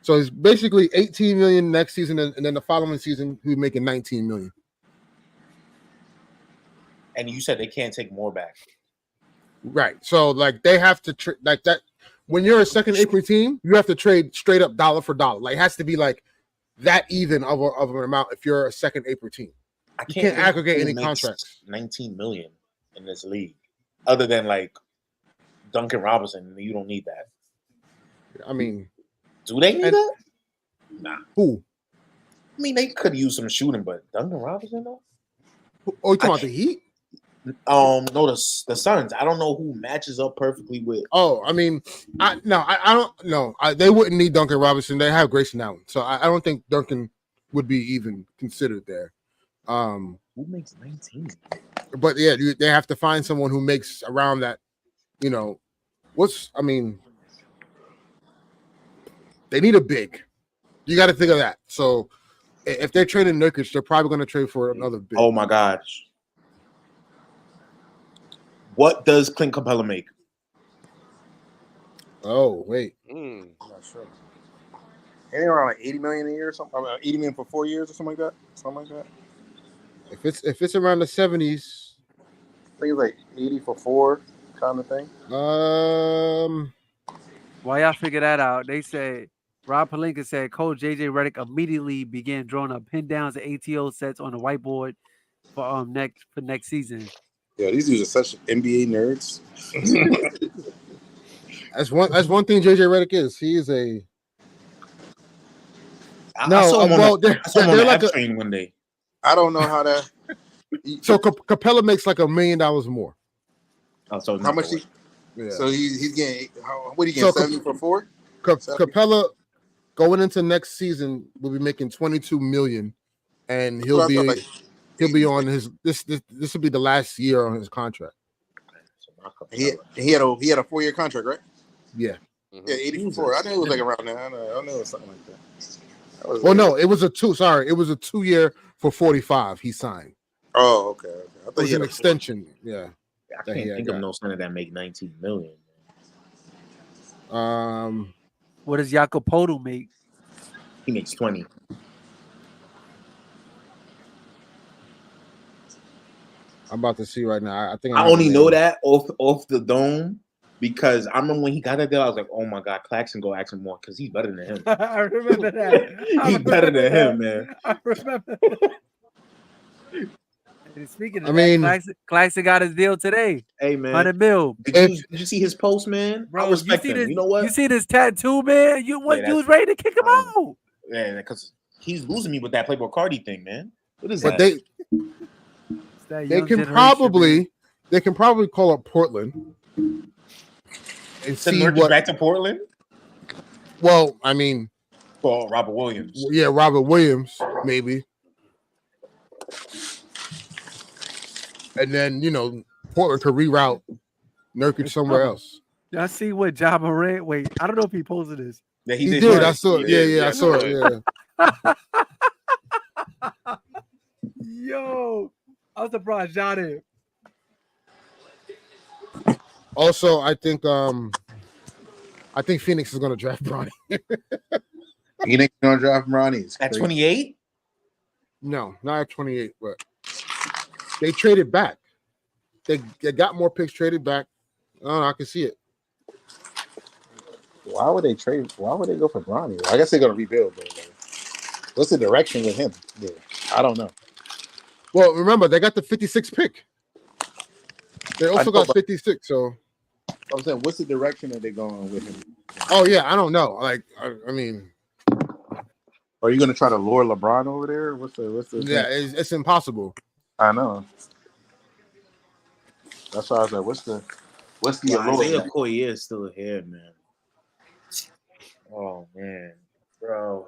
So he's basically $18 million next season, and then the following season he'll be making $19 million. And you said they can't take more back, right? So like they have to like that. when you're a second apron team, you have to trade straight up dollar for dollar. Like it has to be like that even of an amount if you're a second apron team. You can't aggregate any contracts. 19 million in this league, other than like Duncan Robinson. You don't need that. I mean, do they need that? Nah. Who? I mean, they could use some shooting, but Duncan Robinson though. Oh, you talking about the Heat? No, the Suns. I don't know who matches up perfectly with. Oh, I mean, I don't know. They wouldn't need Duncan Robinson. They have Grayson Allen, so I don't think Duncan would be even considered there. Who makes 19? But yeah, they have to find someone who makes around that. You know, they need a big. You got to think of that. So if they're trading Nurkic, they're probably going to trade for another big. Oh my gosh. What does Clint Capella make? Oh, wait. I'm not sure. Anything around like 80 million a year or something? 80 million for 4 years or something like that? Something like that. If it's around the 70s. I think it's like 80 for 4 kind of thing. While y'all figure that out, they say Rob Pelinka said Coach JJ Redick immediately began drawing up pin downs and ATO sets on the whiteboard for next season. Yeah, these dudes are such NBA nerds. That's one thing JJ Redick is. He is a I saw him on the F train one day. I don't know how that. So Capella makes like $1 million more. Oh, so how much? Yeah. So he's getting. What he getting? 70 for 4. Capella going into next season will be making $22 million, and he'll be on his this will be the last year on his contract. He had a 4-year contract, right? Yeah. Yeah, 80 for 4. I knew it was like around there. I know it was something like that. Well, no, it was a 2-year for 45. He signed. Oh, okay. I thought it was an extension. Yeah. I can't think of no center that make 19 million. What does Jakob Poeltl make? He makes 20. I'm about to see right now. I think I only know that off the dome because I remember when he got that deal, I was like, "Oh my God, Claxton go ask him more because he's better than him." I remember that. He's better than him, man. I remember that. And speaking of Claxton got his deal today. Hey man, $100 million. Did you see his post, man? Bro, I respect him. You know what? You see this tattoo, man? You was ready to kick him out. Yeah, because he's losing me with that Playboy Cardi thing, man. What is but that? They can probably call up Portland and see what back to Portland. Well, I mean, for Robert Williams. Yeah, Robert Williams, maybe. And then, Portland could reroute Nurkic somewhere else. I see what Ja Morant. Wait, I don't know if he posted this. Yeah, he did. Right. I saw it. Yeah, I saw it. Yeah. Yo, I'm surprised Ja did. Also, I think Phoenix is going to draft Bronny. Phoenix going to draft Bronny at 28? No, not at 28, but they traded back. They got more picks traded back. Oh, I can see it. Why would they trade? Why would they go for Bronny? I guess they're going to rebuild. What's the direction with him? Yeah, I don't know. Well, remember, they got the 56th pick. They also got 56, so. I'm saying, what's the direction that they're going with him? Oh, yeah, I don't know. Like, I mean. Are you going to try to lure LeBron over there? What's the Yeah, it's impossible. I know. That's why I was like, what's the Isaiah Collier is still here, man. Oh, man. Bro.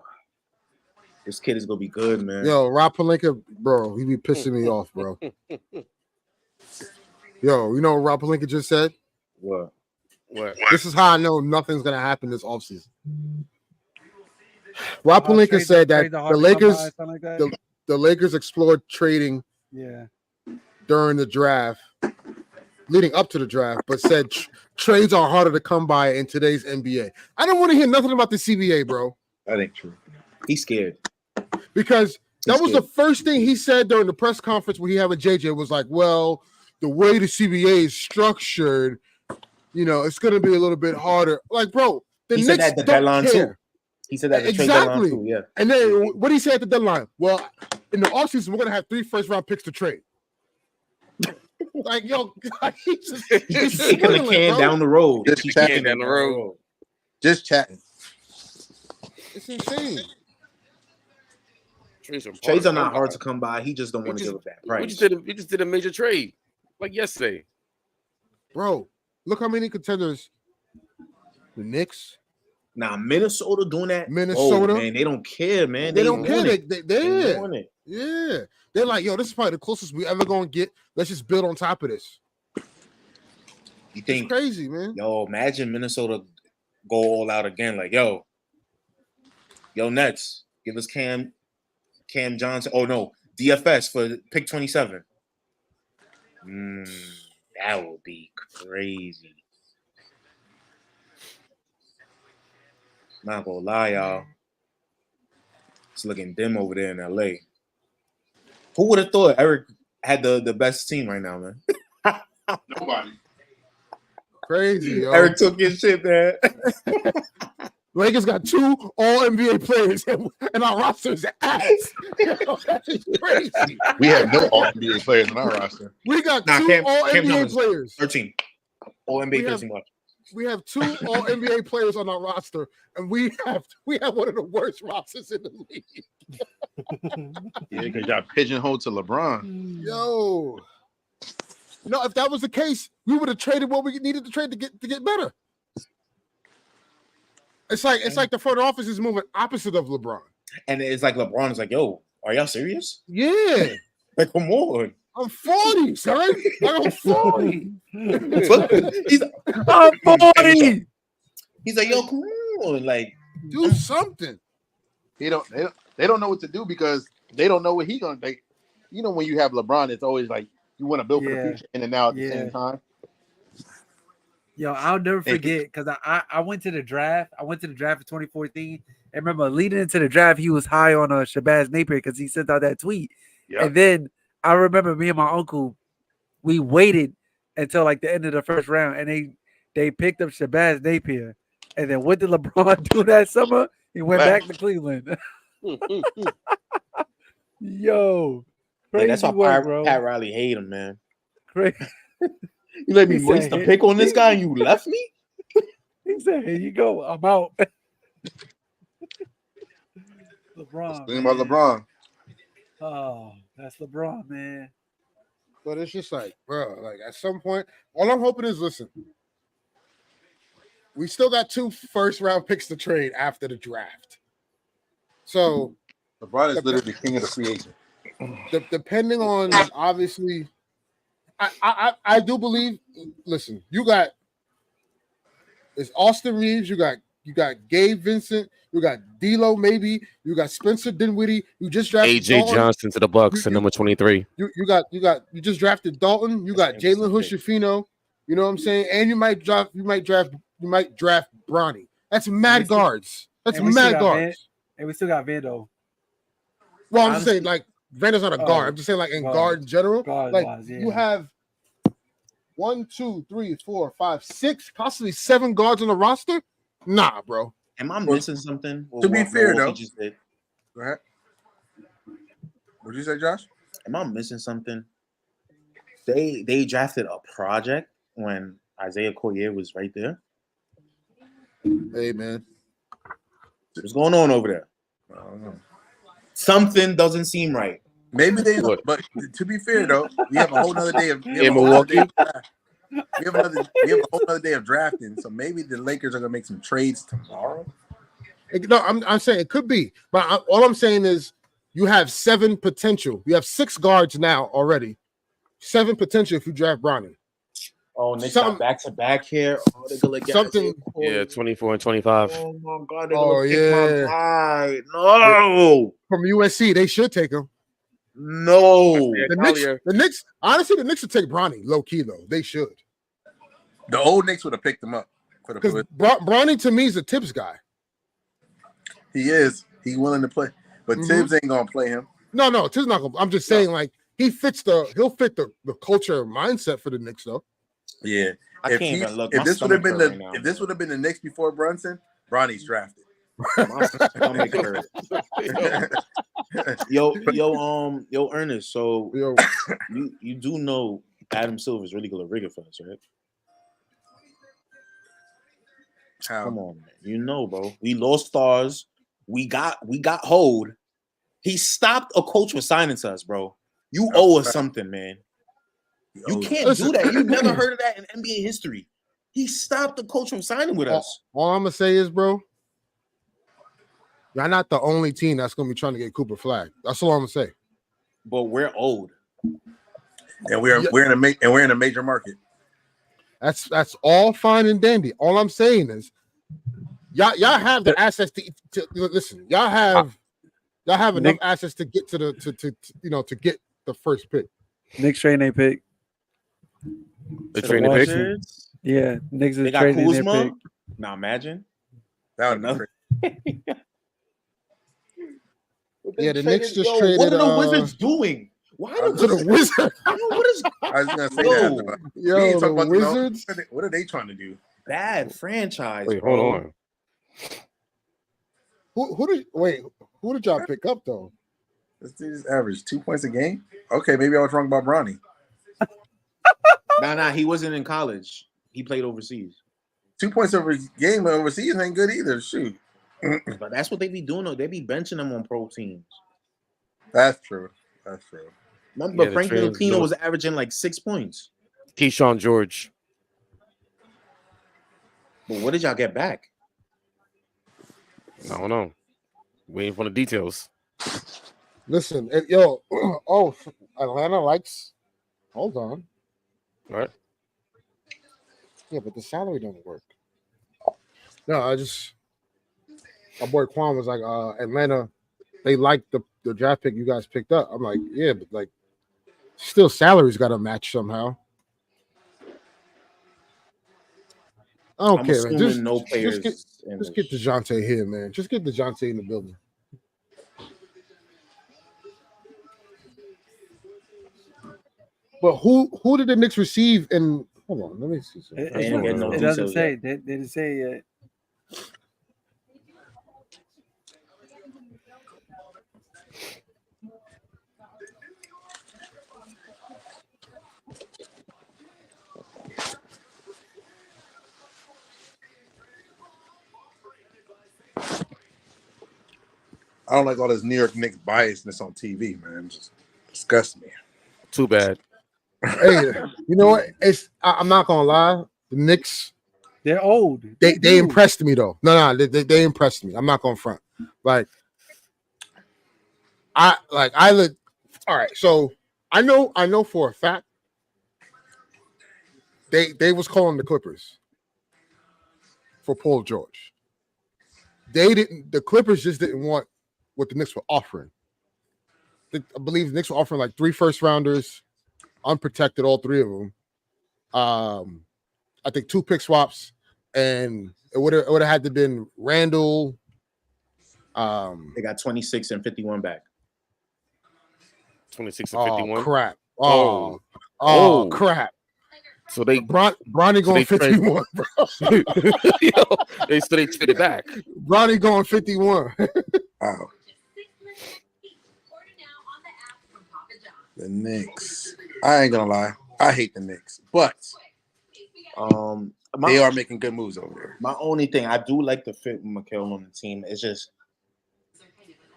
This kid is going to be good, man. Yo, Rob Pelinka, bro, he be pissing me off, bro. Yo, you know what Rob Pelinka just said? What? This is how I know nothing's going to happen this offseason. Rob Pelinka said that the Lakers explored trading during the draft, leading up to the draft, but said trades are harder to come by in today's NBA. I don't want to hear nothing about the CBA, bro. That ain't true. He's scared. Because that was the first thing he said during the press conference when he had with JJ was like, well, the way the CBA is structured, you know, it's going to be a little bit harder. Like, bro, the He Knicks said that at the don't deadline care. too. He said that at the trade deadline too. Yeah. And then what did he say at the deadline? Well, in the offseason, we're going to have 3 first-round picks to trade. Like, yo, he's kicking the can down the road. Just chatting down the road. Just chatting. It's insane. Trades are not hard to come by. He just don't want to give up that price. We just did a major trade like yesterday. Bro, look how many contenders. The Knicks. Now, Minnesota doing that. Minnesota. Oh, man, they don't care, man. They don't care. They want it. Yeah. They're like, yo, this is probably the closest we ever going to get. Let's just build on top of this. You think it's crazy, man? Yo, imagine Minnesota go all out again. Like, yo, Nets, give us Cam Johnson. Oh, no, DFS for pick 27. That would be crazy. Not gonna lie, y'all. It's looking dim over there in LA. Who would have thought Eric had the best team right now, man? Nobody. Crazy, yo. Eric took his shit, man. Lakers got 2 All-NBA players, and our roster is ass. That is crazy. We have no All-NBA players in our roster. We got 2 All-NBA players. 13. All-NBA 13 watch. We have 2 All-NBA players on our roster, and we have one of the worst rosters in the league. Yeah, because y'all pigeonholed to LeBron. Yo. No, if that was the case, we would have traded what we needed to trade to get better. It's like the front office is moving opposite of LeBron. And it's like LeBron is like, yo, are y'all serious? Yeah. Like, come on. I'm 40, son. I'm 40. I'm 40. He's like, yo, come on. Like, do something. They don't know what to do because they don't know what he's gonna take. You know, when you have LeBron, it's always like you want to build for the future in and now at the same time. Yo, I'll never forget because I went to the draft. I went to the draft in 2014. And remember, leading into the draft, he was high on Shabazz Napier because he sent out that tweet. Yep. And then I remember me and my uncle, we waited until like the end of the first round, and they picked up Shabazz Napier. And then what did LeBron do that summer? He went back to Cleveland. Yo, crazy that's why work, Pat Riley hate him, man. Crazy. You let me waste a pick on this guy and you left me? He said, here you go. I'm out. LeBron. Think about LeBron. Oh, that's LeBron, man. But it's just like, bro, like at some point, all I'm hoping is, listen, we still got 2 first-round picks to trade after the draft. So LeBron is literally the king of the free agent. Depending on, obviously, I do believe. Listen, you got it's Austin Reeves. You got Gabe Vincent. You got D'Lo. Maybe you got Spencer Dinwiddie. You just drafted AJ Dalton. Johnson to the Bucks at number 23. You just drafted Dalton. You got Jalen Hood-Schifino. You know what I'm saying? And you might draft Bronny. That's mad guards. That's mad guards. And we still got Vando. Well, I'm just saying, like, Vando's not a guard. I'm just saying, like, in guard in general. You have 1, 2, 3, 4, 5, 6, possibly 7 guards on the roster. Nah, bro. Am I missing something? To be fair, though. Go ahead. What did you say, Josh? Am I missing something? They drafted a project when Isaiah Collier was right there. Hey, man. What's going on over there? I don't know. Something doesn't seem right. Maybe they look, but to be fair though, we have a whole nother day of in Milwaukee. We have a whole other day of drafting, so maybe the Lakers are gonna make some trades tomorrow. No, I'm saying it could be, but all I'm saying is you have 7 potential. You have 6 guards now already. 7 potential if you draft Bronny. Oh, Knicks got back-to-back here. Oh, they're gonna get something. Yeah, 24 and 25. Oh my God! They're gonna kick my guy. No, from USC, they should take him. No, the Knicks. Honestly, the Knicks should take Bronny low key though. They should. The old Knicks would have picked him up because Bronny to me is a Tibbs guy. He is. He's willing to play, but Tibbs ain't gonna play him. No, Tibbs not gonna. I'm just saying, like he'll fit the culture and mindset for the Knicks though. Yeah, I can't even look. If My this would have stomach been hurt right now. if this would have been the Knicks before Brunson, Bronny's drafted. My stomach hurt. Yo, Ernest. So Yo, you do know Adam Silver's really gonna rig it for us, right? How? Come on, man. You know, bro. We lost stars. We got hold. He stopped a coach from signing to us, bro. You owe us something, man. You can't do that. You never heard of that in NBA history. He stopped the coach from signing with us. All I'm gonna say is, bro, y'all not the only team that's gonna be trying to get Cooper flagged. That's all I'm gonna say. But we're old, and we're in a major market. That's all fine and dandy. All I'm saying is, y'all have the assets to listen. Y'all have enough assets to get to get the first pick. Knicks trading their pick. The trading pick. Yeah, Knicks is they got trading Kuzma. their pick. Now imagine that would be Yeah, the Knicks just traded. What are the Wizards doing? Why to the Wizards? What is? I was gonna say that. Yo, the Wizards. What are they trying to do? Bad franchise. Wait, bro. hold on. Who did y'all pick up though? This dude's average 2 points a game. Okay, maybe I was wrong about Bronny. Nah, he wasn't in college. He played overseas. 2 points over game overseas ain't good either. Shoot. But that's what they be doing though. They be benching them on pro teams. That's true. Remember, Frank Ntilikina was averaging like 6 points. Keyshawn George. But what did y'all get back? I don't know. Waiting for the details. Listen, Atlanta likes. Hold on. All right. Yeah, but the salary don't work. No, my boy Quan was like, Atlanta, they like the draft pick you guys picked up. I'm like, yeah, but like, still salary's got to match somehow. I don't care, man. Just get DeJounte here, man. Just get DeJounte in the building. But who did the Knicks receive? And hold on, let me see. It doesn't say. They didn't say it yet. I don't like all this New York Knicks biasness on TV, man. It just disgusts me. Too bad. Hey, you know what? I'm not gonna lie. The Knicks, they're old. They impressed me though. No, they impressed me. I'm not gonna front. All right. So I know for a fact they was calling the Clippers for Paul George. The Clippers just didn't want what the Knicks were offering. I believe the Knicks were offering like 3 first-rounders, unprotected, all 3 of them. I think 2 pick swaps, and it would have had to been Randall. They got 26 and 51 back. 26 and 51. Crap! Oh, crap! So they Bronny going 51, bro. They traded back. Bronny going 51. Wow. The Knicks. I ain't gonna lie. I hate the Knicks, but they are making good moves over there. My only thing, I do like the fit with Mikal on the team. It's just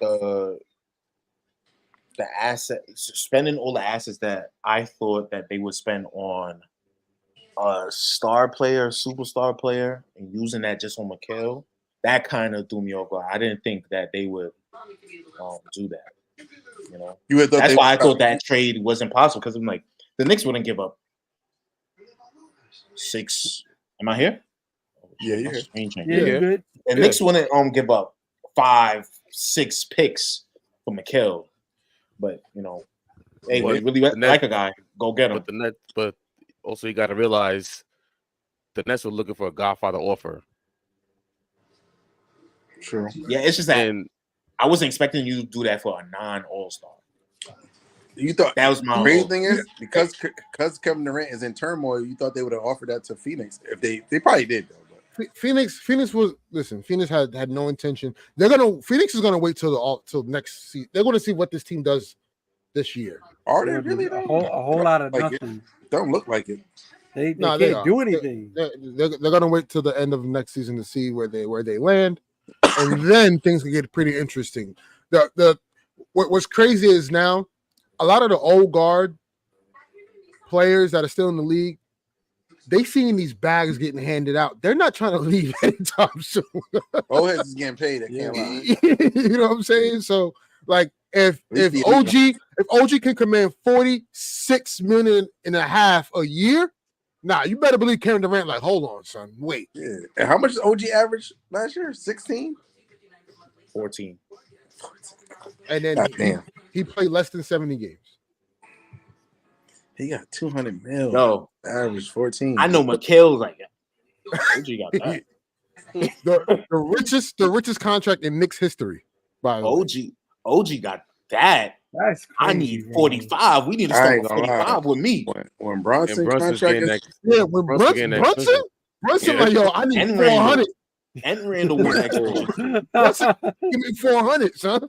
the asset, spending all the assets that I thought that they would spend on a star player, superstar player, and using that just on Mikal. That kind of threw me over. I didn't think that they would do that. You know, that's why I thought that trade wasn't possible, because I'm like, the Knicks wouldn't give up 6. Am I here? Yeah, you're here. Good. The Knicks wouldn't give up 5, 6 picks for Mikal. But you know, hey, they really like a guy, go get him. But also you got to realize the Nets were looking for a Godfather offer. True. Yeah, it's just that I wasn't expecting you to do that for a non-All-Star. You thought that was my crazy hope. thing is because Kevin Durant is in turmoil, you thought they would have offered that to Phoenix if they probably did though. But. Phoenix had no intention. Phoenix is gonna wait till next season. They're gonna see what this team does this year. Are they really a whole lot of like nothing? Don't look like it. They can't do anything. They're gonna wait till the end of next season to see where they land, and then things can get pretty interesting. What's crazy is now a lot of the old guard players that are still in the league, they seeing these bags getting handed out. They're not trying to leave anytime soon. Old heads is getting paid. I can't lie. You know what I'm saying? So, like, if OG can command $46.5 million a year, you better believe Kevin Durant. Like, hold on, son, wait. Yeah. And how much did OG average last year? 16, 14. And then he played less than 70 games. He got 200 mil. No, average 14. I know Mikhail's like that. OG got that. the richest contract in Knicks history. By the way. OG got that. That's crazy, I need 45. We need to start with 45 with me. When Brunson Brunson's contract when Brunson like, yo, I need 400. And Randall was Brunson, give me 400, son.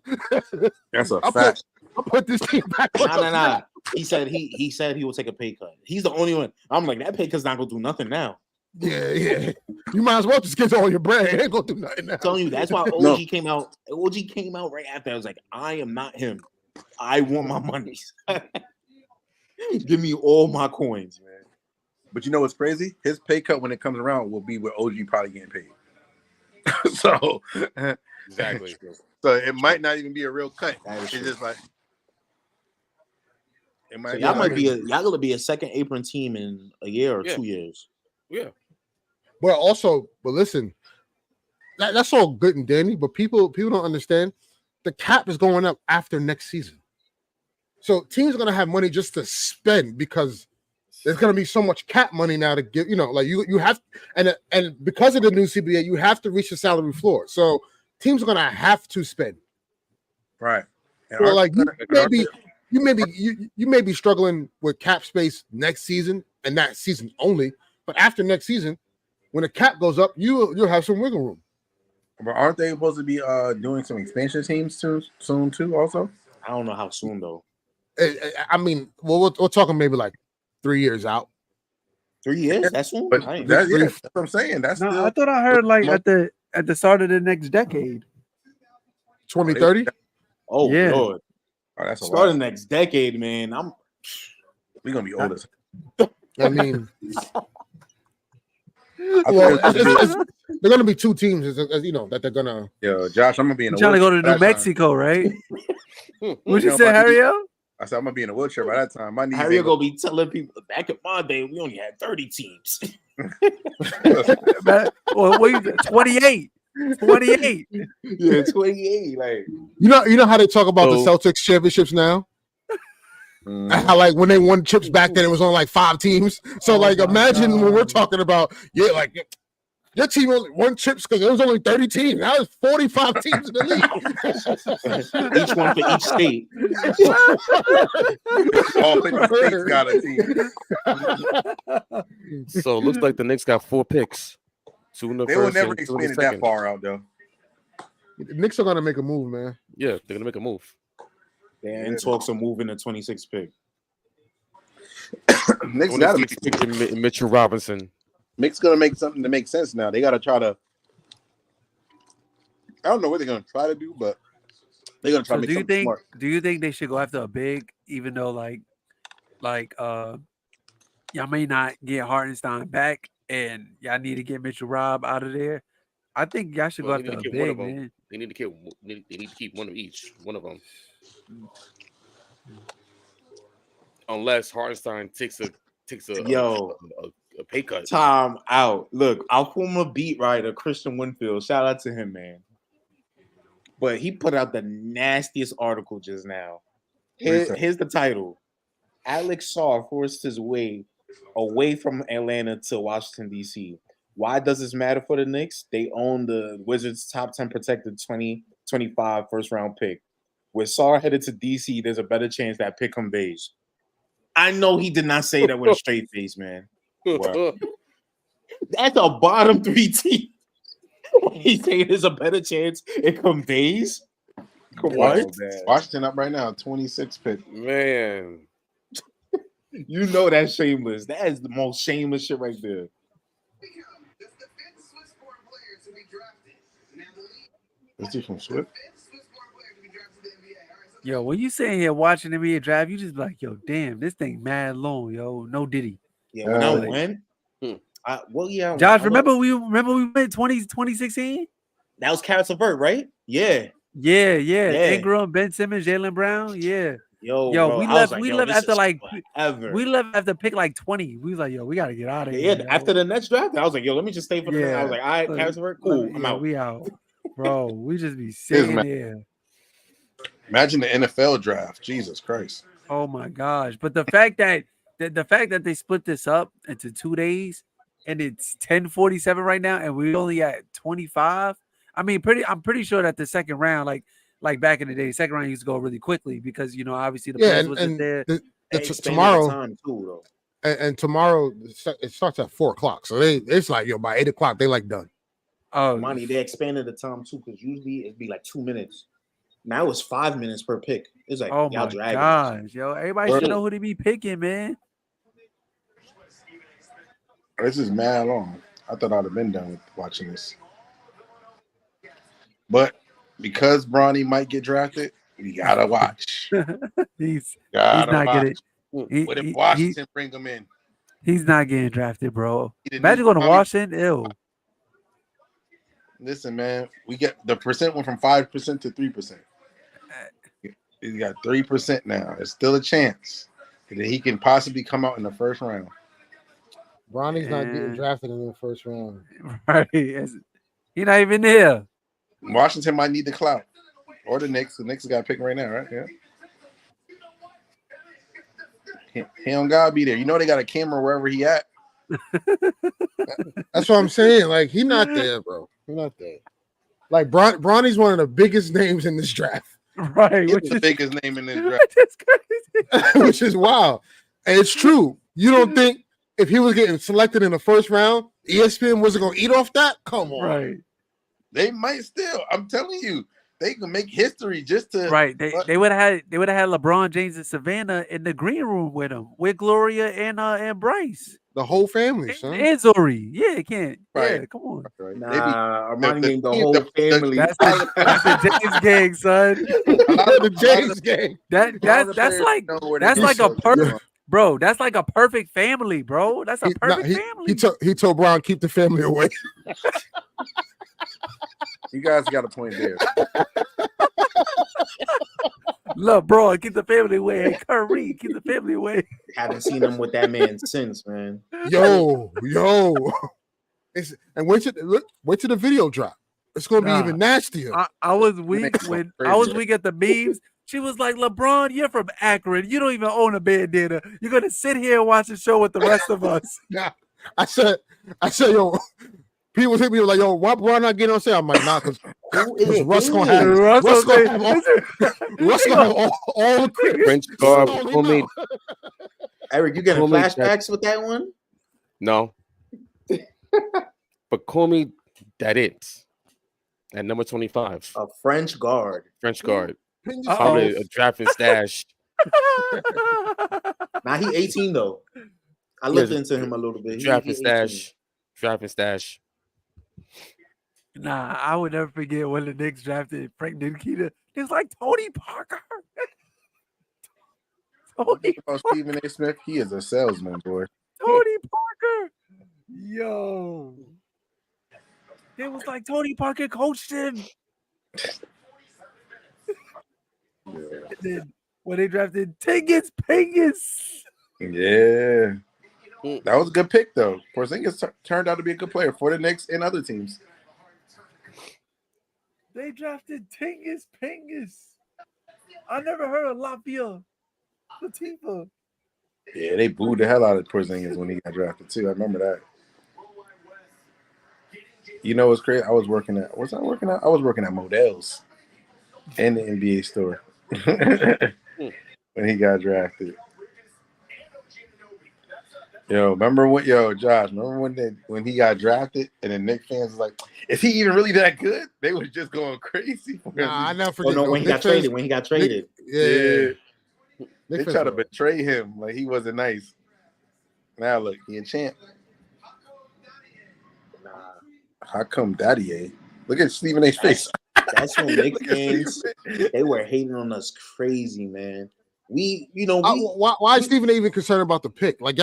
That's a fact. I'll put this team back. Nah. He said he will take a pay cut. He's the only one. I'm like, that pay cut's not gonna do nothing now. Yeah. You might as well just get all your bread. It ain't gonna do nothing now. I'm telling you, that's why OG came out. OG came out right after. I was like, I am not him. I want my money. Give me all my coins, man. But you know what's crazy? His pay cut when it comes around will be where OG probably getting paid. So Exactly. So it might not even be a real cut. It's just like it might. So y'all gonna be a second apron team in a year or 2 years. Yeah. But listen, that's all good and dandy. But people don't understand. The cap is going up after next season, so teams are gonna have money just to spend because there's gonna be so much cap money now to give. Like you have, and because of the new CBA, you have to reach the salary floor. So teams are gonna have to spend. Right. And so like you may be struggling with cap space next season and that season only, but after next season, when the cap goes up, you'll have some wiggle room. But aren't they supposed to be doing some expansion teams soon too? Also, I don't know how soon though. I mean, we're talking maybe like 3 years out. 3 years? That's soon. But that's what I'm saying. That's no. still, I thought I heard like at the start of the next decade, 2030. Oh yeah. Lord. Oh, that's start of next decade, man. We're gonna be old as. I mean. Well, they're going to be two teams, as that they're going to. Yo, Josh, I'm going to be in a trying to go to New Mexico, right? What you say, Harriel? I said I'm going to be in a wheelchair by that time. My knees Harriel going to be telling people, back in my day, we only had 30 teams. Well, 28. 28. Yeah, 28. Like you know how they talk about the Celtics championships now? How like when they won chips back then, it was only like 5 teams. So like, imagine when we're talking about like your team only won chips because there was only 30 teams. Now there's 45 teams in the league. Each one for each state. All 50 states got a team. So it looks like the Knicks got 4 picks. 2 in the they first will never and 2 in expand the it that second. far out though. The Knicks are gonna make a move, man. Yeah, they're gonna make a move. They're in talks of moving the 26th pick. Knicks gotta make Mitchell Robinson. Knicks gonna make something to make sense now. They gotta try to. I don't know what they're gonna try to do, but they're gonna try to make something smart. Do you think they should go after a big, even though y'all may not get Hartenstein back, and y'all need to get Mitchell Rob out of there? I think y'all should go after a big, man. They need to keep one of each. One of them. Unless Hartenstein takes a pay cut. Time out. Look, our former beat writer Christian Winfield, shout out to him, man. But he put out the nastiest article just now. Here's the title: Alex Sarr forced his way away from Atlanta to Washington D.C. Why does this matter for the Knicks? They own the Wizards' top 10 protected 2025 first round pick. with Sarr headed to DC, there's a better chance that pick conveys. I know he did not say that with a straight face, man. Wow. That's a bottom 3 team. He saying there's a better chance it conveys. What? Washington up right now, 26 pick. Man. You know that's shameless. That is the most shameless shit right there. Is he from Swift? Yo, when you sitting here watching the NBA draft, you just be like, yo, damn, this thing mad long, yo. No Diddy. Yeah, when I went, Josh, remember we went 2016? That was Karis LeVert, right? Yeah. Ingram, Ben Simmons, Jaylen Brown. Yeah. Yo, bro, we left after like forever. We left after pick like 20. We was like, yo, we gotta get out of here. Yeah, after the next draft, I was like, yo, let me just stay for the next. I was like, all right, Karis LeVert, cool. I'm out. We out. Bro, we just be sitting here. Imagine the NFL draft. Jesus Christ. Oh my gosh. But the fact that they split this up into 2 days and it's 10:47 right now and we're only at 25. I mean, I'm pretty sure that the second round, like back in the day, second round used to go really quickly because obviously the players wasn't there. Tomorrow time too, though. And tomorrow it starts at 4:00. So it's like by 8:00 they like done. Oh, money, they expanded the time too because usually it'd be like 2 minutes. Now it's 5 minutes per pick. It's like, oh my gosh, yo, everybody should know who to be picking, man. This is mad long. I thought I'd have been done with watching this, but because Bronny might get drafted, we gotta watch. he's not getting. What if Washington bring him in? He's not getting drafted, bro. Imagine going to Washington. Ew. Listen, man, we get the percent went from 5% to 3%. He's got 3% now. There's still a chance that he can possibly come out in the first round. Bronny's not getting drafted in the first round. Right. He's not even there. Washington might need the clout. Or the Knicks. The Knicks got picked right now, right? Yeah. He don't gotta be there. They got a camera wherever he at. That's what I'm saying. Like, he's not there, bro. He's not there. Like, Bronny's one of the biggest names in this draft. Right. Which is the biggest name in this draft. That's crazy. Which is wild. And it's true. You don't think if he was getting selected in the first round, ESPN wasn't going to eat off that? Come on. Right. They might still. I'm telling you. They can make history just to They would have had LeBron James and Savannah in the green room with him, with Gloria and Bryce. The whole family, son. And Zori. Yeah, it can't. Right. Yeah, come on. Right. Nah, Armani named the whole family. That's the James gang, son. The James gang. That's like a perfect bro. That's like a perfect family, bro. That's a perfect family. He told Brown keep the family away. You guys got a point there. Look, bro, keep the family away. Hey, Curry, keep the family away. Haven't seen him with that man since, man. Yo. And wait till the video drop. It's gonna be even nastier. I was weak at the memes. She was like, LeBron, you're from Akron. You don't even own a bandana. You're gonna sit here and watch the show with the rest of us. Nah, I said, yo. People hit me like, yo, why Bron not getting on sale? I'm like, nah, because Russ gonna have all the French guard, homie. Eric, you getting flashbacks with that one? No. But call me that it at number 25. A French guard. Probably a draft and stash. Nah, he 18 though. I looked into him a little bit. Draft and stash. Nah, I would never forget when the Knicks drafted Frank Nikita. It was like Tony Parker. Stephen A. Smith, he is a salesman, boy. Tony Parker. Yo. It was like Tony Parker coached him. And then when they drafted Tingus Pingus. Yeah. That was a good pick, though. Porzingis turned out to be a good player for the Knicks and other teams. They drafted Tingus Pingus. I never heard of Latvia. Latifa. Yeah, they booed the hell out of Porzingis when he got drafted, too. I remember that. You know what's crazy? I was working at Modell's in the NBA store. when he got drafted. Josh, remember when he got drafted and the Knicks fans was like, is he even really that good? They was just going crazy for him. Nah, I never forget. Oh no, when he got traded. Yeah. They try to betray him like he wasn't nice. Now look, he a champ. Nah. How come Daddy A? Look at Stephen A's face. That's when Knicks fans, they were hating on us crazy, man. Why is Stephen A even concerned about the pick? Like,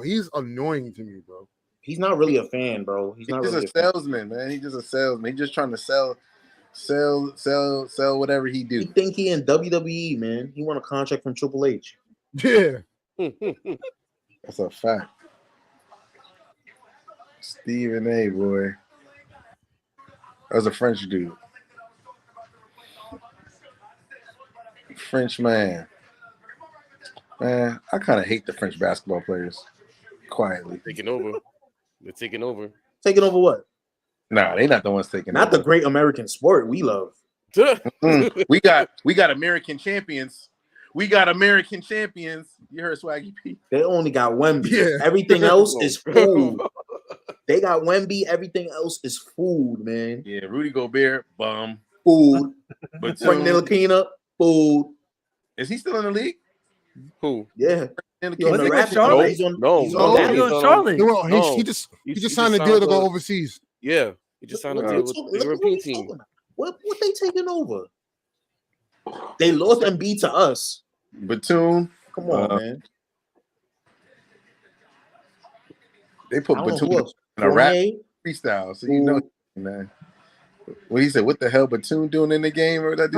he's annoying to me, bro. He's not really a fan, bro. He's not just really a salesman, man. He's just a salesman. He's just trying to sell whatever he do. He think he in WWE, man. He want a contract from Triple H. Yeah. That's a fact. Stephen A, boy. That was a French dude. French man. Man, I kind of hate the French basketball players. Quietly. Taking over. They're taking over. Taking over what? Nah, they not the ones taking not over. The great American sport we love. We got American champions. We got American champions. You heard Swaggy P? They only got Wemby. Yeah. Everything else is food. They got Wemby. Everything else is food, man. Yeah, Rudy Gobert, bum. Food. But Frank Ntilikina, food. Is he still in the league? Who? Yeah. Was he with Charlotte? He's on Charlotte. He just signed a deal to go overseas. Yeah, he just signed a deal with the European team. What they taking over? They lost Embiid to us. Batum. Come on, man. They put Batum in a rap freestyle, so you know, man. What he said? What the hell Batum doing in the game? Or that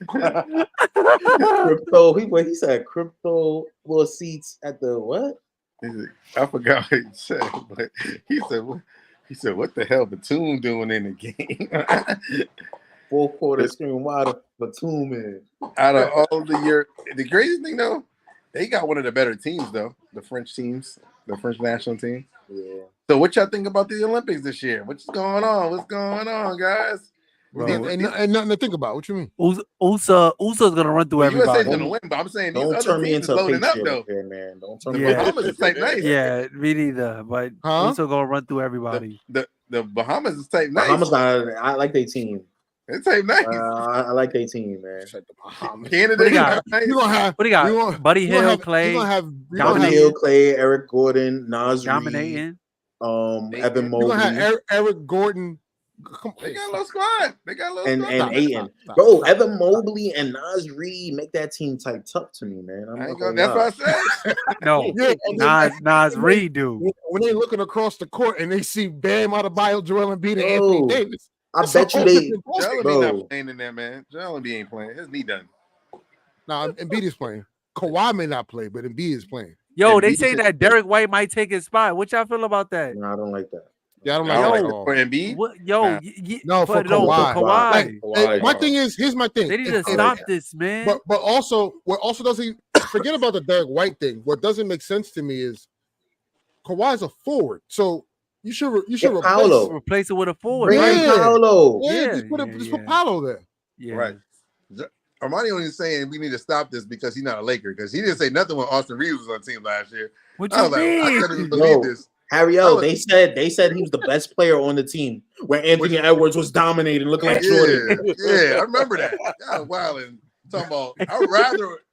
crypto. He said crypto little seats at the what? I forgot what he said, but he said, what the hell Batum doing in the game? 4 quarters screaming wide Batum in. Out of all the craziest thing though, they got one of the better teams though, the French teams, the French national team. Yeah. So what y'all think about the Olympics this year? What's going on? What's going on, guys? Bro, ain't nothing to think about. What you mean? Usa's gonna run through everybody. USA's gonna win, but I'm saying don't turn me into loading up though. Here, man. Don't turn me into Bahamas is type nice. Yeah, me neither. But Usa gonna run through everybody. The Bahamas is type nice. I like their team. It's type nice. I like their team, man. Canada, what do you got? Buddy Hill, Clay, Buddy Hill, Clay, Eric Gordon, Nas dominating. Reed, Evan Mobley. You're gonna have Eric Gordon. They got a little squad. And Ayton. Bro, Evan Mobley and Nas Reed make that team type tough to me, man. That's what I said. No, Nas Reed, dude. When they looking across the court and they see Bam Adebayo, Joel Embiid, and Anthony Davis. I bet you they. Joel Embiid not playing in there, man. Joel Embiid ain't playing. His knee done. Nah, Embiid is playing. Kawhi may not play, but Embiid is playing. Yo, they say that Derek White might take his spot. What y'all feel about that? No, I don't like that. Yeah, I don't like that for Embiid. No, for Kawhi. Kawhi. My thing is, here's my thing. They need to stop this, man. But also, what also doesn't forget about the Derek White thing. What doesn't make sense to me is Kawhi's a forward, so you should replace it with a forward. Paolo. Just put Paolo there. Yeah. Right. Armani only saying we need to stop this because he's not a Laker, because he didn't say nothing when Austin Reeves was on the team last year. What you mean? I couldn't even believe this. Ariel, they said he was the best player on the team when Anthony Edwards was dominating, looking like Jordan. Yeah, I remember that. That was wild. And talking about,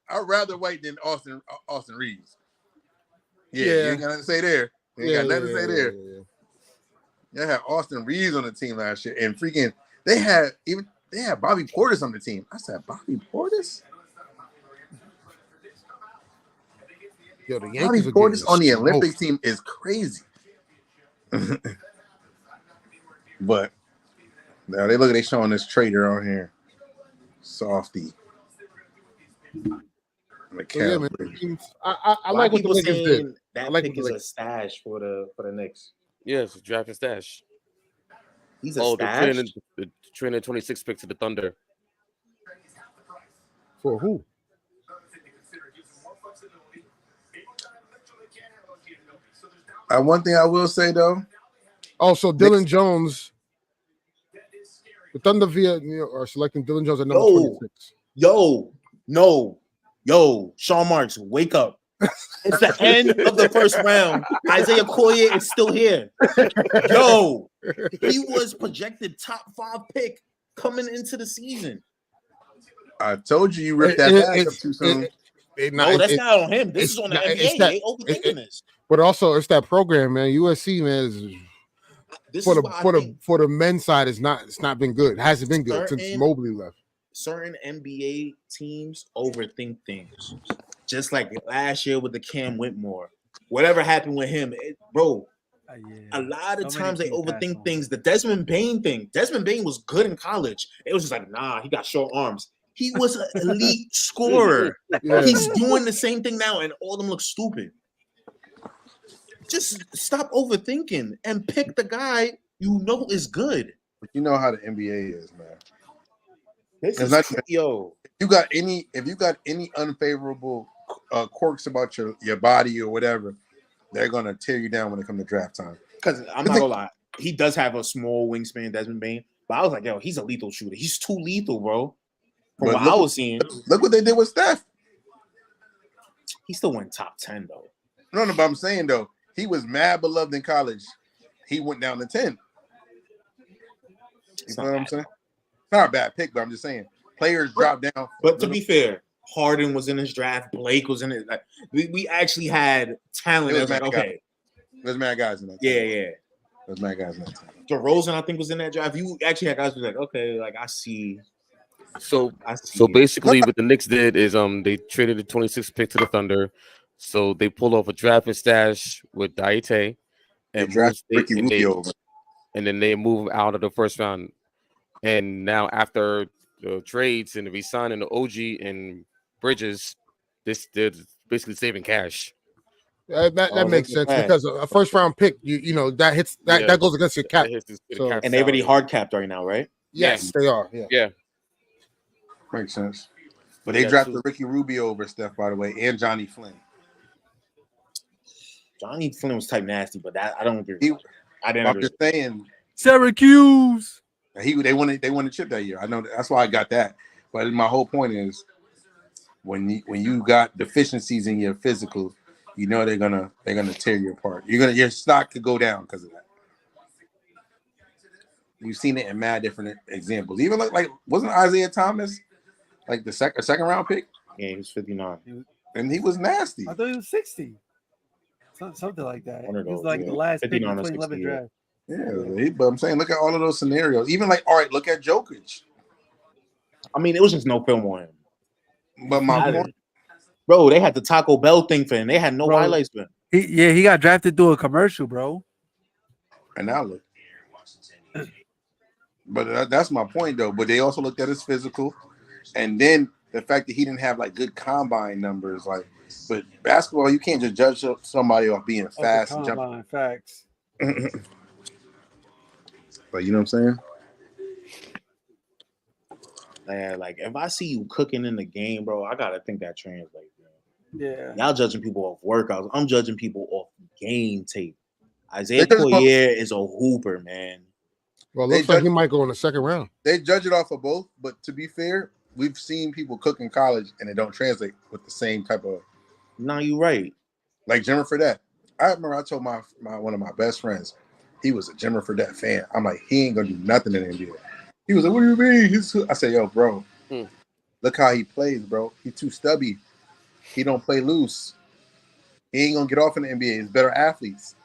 I'd rather White than Austin Reeves. Yeah, you ain't got nothing to say there. You ain't got nothing to say there. They had Austin Reeves on the team last year, and freaking they had Bobby Portis on the team. I said, Bobby Portis? Yo, the Bobby Portis on the Olympic team is crazy. But now they showing this traitor on here. Softy. I like what the Lakers did. That pick is a stash for the Knicks. Yes, draft and stash. He's a stash? The training 26 pick to the Thunder. For who? One thing I will say though. Also, Dylan Jones The Thunder are selecting Dylan Jones at number 26. Yo, Sean Marks, wake up. It's the end of the first round. Isaiah Collier is still here. Yo, he was projected top 5 pick coming into the season. I told you ripped that back up too soon. No, that's not on him. This is on the NBA. They overthinking this. But also, it's that program, man. USC, man, for the men's side, it's not been good. It hasn't been good since Mobley left. Certain NBA teams overthink things, just like last year with the Cam Whitmore. Whatever happened with him, bro. A lot of times they overthink things. The Desmond Bain thing. Desmond Bain was good in college. It was just like, nah, he got short arms. He was an elite scorer. Yeah. He's doing the same thing now, and all of them look stupid. Just stop overthinking and pick the guy you know is good. But you know how the NBA is, man. This is not yo. If you got any unfavorable quirks about your body or whatever, they're gonna tear you down when it comes to draft time. Because I'm not gonna lie, he does have a small wingspan, Desmond Bain. But I was like, yo, he's a lethal shooter. He's too lethal, bro. From what I was seeing. Look what they did with Steph. He still went top 10 though. No, but I'm saying though, he was mad beloved in college. He went down to 10. You know what I'm saying? Not a bad pick, but I'm just saying players drop down. But to be fair, Harden was in his draft. Blake was in it. Like we actually had talent. It was like, okay, there's mad guys in that. Yeah. There's mad guys in that. DeRozan, I think, was in that draft. You actually had guys who were like, okay, like I see. So basically, what the Knicks did is they traded the 26th pick to the Thunder. So they pulled off a draft and stash with Diete and Ricky Rubio, and then they move out of the first round. And now after the trades and the resigning the OG and Bridges, they're basically saving cash. That makes sense because a first round pick, you know that hits that goes against your cap. And they already hard capped right now, right? Yes, they are. Yeah. Makes sense. But they drafted Ricky Rubio over Steph, by the way, and Johnny Flynn. Johnny Flynn was type nasty, but that I don't agree. I'm just saying, Syracuse. They won the chip that year. I know that's why I got that. But my whole point is, when you got deficiencies in your physical, you know they're gonna tear you apart. Your stock could go down because of that. We've seen it in mad different examples. Even like wasn't Isaiah Thomas like the second round pick? Yeah, he was 59, and he was nasty. I thought he was 60. Something like that. He was like the last pick in 2011 draft. Yeah, but I'm saying, look at all of those scenarios. Even like, all right, look at Jokic. I mean, it was just no film on him. But my point, bro, they had the Taco Bell thing for him. They had no highlights for him. He got drafted through a commercial, bro. And now look. But that's my point, though. But they also looked at his physical, and then the fact that he didn't have like good combine numbers, like. But basketball, you can't just judge somebody off being fast and jumping. Facts. But you know what I'm saying? Yeah, like if I see you cooking in the game, bro, I gotta think that translates. Yeah. Y'all judging people off workouts. I'm judging people off game tape. Isaiah Collier is a hooper, man. Well, it looks like he might go in the second round. They judge it off of both, but to be fair, we've seen people cook in college and it don't translate with the same type of. No, you're right. Like Jimmer Fredette. I remember I told my one of my best friends, he was a Jimmer Fredette fan. I'm like, he ain't gonna do nothing in the NBA. He was like, what do you mean? I said, yo, bro, look how he plays, bro. He's too stubby. He don't play loose. He ain't gonna get off in the NBA. He's better athletes.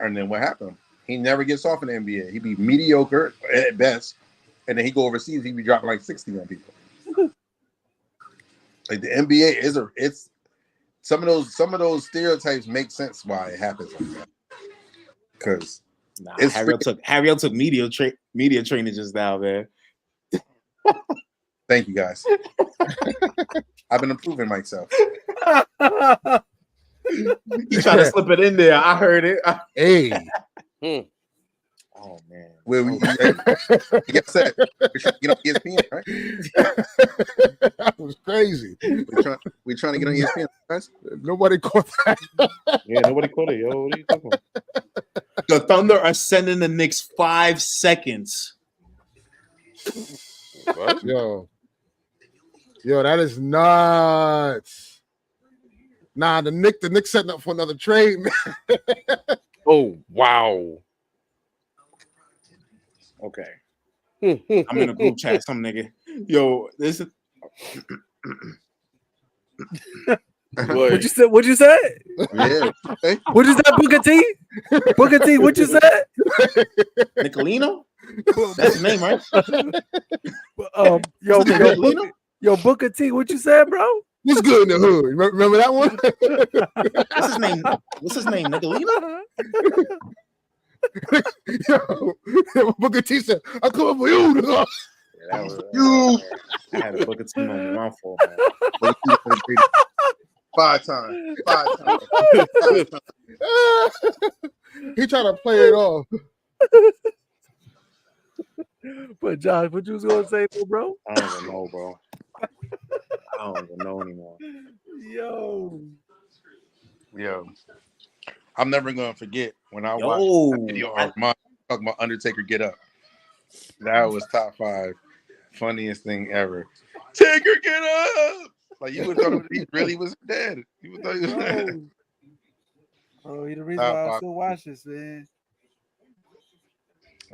And then what happened? He never gets off in the NBA. He'd be mediocre at best. And then he go overseas, he'd be dropping like 60 on people. Like the NBA it's some of those stereotypes make sense why it happens like that. Because Harry took media training just now, man. Thank you guys. I've been improving myself. He tried to slip it in there. I heard it. Hey. Oh man. You get set. Get on ESPN, right? That was crazy. We're trying to get on ESPN, guys. Nobody caught that. Yeah, nobody caught it, yo. What are you talking about? The Thunder are sending the Knicks 5 seconds What? Yo, that is nuts. Nah, the Knicks setting up for another trade, man. Oh wow. Okay. I'm in a group chat, some nigga. Yo, this is What you said? What you said? Yeah. Hey, What is that, Booker T? Booker T, what you said? Nicolino? That's his name, right? Yo, Booker T, what you said, bro? What's good in the hood? Remember that one? What's his name? Nicolino? Yo, Booker T said, "I'm coming for you." That was you. I had a Booker T moment. My fault, man. 5 times. 5 times. He trying to play it off. But Josh, what you was gonna say, bro? I don't even know, bro. I don't even know anymore. Yo. I'm never gonna forget when I watched that video of Armastradamus talking about Undertaker get up. That was top 5 funniest thing ever. Taker get up! Like you would thought he really was dead. You would thought he was dead. Oh, he the reason why I still watch this, man.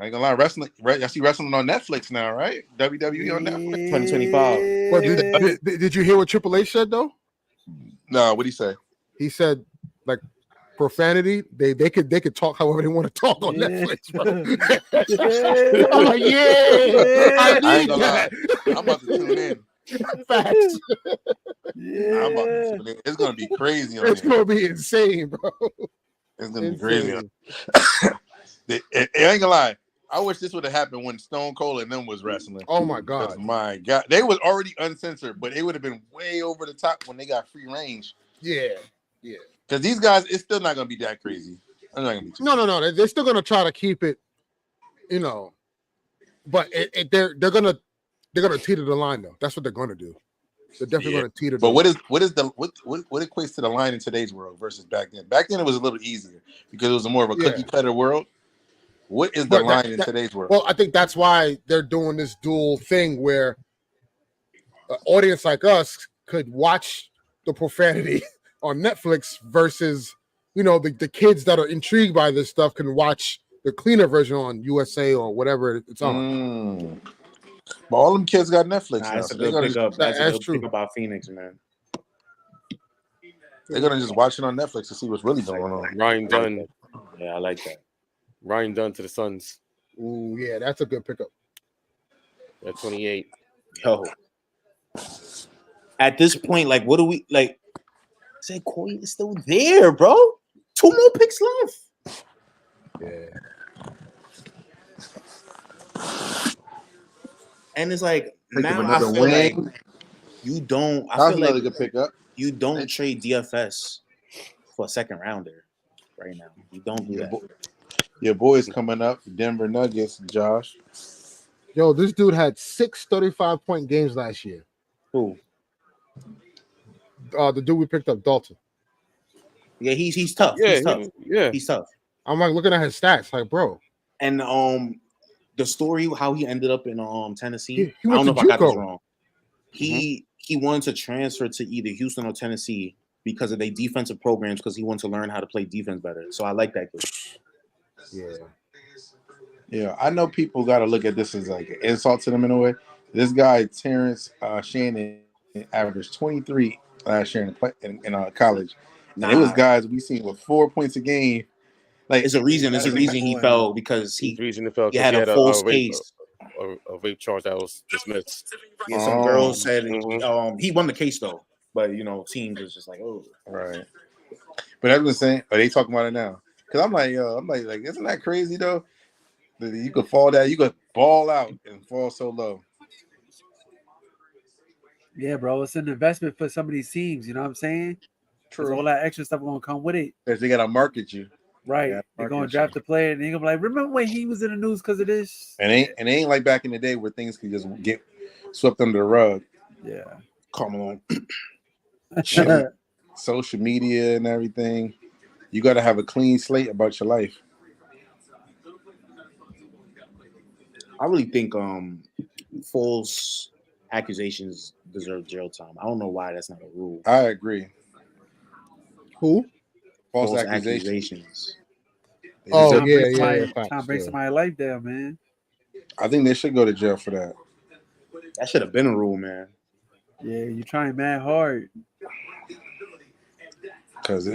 I ain't gonna lie, wrestling. I see wrestling on Netflix now, right? WWE on Netflix. 2025. Well, did you hear what Triple H said though? No, what'd he say? He said like profanity. They could talk however they want to talk on Netflix, bro. I'm like, I ain't gonna lie. I'm about to tune in. Facts. I'm about to tune in. It's gonna be crazy. It's gonna be insane, bro. It's gonna be crazy. I ain't gonna lie. I wish this would have happened when Stone Cold and them was wrestling. Oh my god, they was already uncensored, but it would have been way over the top when they got free range. Yeah. Because these guys, it's still not gonna be that crazy. It's not gonna be no. They're still gonna try to keep it, but they're gonna teeter the line though. That's what they're gonna do. They're definitely gonna teeter. But what equates to the line in today's world versus back then? Back then it was a little easier because it was more of a cookie cutter world. What is the line in today's world? Well, I think that's why they're doing this dual thing where an audience like us could watch the profanity on Netflix versus, the kids that are intrigued by this stuff can watch the cleaner version on USA or whatever it's on. But all them kids got Netflix now. That's a good pickup. That's a good pick about Phoenix, man. They're gonna just watch it on Netflix to see what's really going on. Ryan Dunn. Yeah, I like that. Ryan Dunn to the Suns. Ooh, yeah, that's a good pickup. At 28. Yo. At this point, like, what do we like? Say Corey is still there, bro. 2 more picks left. Yeah. And it's like now I another feel wing. like you don't. I That's feel another like good pickup. You don't trade DFS for a second rounder right now. You don't do that. Your boy's coming up, Denver Nuggets, Josh. Yo, this dude had 6 35-point games last year. Who? The dude we picked up, Dalton. Yeah, he's tough. Yeah, He's tough. I'm like looking at his stats, like, bro. And the story how he ended up in Tennessee. He I don't know if JUCO. I got this wrong. He wanted to transfer to either Houston or Tennessee because of their defensive programs because he wanted to learn how to play defense better. So I like that kid. Yeah. I know people got to look at this as like an insult to them in a way. This guy Terrence Shannon averaged 23 last year in college. And it was guys we seen with 4 points a game. Like it's a reason. It's a reason he fell because he had a false case. A rape charge that was dismissed. Yeah, some girls said he won the case though, but teams was just like, oh, right. But I've been saying, are they talking about it now? Because I'm like, isn't that crazy though? That you could fall down, you could ball out and fall so low. Yeah, bro, it's an investment for some of these teams. You know what I'm saying? True. All that extra stuff gonna come with it. Because they gotta market you. Right. They're gonna draft the player and they're gonna be like, remember when he was in the news because of this? And it ain't like back in the day where things could just get swept under the rug. Yeah. Come on. Social media and everything. You gotta have a clean slate about your life. I really think false accusations deserve jail time. I don't know why that's not a rule. I agree. Who? False False accusations. accusations. Oh, Trying to yeah, bring somebody- yeah, facts, Trying to bring yeah. somebody's life down, man. I think they should go to jail for that. That should have been a rule, man. Yeah, you trying mad hard. Because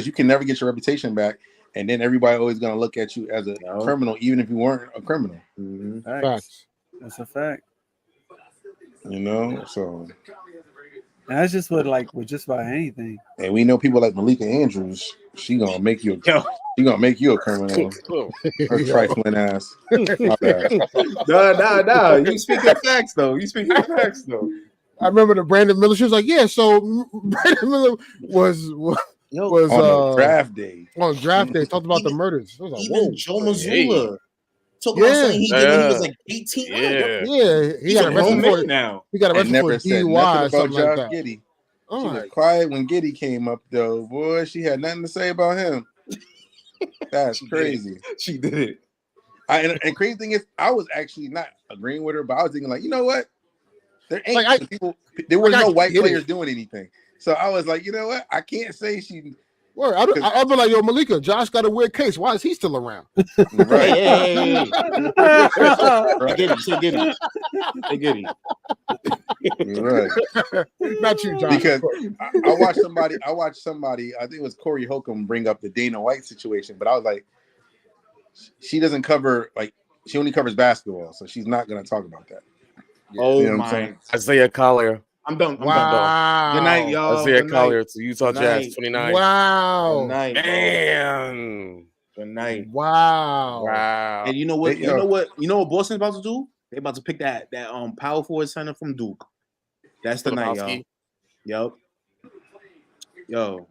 you can never get your reputation back, and then everybody always gonna look at you as a criminal, even if you weren't a criminal. Mm-hmm. Facts. That's a fact. You know, so And that's just what with just about anything. and we know people like Malika Andrews. She gonna make you a criminal. Her trifling ass. My bad. No. You speaking facts though. I remember the Brandon Miller. She was like, "Yeah." So Brandon Miller was on draft day. On draft day, talked about the murders. I was like, even whoa. Joe Mazzulla talking about something he did when he was like 18. Yeah, he got arrested for now. He got arrested for DUI or something like that. Giddy. Oh, she was quiet when Giddy came up, though. Boy, she had nothing to say about him. That's crazy. She did it. And crazy thing is, I was actually not agreeing with her, but I was thinking, like, you know what? There ain't there were no white players doing anything. So I was like, you know what? I can't say she. Well, I'll be like, yo, Malika, Josh got a weird case. Why is he still around? Right. Hey. Hey, Giddy. Right. Not you, Josh. Because I watched somebody, I think it was Corey Holcomb, bring up the Dana White situation, but I was like, she doesn't cover, she only covers basketball, so she's not going to talk about that. Oh, you know my. Isaiah Collier. I'm done. Wow. Good night, y'all. Isaiah Collier to Utah Jazz, 29. Wow. Good night. Damn. Good night. Wow. And you know what? You know what Boston's about to do? They're about to pick that power forward center from Duke. That's the night, y'all. Yup. Yo.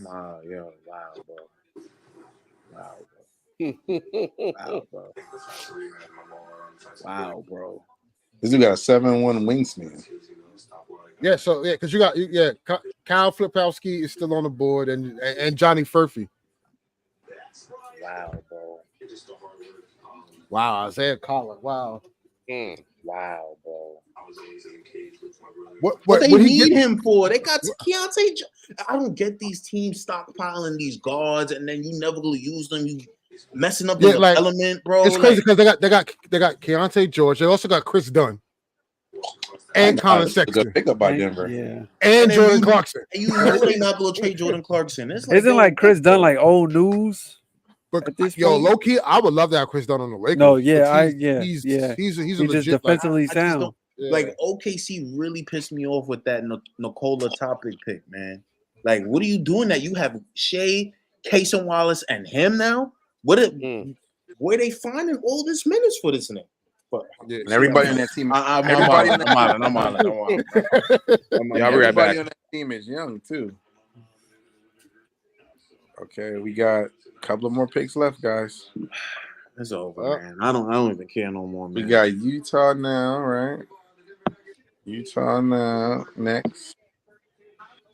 Wow, bro. Wow, bro. This dude got a 7'1" wingspan. Yeah, so because you got Kyle Flipowski is still on the board and Johnny Furphy. Wow, bro. Wow, Isaiah Collier. Wow. Wow, bro. What they need him for? They got Keontae. I don't get these teams stockpiling these guards and then you never gonna use them. You messing up the element, bro. It's crazy because they got Keontae George. They also got Chris Dunn and Colin Sexton. Good pickup by Denver. Yeah, and Jordan Clarkson. And you know they're not gonna trade Jordan Clarkson. Isn't like Chris Dunn like old news? But low key, I would love to have Chris Dunn on the Lakers. No, yeah, he's legit, just defensively sound. Like OKC really pissed me off with that Nikola Topic pick, man. Like, what are you doing that you have Shea, Cason Wallace, and him now? Where they finding all this minutes for this nigga? And everybody on that team. Everybody on that team is young too. Okay, we got a couple of more picks left, guys. It's over, man. I don't even care no more, man. We got Utah now, right? Utah now next.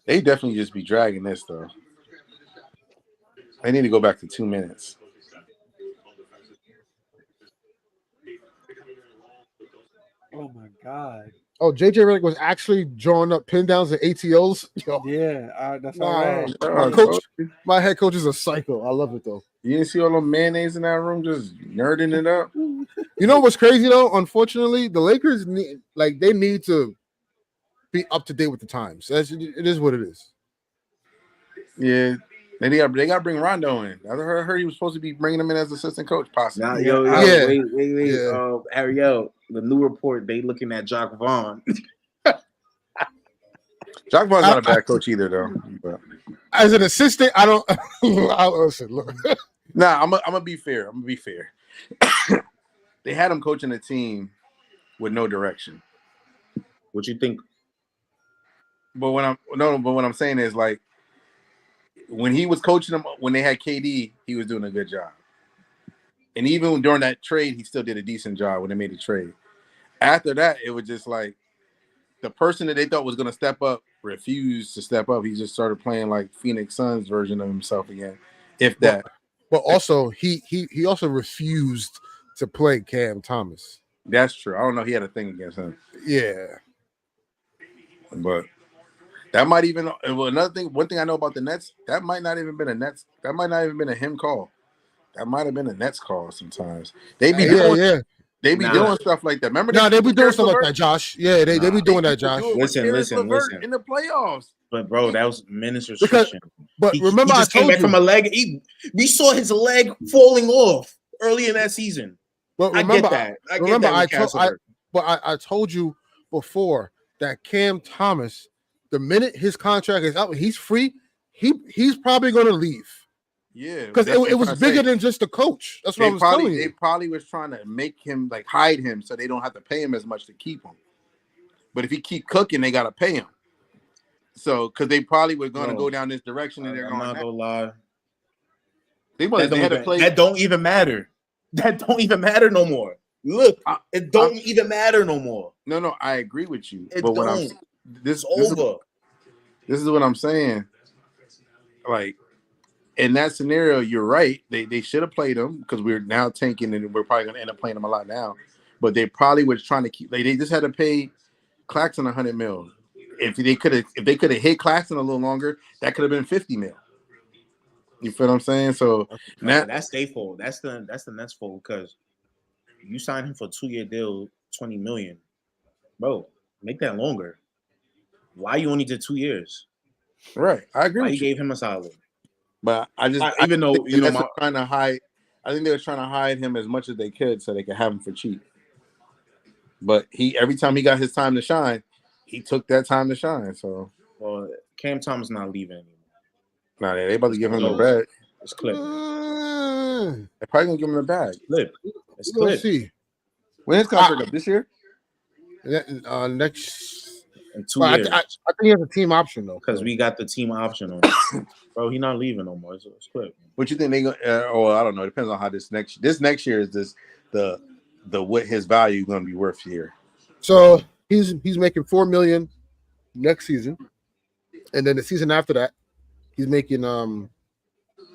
They definitely just be dragging this though. They need to go back to 2 minutes. Oh my god. Oh, JJ Redick was actually drawing up pin downs and ATOs. Yo. Yeah, that's all right. My head coach is a psycho. I love it though. You didn't see all the mayonnaise in that room just nerding it up? You know what's crazy though? Unfortunately, the Lakers need to be up to date with the times. It is what it is. Yeah. They got to bring Rondo in. I heard he was supposed to be bringing him in as assistant coach, possibly. Wait. EricL, the new report, they looking at Jacques Vaughn. Jacques Vaughn's not a bad coach either, though. But. As an assistant, I don't. Listen, look. Nah, I'm gonna be fair. They had him coaching a team with no direction. What you think? But what I'm saying is like. When he was coaching them, when they had KD, he was doing a good job. And even during that trade, he still did a decent job when they made the trade. After that, it was just like the person that they thought was going to step up refused to step up. He just started playing like Phoenix Suns version of himself again, if that. But also, he also refused to play Cam Thomas. That's true. I don't know. He had a thing against him. Yeah. But that might even another thing. One thing I know about the Nets, that might not even been a Nets. That might not even been a him call. That might have been a Nets call. Sometimes they be doing doing stuff like that. Remember? They be doing stuff like that, Josh. Yeah, they be doing that, Josh. Listen in the playoffs. But bro, that was minutes restriction. But remember, he just came back from a leg. We saw his leg falling off early in that season. But remember, I told you before that Cam Thomas, the minute his contract is up, he's free. He's probably going to leave. Yeah, because it was bigger than just the coach. That's what I was telling you. They probably was trying to make him like hide him so they don't have to pay him as much to keep him. But if he keep cooking, they got to pay him. So because they probably were going to go down this direction, and they're going. I'm not gonna lie. That don't even matter. That don't even matter no more. Look, it don't even matter no more. No, I agree with you. But when this is what I'm saying. Like in that scenario, you're right. They should have played him because we're now tanking, and we're probably going to end up playing him a lot now. But they probably was trying to keep. Like they just had to pay Claxton $100 million. If they could have hit Claxton a little longer, that could have been $50 million. You feel what I'm saying? So that's their fault. That's the Nets fault because you signed him for a 2-year deal, $20 million. Bro, make that longer. Why you only did 2 years? Right, I agree. Why you gave him a solid? But I think they were trying to hide. I think they were trying to hide him as much as they could so they could have him for cheap. But every time he got his time to shine, he took that time to shine. So, well, Cam Thomas not leaving anymore. Nah, they about to give him the bag. It's clip. They're probably gonna give him the bag. It's clip. Let's see. When his contract up this year? Next in 2 years. I think he has a team option though. Because we got the team option on. Bro, he's not leaving no more. It's clip. What you think they gonna? I don't know. It depends on how this next year is the what his value is gonna be worth here. So he's making $4 million next season, and then the season after that, he's making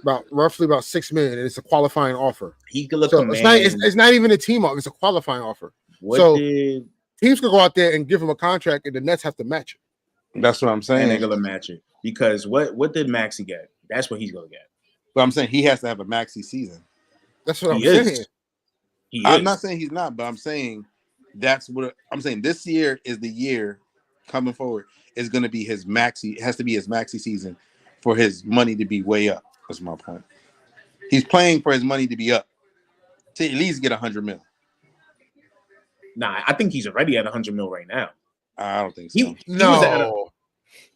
roughly about $6 million, and it's a qualifying offer. He could look. So it's not even a team offer; it's a qualifying offer. Teams could go out there and give him a contract, and the Nets have to match it. That's what I'm saying. And they're gonna match it because what did Maxey get? That's what he's gonna get. But I'm saying he has to have a maxi season. That's what I'm saying. I'm not saying he's not, but I'm saying that's what I'm saying. This year is the year coming forward. Is going to be his maxi. It has to be his maxi season for his money to be way up. That's my point. He's playing for his money to be up to at least get $100 million. Nah, I think he's already at $100 million right now. I don't think so.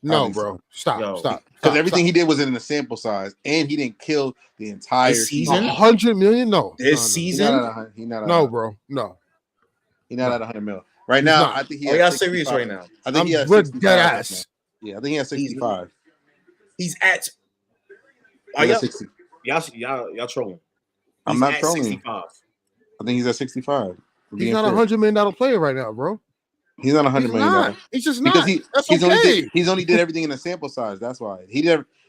No, bro. Stop. Because everything he did was in the sample size, and he didn't kill the entire season. $100 million? No. Season? No, bro. No. He's not at $100 million. Right now, I think he has. Are y'all serious right now? I think he has 65. Yeah, I think he has 65. He's at. Are y'all trolling? I'm not trolling. 65. I think he's at 65. He's not a $100 million player right now, bro. He's not $100 million. He's just not. Because he's only did everything in a sample size. That's why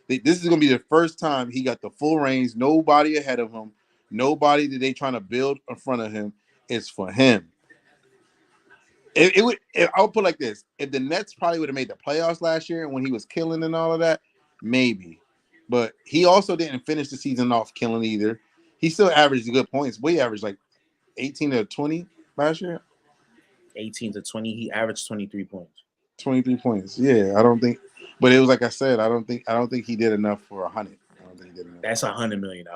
this is gonna be the first time he got the full range. Nobody ahead of him. Nobody that they trying to build in front of him. It's for him. I'll put it like this: if the Nets probably would have made the playoffs last year when he was killing and all of that, maybe. But he also didn't finish the season off killing either. He still averaged good points. We averaged like 18 to 20 last year. 18 to 20. He averaged 23 points. 23 points. Yeah, I don't think. But it was like I said. I don't think he did enough for 100. I don't think he did enough. That's $100 million,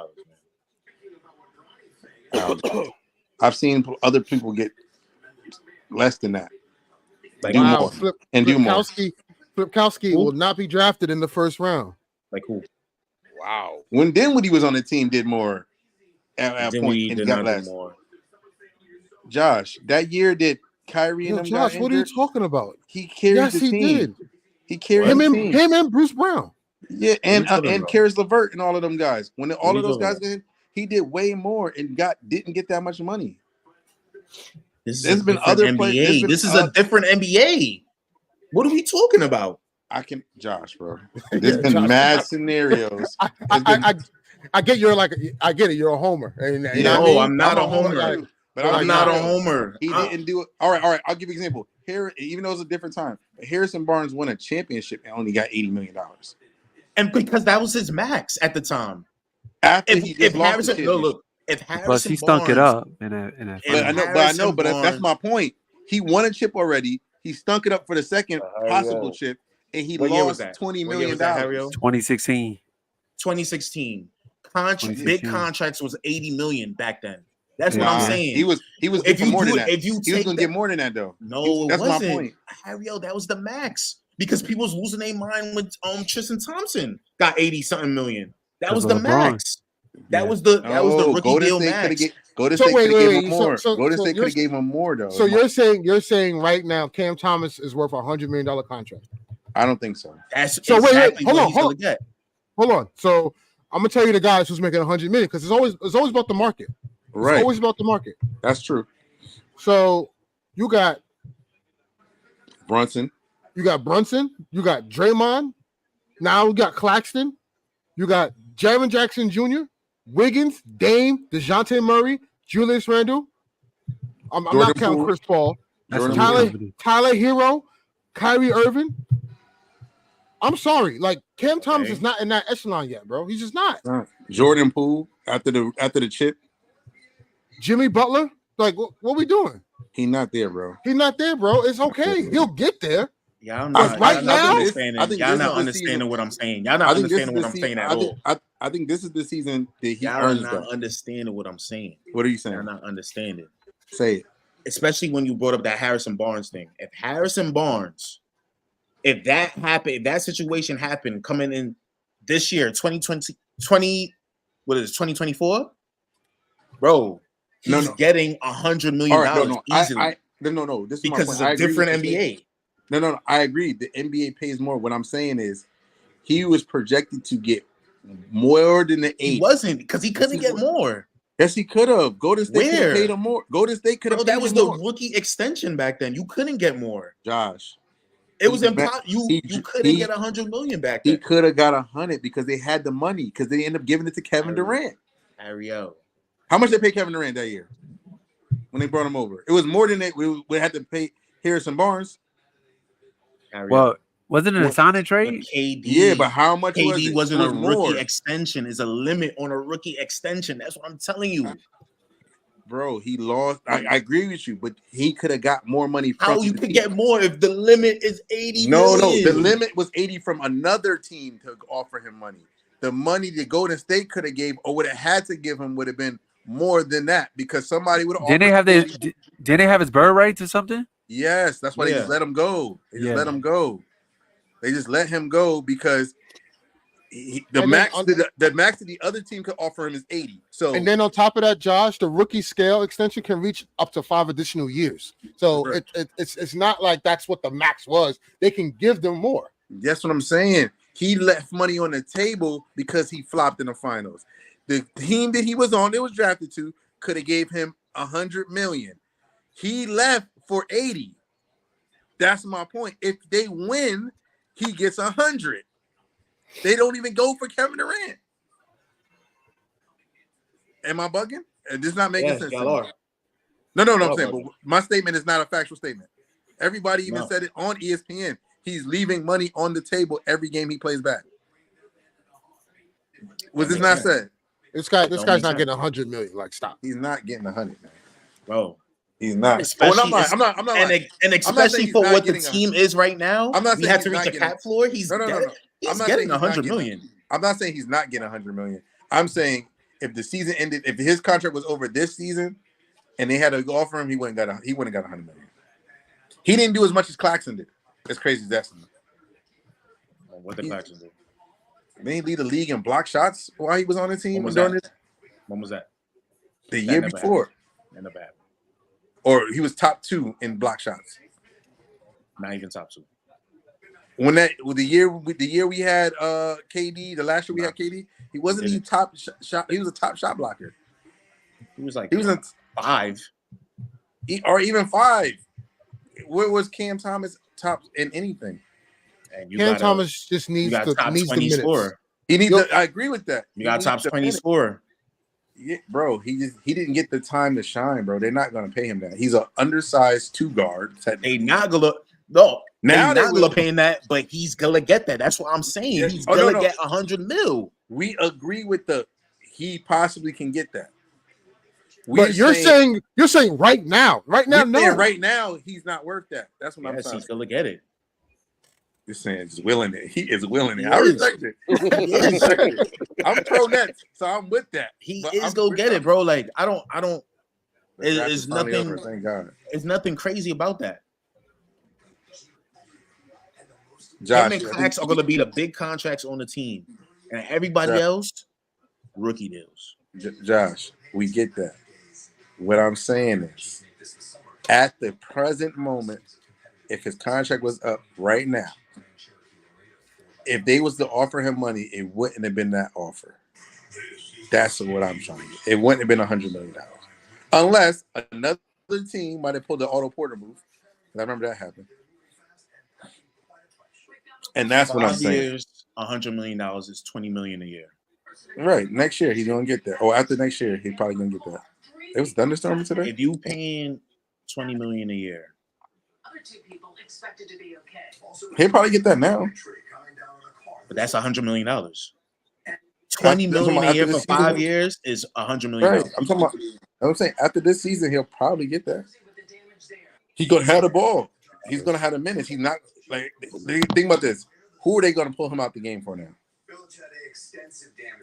man. I've seen other people get less than that. Like do more. Flipkowski will not be drafted in the first round. Like who? Wow. When he was on the team, did more at point and got less. More. Josh, that year did Kyrie and them Josh, what are you talking about? He carried the team. He did. He carried him and Bruce Brown. Yeah, and Karis LeVert and all of them guys. When all of those guys got in, he did way more and didn't get that much money. There's been other NBA. This is a different NBA. What are we talking about? Josh, bro. There's been mad scenarios. I get I get it. You're a homer. And I'm not a homer. But I'm not a homer. He didn't do it. All right. I'll give you an example. Here, even though it's a different time, Harrison Barnes won a championship and only got $80 million. And because that was his max at the time. After he just lost the championship. Look, if Harrison Plus he stunk Barnes, it up in that But that's my point. He won a chip already. He stunk it up for the second possible chip, and he lost $20 million. 2016. 2016. Big contracts was $80 million back then. That's what I'm saying. He was if you more than that. If you he was gonna get more than that though. No, that's it wasn't. My point. Ariel, that was the max because people was losing their mind when Tristan Thompson got 80-something million. That was the max. That was the rookie deal max. Golden State could have gave him more. Golden State could have gave him more though. So you're saying right now Cam Thomas is worth $100 million contract? I don't think so. That's so exactly what he's gonna get. Hold on. So I'm gonna tell you the guys who's making $100 million because it's always about the market. Right. It's always about the market. That's true. So you got Brunson. You got Draymond. Now we got Claxton. You got Jaren Jackson Jr., Wiggins, Dame, DeJounte Murray, Julius Randle. I'm not counting Chris Paul. Tyler Hero, Kyrie Irving. I'm sorry. Like Cam Thomas is not in that echelon yet, bro. He's just not. Jordan Poole after the chip. Jimmy Butler, like what we doing? He's not there, bro. It's okay. He'll get there. Y'all not understanding what I'm saying. Y'all not understanding what I'm saying at all. I think this is the season that he y'all earns not that. Understanding what I'm saying. What are you saying? Y'all not understanding. Say it. Especially when you brought up that Harrison Barnes thing. If Harrison Barnes, if that happened, if that situation happened coming in this year, 2024, bro, he's getting $100 million easily. No. This is because my point. It's a different NBA. No. I agree. The NBA pays more. What I'm saying is, he was projected to get more than the 8. He wasn't because he couldn't get more. Yes, he could have. Golden State could have paid him more. Golden State could have. That was the rookie extension back then. You couldn't get more. Josh, it was impossible. You couldn't get $100 million back then. He could have got 100 because they had the money because they ended up giving it to Kevin Durant. Ariel, how much they paid Kevin Durant that year when they brought him over? It was more than we had to pay Harrison Barnes. Ariel. Well, wasn't it a signing trade? KD, yeah, but how much? KD wasn't a rookie extension. Is a limit on a rookie extension. That's what I'm telling you, bro. He lost. I agree with you, but he could have got more money. How you could get more if the limit is 80? No, the limit was 80 from another team to offer him money. The money that Golden State could have gave or would have had to give him would have been more than that because somebody would have. Didn't they have his bird rights or something? Yes, that's why they just let him go. They just let him go. They just let him go because the max that the other team could offer him is 80. So and then on top of that, Josh, the rookie scale extension can reach up to 5 additional years. So it's not like that's what the max was. They can give them more. That's what I'm saying. He left money on the table because he flopped in the finals. The team that he was on, that was drafted to, could have gave him $100 million. He left for 80. That's my point. If they win, he gets 100. They don't even go for Kevin Durant. Am I bugging? This is not making sense. No, I'm saying, but my statement is not a factual statement. Everybody even said it on ESPN. He's leaving money on the table every game he plays back. Was this not said? This guy's not getting 100 million. Like, stop. He's not getting 100, man. Bro. He's not. I'm not. And especially for what the team is right now, we have to reach a cap floor. He's getting 100 million. I'm not saying he's not getting 100 million. I'm saying if the season ended, if his contract was over this season, and they had to offer him, he wouldn't got 100 million. He didn't do as much as Claxton did. As crazy as that's. What did Claxton do? Didn't he lead the league in block shots while he was on the team? When was that? The year before. In the bad. Or he was top 2 in block shots. Not even top 2. When the year we had KD, the last year we had KD, he wasn't even top shot. He was a top shot blocker. He was a 5, or even 5. Where was Cam Thomas top in anything? And Cam Thomas just needs the minutes. Scorer. He needs. I agree with that. You got top 20 scorer. Yeah, bro, he didn't get the time to shine, bro. They're not gonna pay him that. He's an undersized 2 guard. They not gonna now They not will gonna pay him that, but he's gonna get that. That's what I'm saying. Yeah. He's Oh, gonna no. get 100 mil. We agree with he possibly can get that. But you're saying right now, no. Right now, he's not worth that. That's what I'm saying. He's gonna get it. You're saying just willing it. He is willing it. He I is. respect it. I respect it. I'm pro Nets, so I'm with that. He is gonna get it, bro. Like I don't. It's nothing. Over, thank God. It's nothing crazy about that. Josh, him and Clax are gonna be the big contracts on the team, and everybody else, rookie deals. Josh, we get that. What I'm saying is, at the present moment, if his contract was up right now, if they was to offer him money, it wouldn't have been that offer. That's what I'm trying to get. It wouldn't have been $100 million. Unless another team might have pulled the Otto Porter move. I remember that happened. And that's what I'm saying. 5 years, $100 million is $20 million a year. Right. Next year, he's going to get that. Or after next year, he's probably going to get that. It was thunderstorming today? If you paying $20 million a year. He'll probably get that now. But that's $100 million. $20 million a year for 5 years is $100 million. Right. I'm saying after this season, he'll probably get that. He's going to have the ball. He's going to have the minutes. He's not like think about this. Who are they going to pull him out the game for now?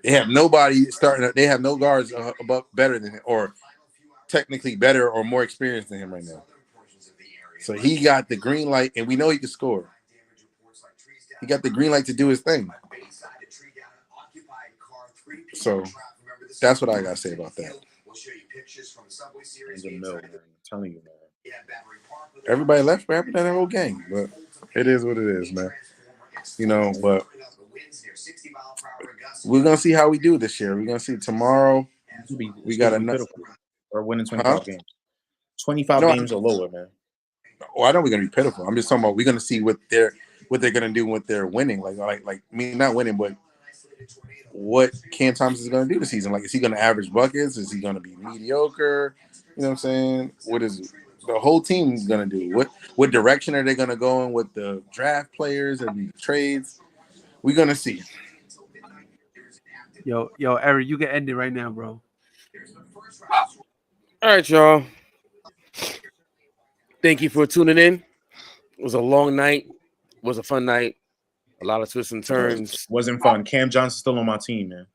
They have nobody starting. They have no guards above better than him, or technically better or more experienced than him right now. So he got the green light, and we know he can score. He got the green light to do his thing. So that's what I got to say about that. He's a mill, man. I'm telling you, man. Everybody left after that whole game, but it is what it is, man. You know, but we're gonna see how we do this year. We're gonna see tomorrow. We got another. Or winning 25 games. 25 games or lower, man. Oh, I know we're gonna be pitiful. I'm just talking about we're gonna see what they're gonna do with their winning. Like I mean, not winning, but what Cam Thomas is gonna do this season. Like, is he gonna average buckets? Is he gonna be mediocre? You know what I'm saying? What is the whole team gonna do? What direction are they gonna go in with the draft players and trades? We're gonna see. Yo, Eric, you can end it right now, bro. All right, y'all. Thank you for tuning in. It was a long night. It was a fun night. A lot of twists and turns. Wasn't fun. Cam Johnson's still on my team, man.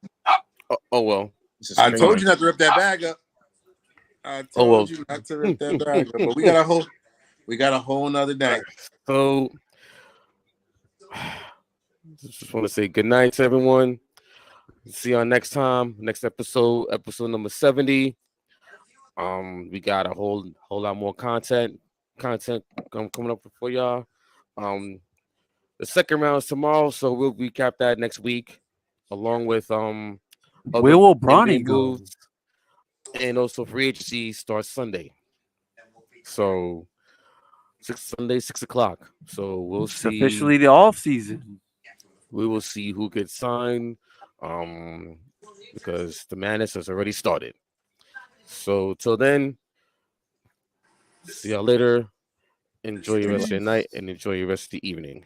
Oh well. I told you not to rip that bag up. I told you not to rip that bag up. But we got a whole nother day. So just want to say good night to everyone. See y'all next time. Next episode number 70. We got a whole lot more content coming up for y'all. The second round is tomorrow, so we'll recap that next week, along with where will Bronny go? And also free agency starts Sunday. So Sunday 6 o'clock. So we'll see. It's officially the off season. We will see who gets signed. Because the madness has already started. So till then, see y'all later. Enjoy your rest of your night and enjoy your rest of the evening.